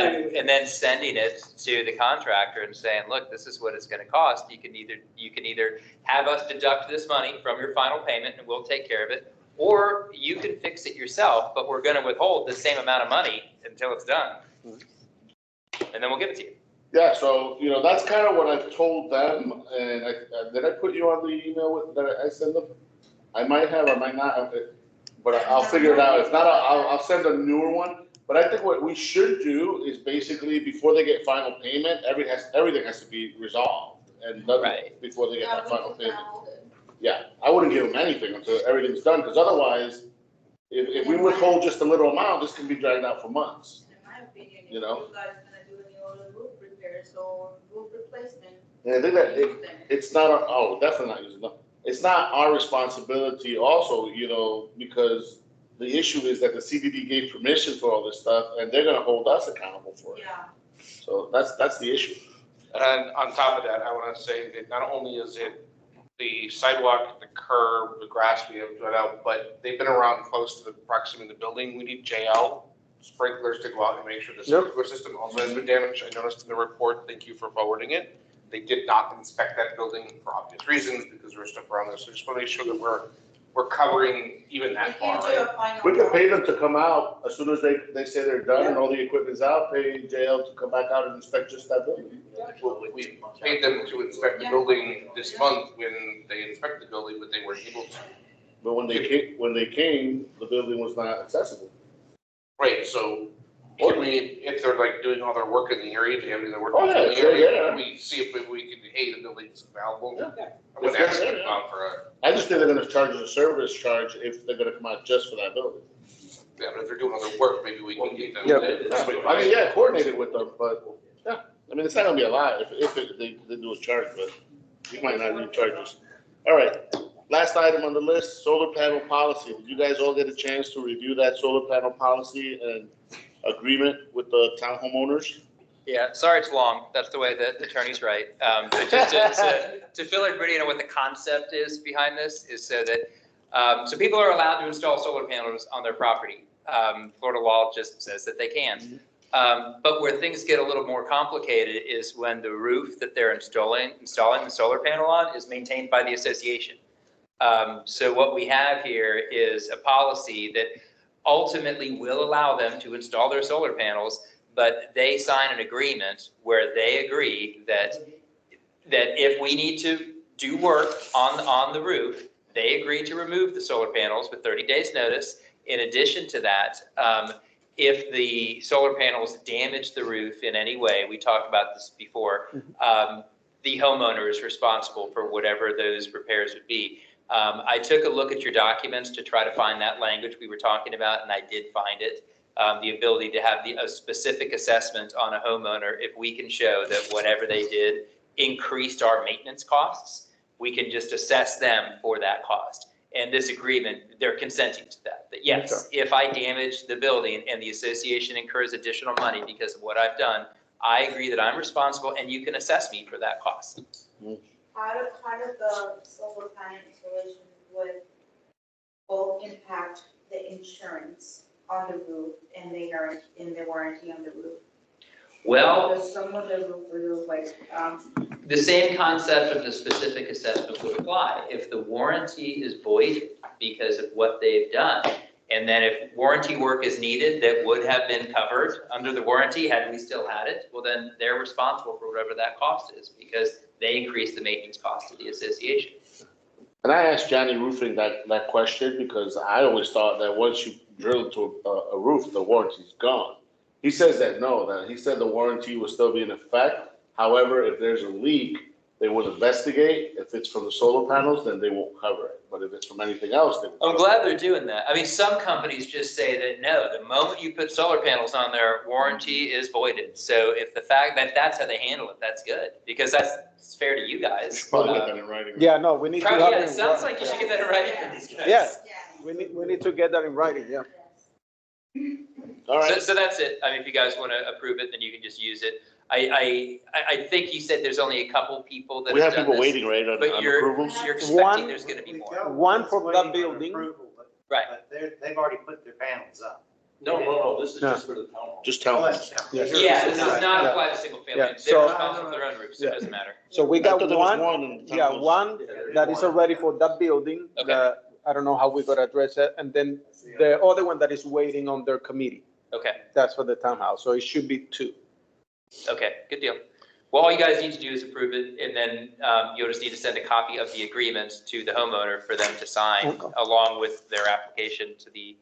then sending it to the contractor and saying, look, this is what it's gonna cost. You can either have us deduct this money from your final payment and we'll take care of it, or you can fix it yourself, but we're gonna withhold the same amount of money until it's done. And then we'll give it to you. Yeah, so, that's kind of what I've told them, and did I put you on the email that I sent them? I might have, I might not, but I'll figure it out. If not, I'll send a newer one. But I think what we should do is basically, before they get final payment, everything has to be resolved and done Right. before they get that final payment. Yeah, I wouldn't give them anything until everything's done, because otherwise, if we withhold just a little amount, this can be dragged out for months. In my opinion, if You know? you guys gonna do any other roof repairs or roof replacement, And I think that use them. it's not, definitely not using them. It's not our responsibility also, because the issue is that the CDD gave permission for all this stuff, and they're gonna hold us accountable for it. Yeah. So that's the issue. And on top of that, I want to say that not only is it the sidewalk, the curb, the grass we have put out, but they've been around close to the proximity of the building. We need JL sprinklers to go out and make sure the sprinkler system also has been damaged. I noticed in the report, thank you for forwarding it. They did not inspect that building for obvious reasons because there was stuff around there. So just want to make sure that we're covering even that far. We could pay them to come out as soon as they say they're done and all the equipment's out, pay JL to come back out and inspect just that building. Well, we paid them to inspect the building this month when they inspected the building, but they weren't able to. But when they came, the building was not accessible. Right, so if they're like doing all their work in the area, if they have any other work Oh, in yeah, the sure, area, yeah. we see if we can, hey, the building's available. Yeah. I'm gonna ask them about for I just think they're gonna charge us a service charge if they're gonna come out just for that building. yeah, but if they're doing other work, maybe we can get them. Yeah. I mean, yeah, coordinated with them, but, yeah, I mean, it's not gonna be a lot if they do a charge, but you might not need charges. All right, last item on the list, solar panel policy. Did you guys all get a chance to review that solar panel policy and agreement with the town homeowners? Yeah, sorry it's long. That's the way that the attorney's write. But just to fill everybody in on what the concept is behind this is so that, so people are allowed to install solar panels on their property. Florida law just says that they can. But where things get a little more complicated is when the roof that they're installing the solar panel on is maintained by the association. So what we have here is a policy that ultimately will allow them to install their solar panels, but they sign an agreement where they agree that if we need to do work on the roof, they agree to remove the solar panels with 30 days notice. In addition to that, if the solar panels damage the roof in any way, we talked about this before, the homeowner is responsible for whatever those repairs would be. I took a look at your documents to try to find that language we were talking about, and I did find it. The ability to have a specific assessment on a homeowner, if we can show that whatever they did increased our maintenance costs, we can just assess them for that cost. And this agreement, they're consenting to that. That yes, if I damage the building and the association incurs additional money because of what I've done, I agree that I'm responsible and you can assess me for that cost. How does the solar panel installation would both impact the insurance on the roof and the warranty on the roof? Well, Because some of the roof like, the same concept of the specific assessment would apply. If the warranty is void because of what they've done, And then if warranty work is needed that would have been covered under the warranty had we still had it, well, then they're responsible for whatever that cost is because they increase the maintenance cost of the association. And I asked Johnny Roofing that question because I always thought that once you drill to a roof, the warranty's gone. He says that no, that he said the warranty will still be in effect. However, if there's a leak, they will investigate. If it's from the solar panels, then they won't cover it. But if it's from anything else, they will. I'm glad they're doing that. I mean, some companies just say that, no, the moment you put solar panels on there, warranty is voided. So if the fact that that's how they handle it, that's good, because that's fair to you guys. Probably get that in writing. Yeah, no, we need to have Yeah, it it in sounds writing. like you should get that in writing for these guys. Yeah, we need to get that in writing, yeah. All right. So that's it. I mean, if you guys want to approve it, then you can just use it. I think you said there's only a couple people that We have have done people this. waiting, right, on But you're approvals? expecting One- there's going to be more. One for that building. Right. But they've already put their panels up. No, this is No. just for the town hall. Just tell Oh, them. that's town. Yeah. Yeah, this does not Yeah. apply to single family. Yeah. They're So- responsible for their own roofs. It Yeah. doesn't matter. So we I got thought there was one, in the yeah, town. one that is already for that building. Okay. that I don't know how we gotta address it. And then the other one that is waiting on their committee, Okay, that's for the townhouse. So it should be two. okay, good deal. Well, all you guys need to do is approve it, and then you'll just need to send a copy of the agreement to the homeowner for them to sign, Okay. along with their application to the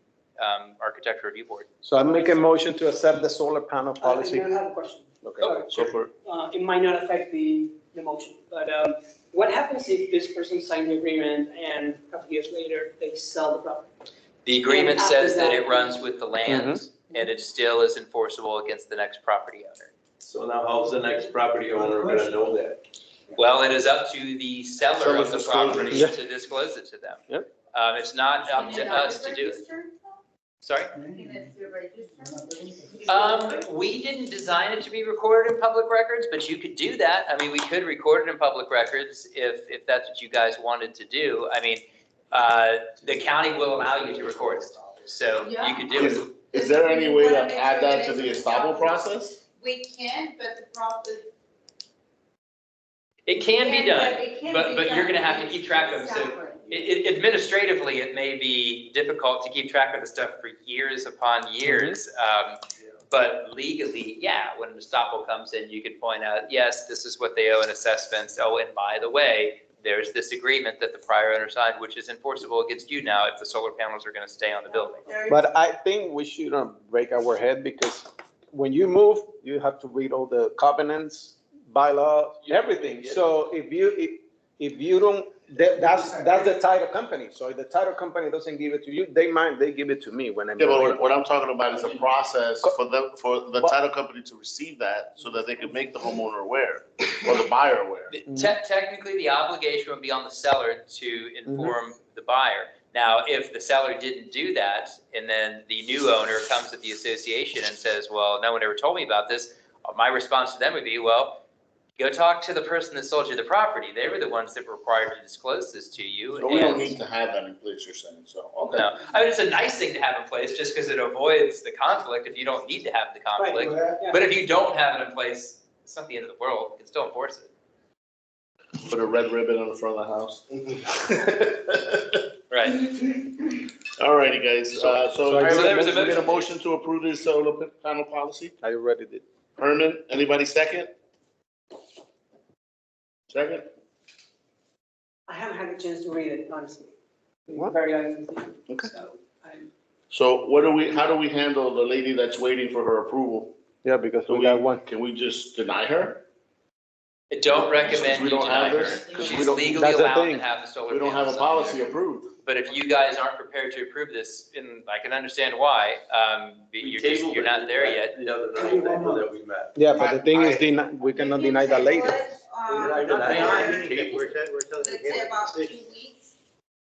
architecture review board. So I make a motion to accept the solar panel policy. I have a question. Okay, so for, It might not affect the motion, but what happens if this person signed the agreement and a couple years later, they sell the property? The agreement And after says that that- it runs with the land, and it still is enforceable against the next property owner. So now how's the next property owner gonna know that? Well, it is up to the seller of the property Yeah. to disclose it to them. Yep. It's not up to us to do it. Sorry? We didn't design it to be recorded in public records, but you could do that. I mean, we could record it in public records if that's what you guys wanted to do. I mean, the county will allow you to record it, so you could do it. is there any way to add that to the estoppel process? We can, but the problem. It can be done, It can but be you're gonna done. have to keep track of it. So Separate. administratively, it may be difficult to keep track of the stuff for years upon years. But legally, yeah, when an estoppel comes in, you can point out, yes, this is what they owe in assessments. Oh, and by the way, there's this agreement that the prior owner signed, which is enforceable against you now if the solar panels are gonna stay on the building. But I think we shouldn't break our head because when you move, you have to read all the covenants, bylaws, everything. So if you don't, that's the title company. So if the title company doesn't give it to you, they give it to me when I'm. Yeah, but what I'm talking about is a process for the title company to receive that so that they can make the homeowner aware or the buyer aware. Technically, the obligation would be on the seller to inform the buyer. Now, if the seller didn't do that, and then the new owner comes to the association and says, well, no one ever told me about this, my response to them would be, well, go talk to the person that sold you the property. They were the ones that were required to disclose this to you. So we don't and- need to have that in place, you're saying, so, okay. No, I mean, it's a nice thing to have in place just because it avoids the conflict if you don't need to have the conflict. Yeah. But if you don't have it in place, it's not the end of the world. You can still enforce it. Put a red ribbon on the front of the house. Right. All righty, guys, so So I there was a get a motion. motion to approve this solar panel policy. I already did. Herman, anybody second? Second? I haven't had a chance to read it, honestly. What? Very honest with you. Okay. So I'm. So how do we handle the lady that's waiting for her approval? Yeah, because Do we got one. Can we just deny her? I don't recommend Since we you don't deny have her. this, 'cause we She's don't- legally that's the allowed to thing. have the solar We don't have a panels on policy there. approved. But if you guys aren't prepared to approve this, and I can understand why, you're not there yet. The other night that we met. Yeah, but the thing is, we cannot deny that later. Deny it. We're till Let's the say about 2 decision. weeks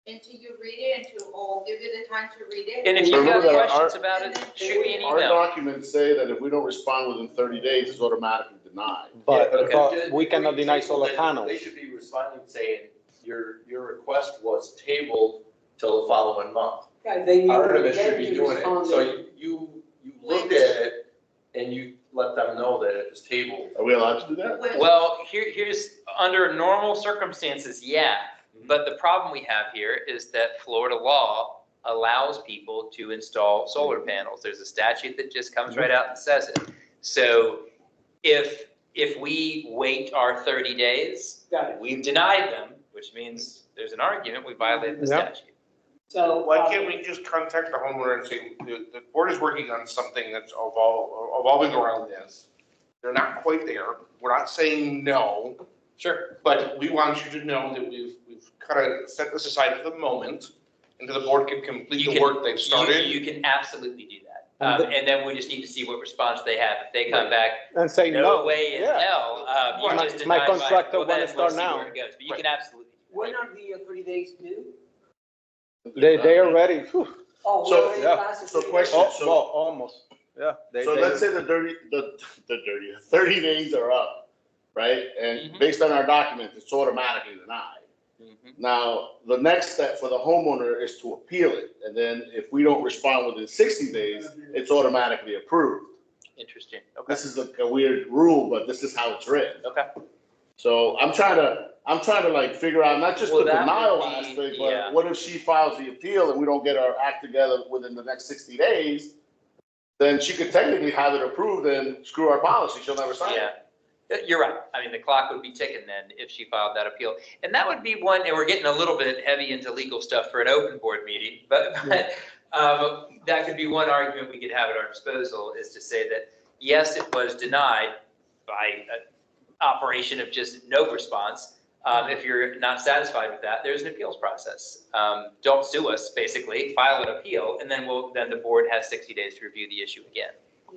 until you read it, or give you the time to read it. And if you've got Remember that questions about it, shoot me an Our email. documents say that if we don't respond within 30 days, it's automatically denied. But, Okay. but we cannot deny solar They panels. should be responding saying, your request was tabled till the following month. Yeah, they. Artemis should be doing it. responded. So you looked at it and you let them know that it was tabled. Are we allowed to do that? Well, here's, under normal circumstances, yeah. But the problem we have here is that Florida law allows people to install solar panels. There's a statute that just comes right out and says it. So if we wait our 30 days, Got it. we've denied them, which means there's an argument, we violated the Yeah. statute. So. Why can't we just contact the homeowner and say, the board is working on something that's evolving around this? They're not quite there. We're not saying no, Sure. but we want you to know that we've kind of set this aside for the moment until the board can complete the work they've started. You can absolutely do that. And the- And then we just need to see what response they have. If they come back, And say no no. way in Yeah. hell, you Right. just My denied by, contractor well, then wanna we'll start see now. where it goes. But you Right. can absolutely. When are the 30 days due? They are ready. Whew. Oh, So, we already yeah. passed the So 30 question- days. Oh, well, almost, yeah. So let's say the 30 days are up, right? And based on our document, it's automatically denied. Mhm. Now, the next step for the homeowner is to appeal it. And then if we don't respond within 60 days, it's automatically approved. Interesting. Okay. This is a weird rule, but this is how it's written. Okay. So I'm trying to like figure out not just the Well, that would denial be- aspect, yeah. but what if she files the appeal and we don't get our act together within the next 60 days? Then she could technically have it approved and screw our policy. She'll never sign it. Yeah. You're right. I mean, the clock would be ticking then if she filed that appeal. And that would be one, and we're getting a little bit heavy into legal stuff for an open board meeting, but that could be one argument we could have at our disposal is to say that, yes, it was denied by an operation of just no response. If you're not satisfied with that, there's an appeals process. Don't sue us, basically, file an appeal, and then then the board has 60 days to review the issue again.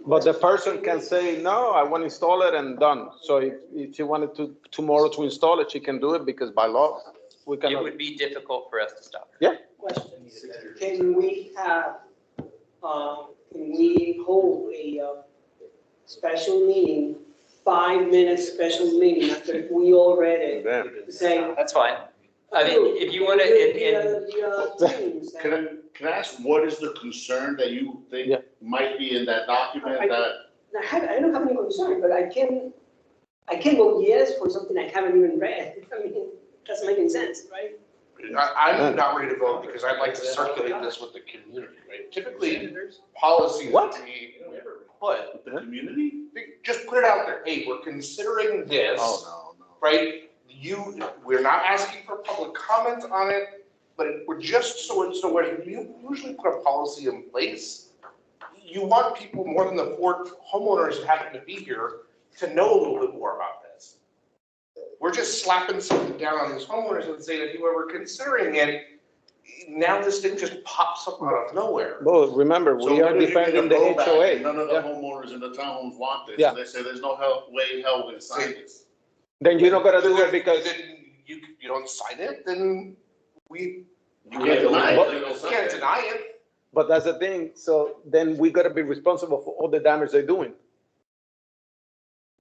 But the person can say, no, I want to install it and done. So if she wanted to tomorrow to install it, she can do it because by law, we It cannot. would be difficult for us to stop her. Question, can we hold a special meeting, 5-minute special meeting after we all read it? Damn. Say. That's fine. I mean, if you want to, Can I ask, what is the concern that you think Yeah. might be in that document that? I don't have any concern, but I can vote yes for something I haven't even read. I mean, it doesn't make any sense, right? I'm not ready to vote because I'd like to circulate this with the community, right? Typically, policies What? that we put, The community? just put it out there. Hey, we're considering this, Oh, no. right? We're not asking for public comment on it, but we're just, so when you usually put a policy in place, you want people more than the 4 homeowners that happen to be here to know a little bit more about this. We're just slapping something down on these homeowners and saying, if you were considering it, now this thing just pops up out of nowhere. Well, remember, So we are what if you get a defending the blowback HOA. and none of the Yeah. homeowners in the townhomes want this, Yeah. and they say there's no way hell we're gonna sign this. Then you're not gonna do it because, Then you don't sign it, then You can't deny it. But- You don't you sign can't it. deny it. but that's the thing, so then we gotta be responsible for all the damage they're doing.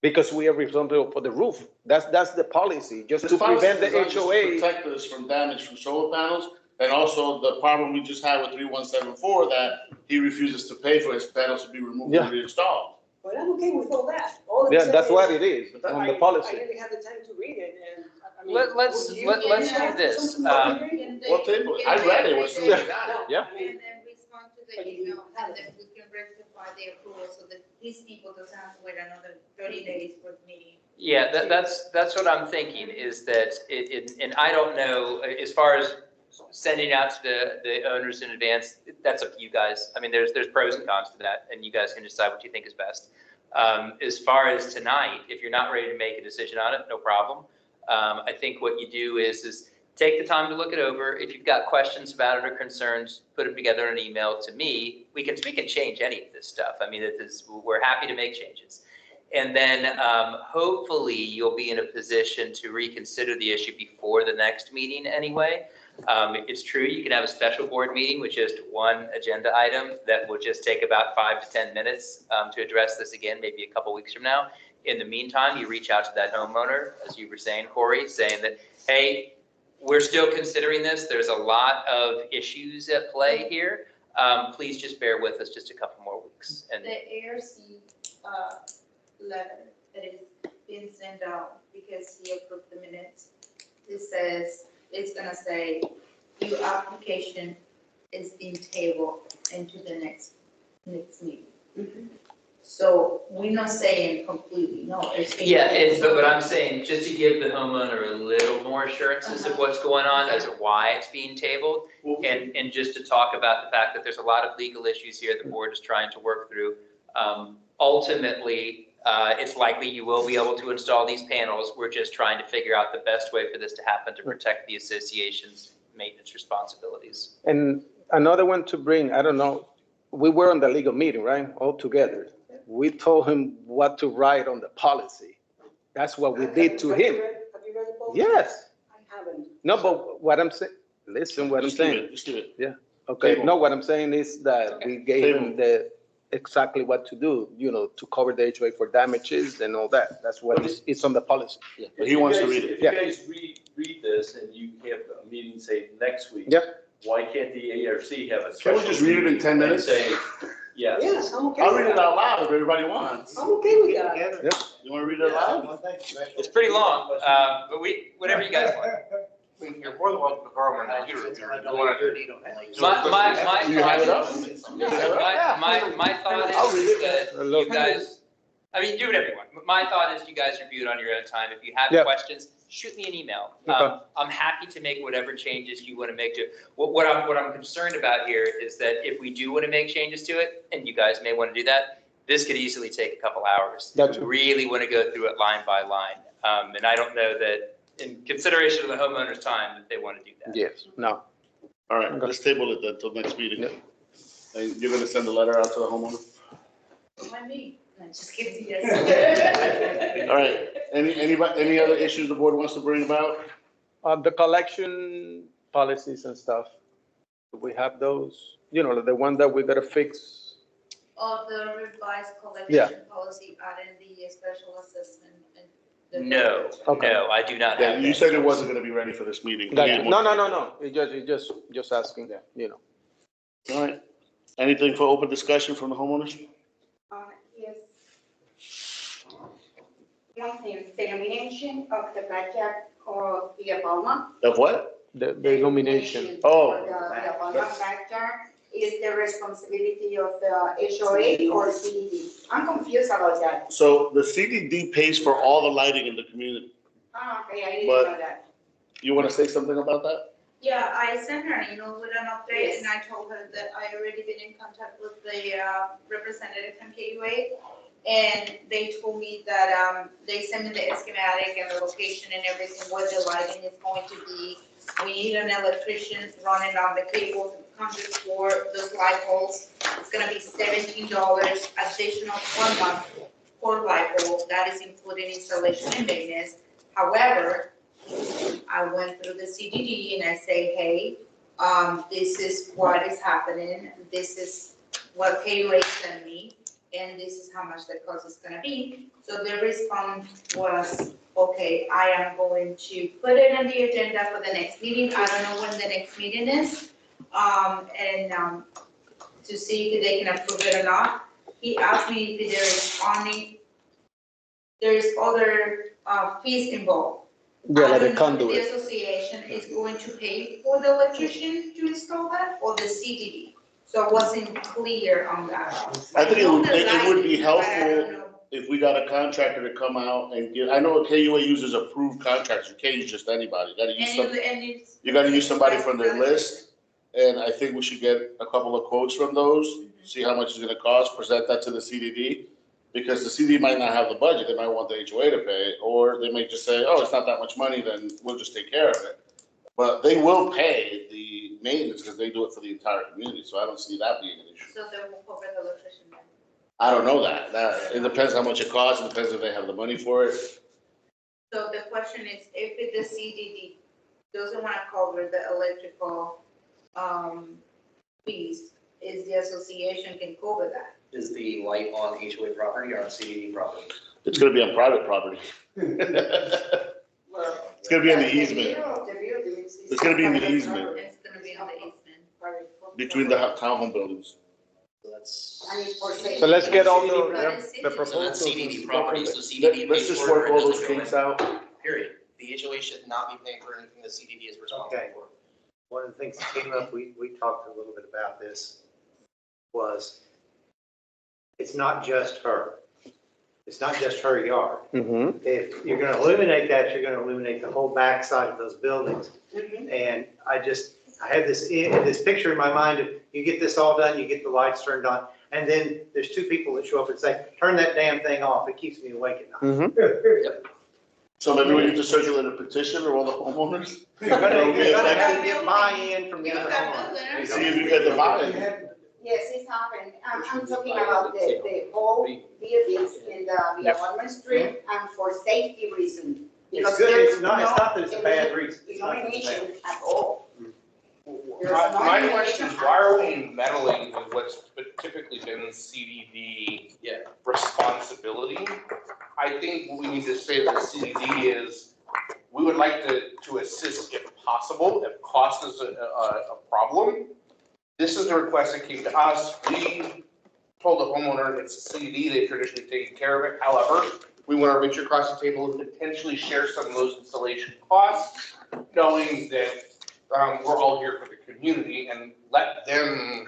Because we are responsible for the roof. That's the policy, just to This policy prevent is the designed just to HOA. protect us from damage from solar panels, and also the problem we just had with 3174, that he refuses to pay for his panels to be removed and reinstalled. But I'm okay with all that. All I'm Yeah, that's saying what is, it is, on the I policy. didn't have the time to read it, and I mean. Let's would you- let's Yeah. do this. What table? I read it, as soon as I got it. Yeah. I mean, And then respond to the email, and then we can rectify the approval so that these people doesn't have to wait another 30 days for the meeting. Yeah, that's what I'm thinking is that and I don't know, as far as sending out to the owners in advance, that's up to you guys. I mean, there's pros and cons to that, and you guys can decide what you think is best. As far as tonight, if you're not ready to make a decision on it, no problem. I think what you do is take the time to look it over. If you've got questions about it or concerns, put them together in an email to me. We can change any of this stuff. I mean, we're happy to make changes. And then hopefully you'll be in a position to reconsider the issue before the next meeting anyway. It's true, you can have a special board meeting with just one agenda item that will just take about 5 to 10 minutes to address this again, maybe a couple weeks from now. In the meantime, you reach out to that homeowner, as you were saying, Corey, saying that, hey, we're still considering this. There's a lot of issues at play here. Please just bear with us just a couple more weeks. And The ARC letter that is being sent out because he approved the minutes, it says, it's gonna say, your application is being tabled into the next meeting. So we're not saying completely, no, it's being. Yeah, but what I'm saying, just to give the homeowner a little more assurances of what's going on as to why it's being tabled, and just to talk about the fact that there's a lot of legal issues here the board is trying to work through. Ultimately, it's likely you will be able to install these panels. We're just trying to figure out the best way for this to happen to protect the association's maintenance responsibilities. And another one to bring, I don't know, we were on the legal meeting, right, all together. We told him what to write on the policy. That's what we did to him. Have you read the book? Yes. I haven't. No, but what I'm saying, listen what I'm Just do saying. it, just do it. Okay, Table. no, what I'm saying is that we gave him exactly what to do, to cover the HOA for damages and all that. That's what it's on the policy. Yeah, but he wants to read it. If you guys read this and you have a meeting, say, next week. Yep. Why can't the ARC have a Can special? we just read it in 10 and minutes? Say, yes. Yes, I'm okay I'll with read it that. out loud if everybody wants. I'm okay with that. You want to read it out loud? It's pretty long, but whatever you guys want. You're more than welcome to borrow my computer if you want to. You have it up? My thought I'll read is it. that you guys, I mean, do whatever you want. My thought is you guys review it on your own time. If you have Yeah. questions, shoot me an email. Okay. I'm happy to make whatever changes you want to make to it. What I'm concerned about here is that if we do want to make changes to it, and you guys may want to do that, this could easily take a couple hours. Gotcha. We really want to go through it line by line. And I don't know that in consideration of the homeowner's time that they want to do that. Yes, no. All right, let's table it then till next meeting. And you're gonna send a letter out to the homeowner? Why me? No, just kidding, yes. All right, any other issues the board wants to bring about? The collection policies and stuff, do we have those, the one that we gotta fix? Of the revised Yeah. collection policy adding the special assessment and. the- No, Okay. no, I do not Yeah, have you that. said it wasn't gonna be ready for this meeting. Gotcha. No, it just asking, All right, anything for open discussion from the homeowners? Yes. One thing, the illumination of the backyard of the Palma. Of what? the illumination. Oh. The Palma backyard is the responsibility of the HOA or CDD. I'm confused about that. So the CDD pays for all the lighting in the community. Oh, okay, I didn't But- know that. You wanna say something about that? Yeah, I sent her an email with an update and I told her that I already been in contact with the representative from KUA. And they told me that they sent me the schematic and the location and everything, where the lighting is going to be. We need an electrician running on the cables and conduits for those light poles. It's gonna be $17 additional per month for light pole. That is including installation and maintenance. However, I went through the CDD and I say, hey, this is what is happening. This is what KUA sent me, and this is how much the cost is gonna be. So the response was, okay, I am going to put it on the agenda for the next meeting. I don't know when the next meeting is. To see if they can approve it or not. He asked me if there's other fees involved. Yeah, I like the don't know if conduit. the association is going to pay for the electrician to install that or the CDD. So I wasn't clear on that. I think it would be I know the helpful lighting, but I don't know. if we got a contractor to come out and give, I know KUA uses approved contractors, you can't use just anybody, you gotta use you gotta use somebody from their list. And I think we should get a couple of quotes from those, see how much it's gonna cost, present that to the CDD. Because the CD might not have the budget, they might want the HOA to pay, or they may just say, oh, it's not that much money, then we'll just take care of it. But they will pay the maintenance because they do it for the entire community, so I don't see that being an issue. So they will cover the electrician then. I don't know that, it depends how much it costs, it depends if they have the money for it. So the question is, if the CDD doesn't want to cover the electrical fees, is the association can cover that? Is the light on HOA property or on CDD property? It's gonna be on private property. It's gonna be in the easement. It's gonna be in the easement It's gonna be on the easement. between the townhome buildings. So that's. So let's get all But the it's So proposals. that's CDD property, so Let's CDD pays just for work it. all it those doesn't go kinks in. out. Period. The HOA should not be paying for anything the CDD is responsible Okay. for. One of the things that came up, we talked a little bit about this, was it's not just her. It's not just her yard. Mm-hmm. If you're gonna eliminate that, you're gonna eliminate the whole backside of those buildings. And I have this picture in my mind of, you get this all done, you get the lights turned on, and then there's two people that show up and say, turn that damn thing off, it keeps me awake at night. Mm-hmm. So maybe we need to circulate a petition or all the homeowners? You're gonna Be have affected? to get buy-in from the other homeowners. See if you get the buy-in. Yes, it's happened. I'm talking about the whole buildings in the Alderman Street and for safety reasons. It's Because good, there's it's not that it's a bad reason. It's not that it's bad. illumination at all. My question is, why are we meddling with what's typically been CDD responsibility? I think what we need to say to the CDD is, we would like to assist if possible, if cost is a problem. This is the request that came to us. We told the homeowner it's a CDD, they've traditionally taken care of it. However, we want to reach across the table and potentially share some of those installation costs, knowing that we're all here for the community, and let them,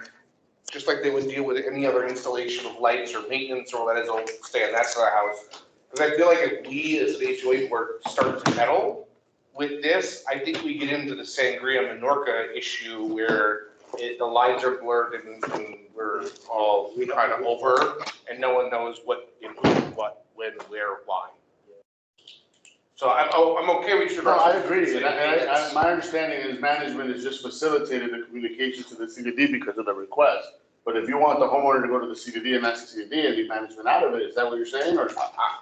just like they would deal with any other installation of lights or maintenance or what that is, all stay on that side of the house. Because I feel like if we as an HOA were to start to meddle with this, I think we get into the Sangria Menorca issue where the lines are blurred and we're all trying to over, and no one knows what, what, when, where, why. So I'm okay with your. No, I agree. And my understanding is management is just facilitating the communication to the CDD because of the request. But if you want the homeowner to go to the CDD and ask the CDD and be management out of it, is that what you're saying, or?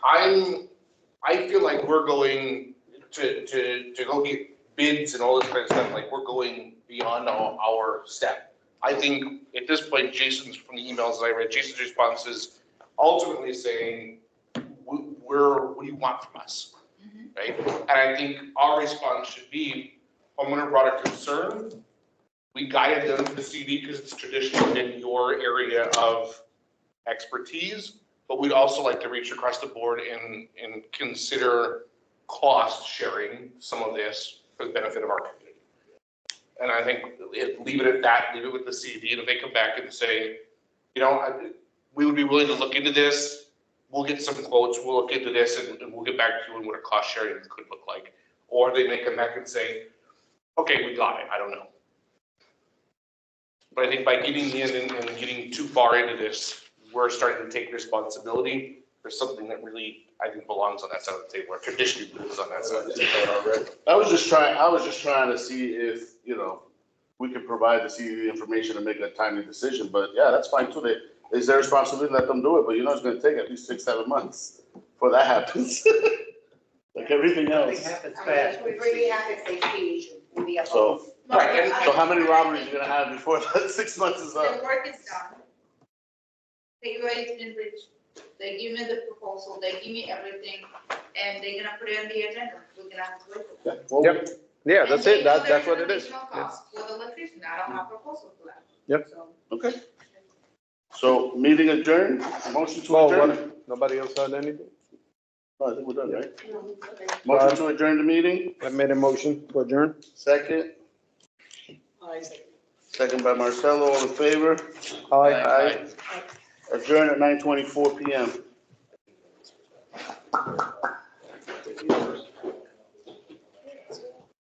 I feel like we're going to go get bids and all this kind of stuff, like we're going beyond our step. I think at this point, Jason's, from the emails that I read, Jason's response is ultimately saying, what do you want from us? Right? And I think our response should be, homeowner brought a concern. We guided them to the CD because it's traditionally in your area of expertise, but we'd also like to reach across the board and consider cost sharing some of this for the benefit of our community. And I think leave it at that, leave it with the CD, and if they come back and say, we would be willing to look into this, we'll get some quotes, we'll look into this, and we'll get back to you on what a cost sharing could look like. Or they may come back and say, okay, we got it, I don't know. But I think by getting in and getting too far into this, we're starting to take responsibility for something that really, I think, belongs on that side of the table, or traditionally belongs on that side of the table. I was just trying to see if, we could provide the CDD information and make a timely decision, but yeah, that's fine too. It's their responsibility to let them do it, but it's gonna take at least 6-7 months before that happens. Like everything else. Nothing happens I mean, fast. we really have a safety issue with the So, above. Right, and so how many robberies are you gonna have before that 6 months is The up? work is done. The UA has been reached. They give me the proposal, they give me everything, and they're gonna put it on the agenda. We're gonna have to wait for that. Well, Yep. Yeah, that's it. That's what it is. Additional cost for the electrician. I don't have a proposal for that. Yep. So, Okay. So meeting adjourned, motion to Well, adjourn? nobody else had anything? Oh, I think we're done, right? Motion to adjourn the meeting, I made a motion to adjourn. second. Second by Marcelo, all in favor? Aye. Adjourn at 9:24 PM.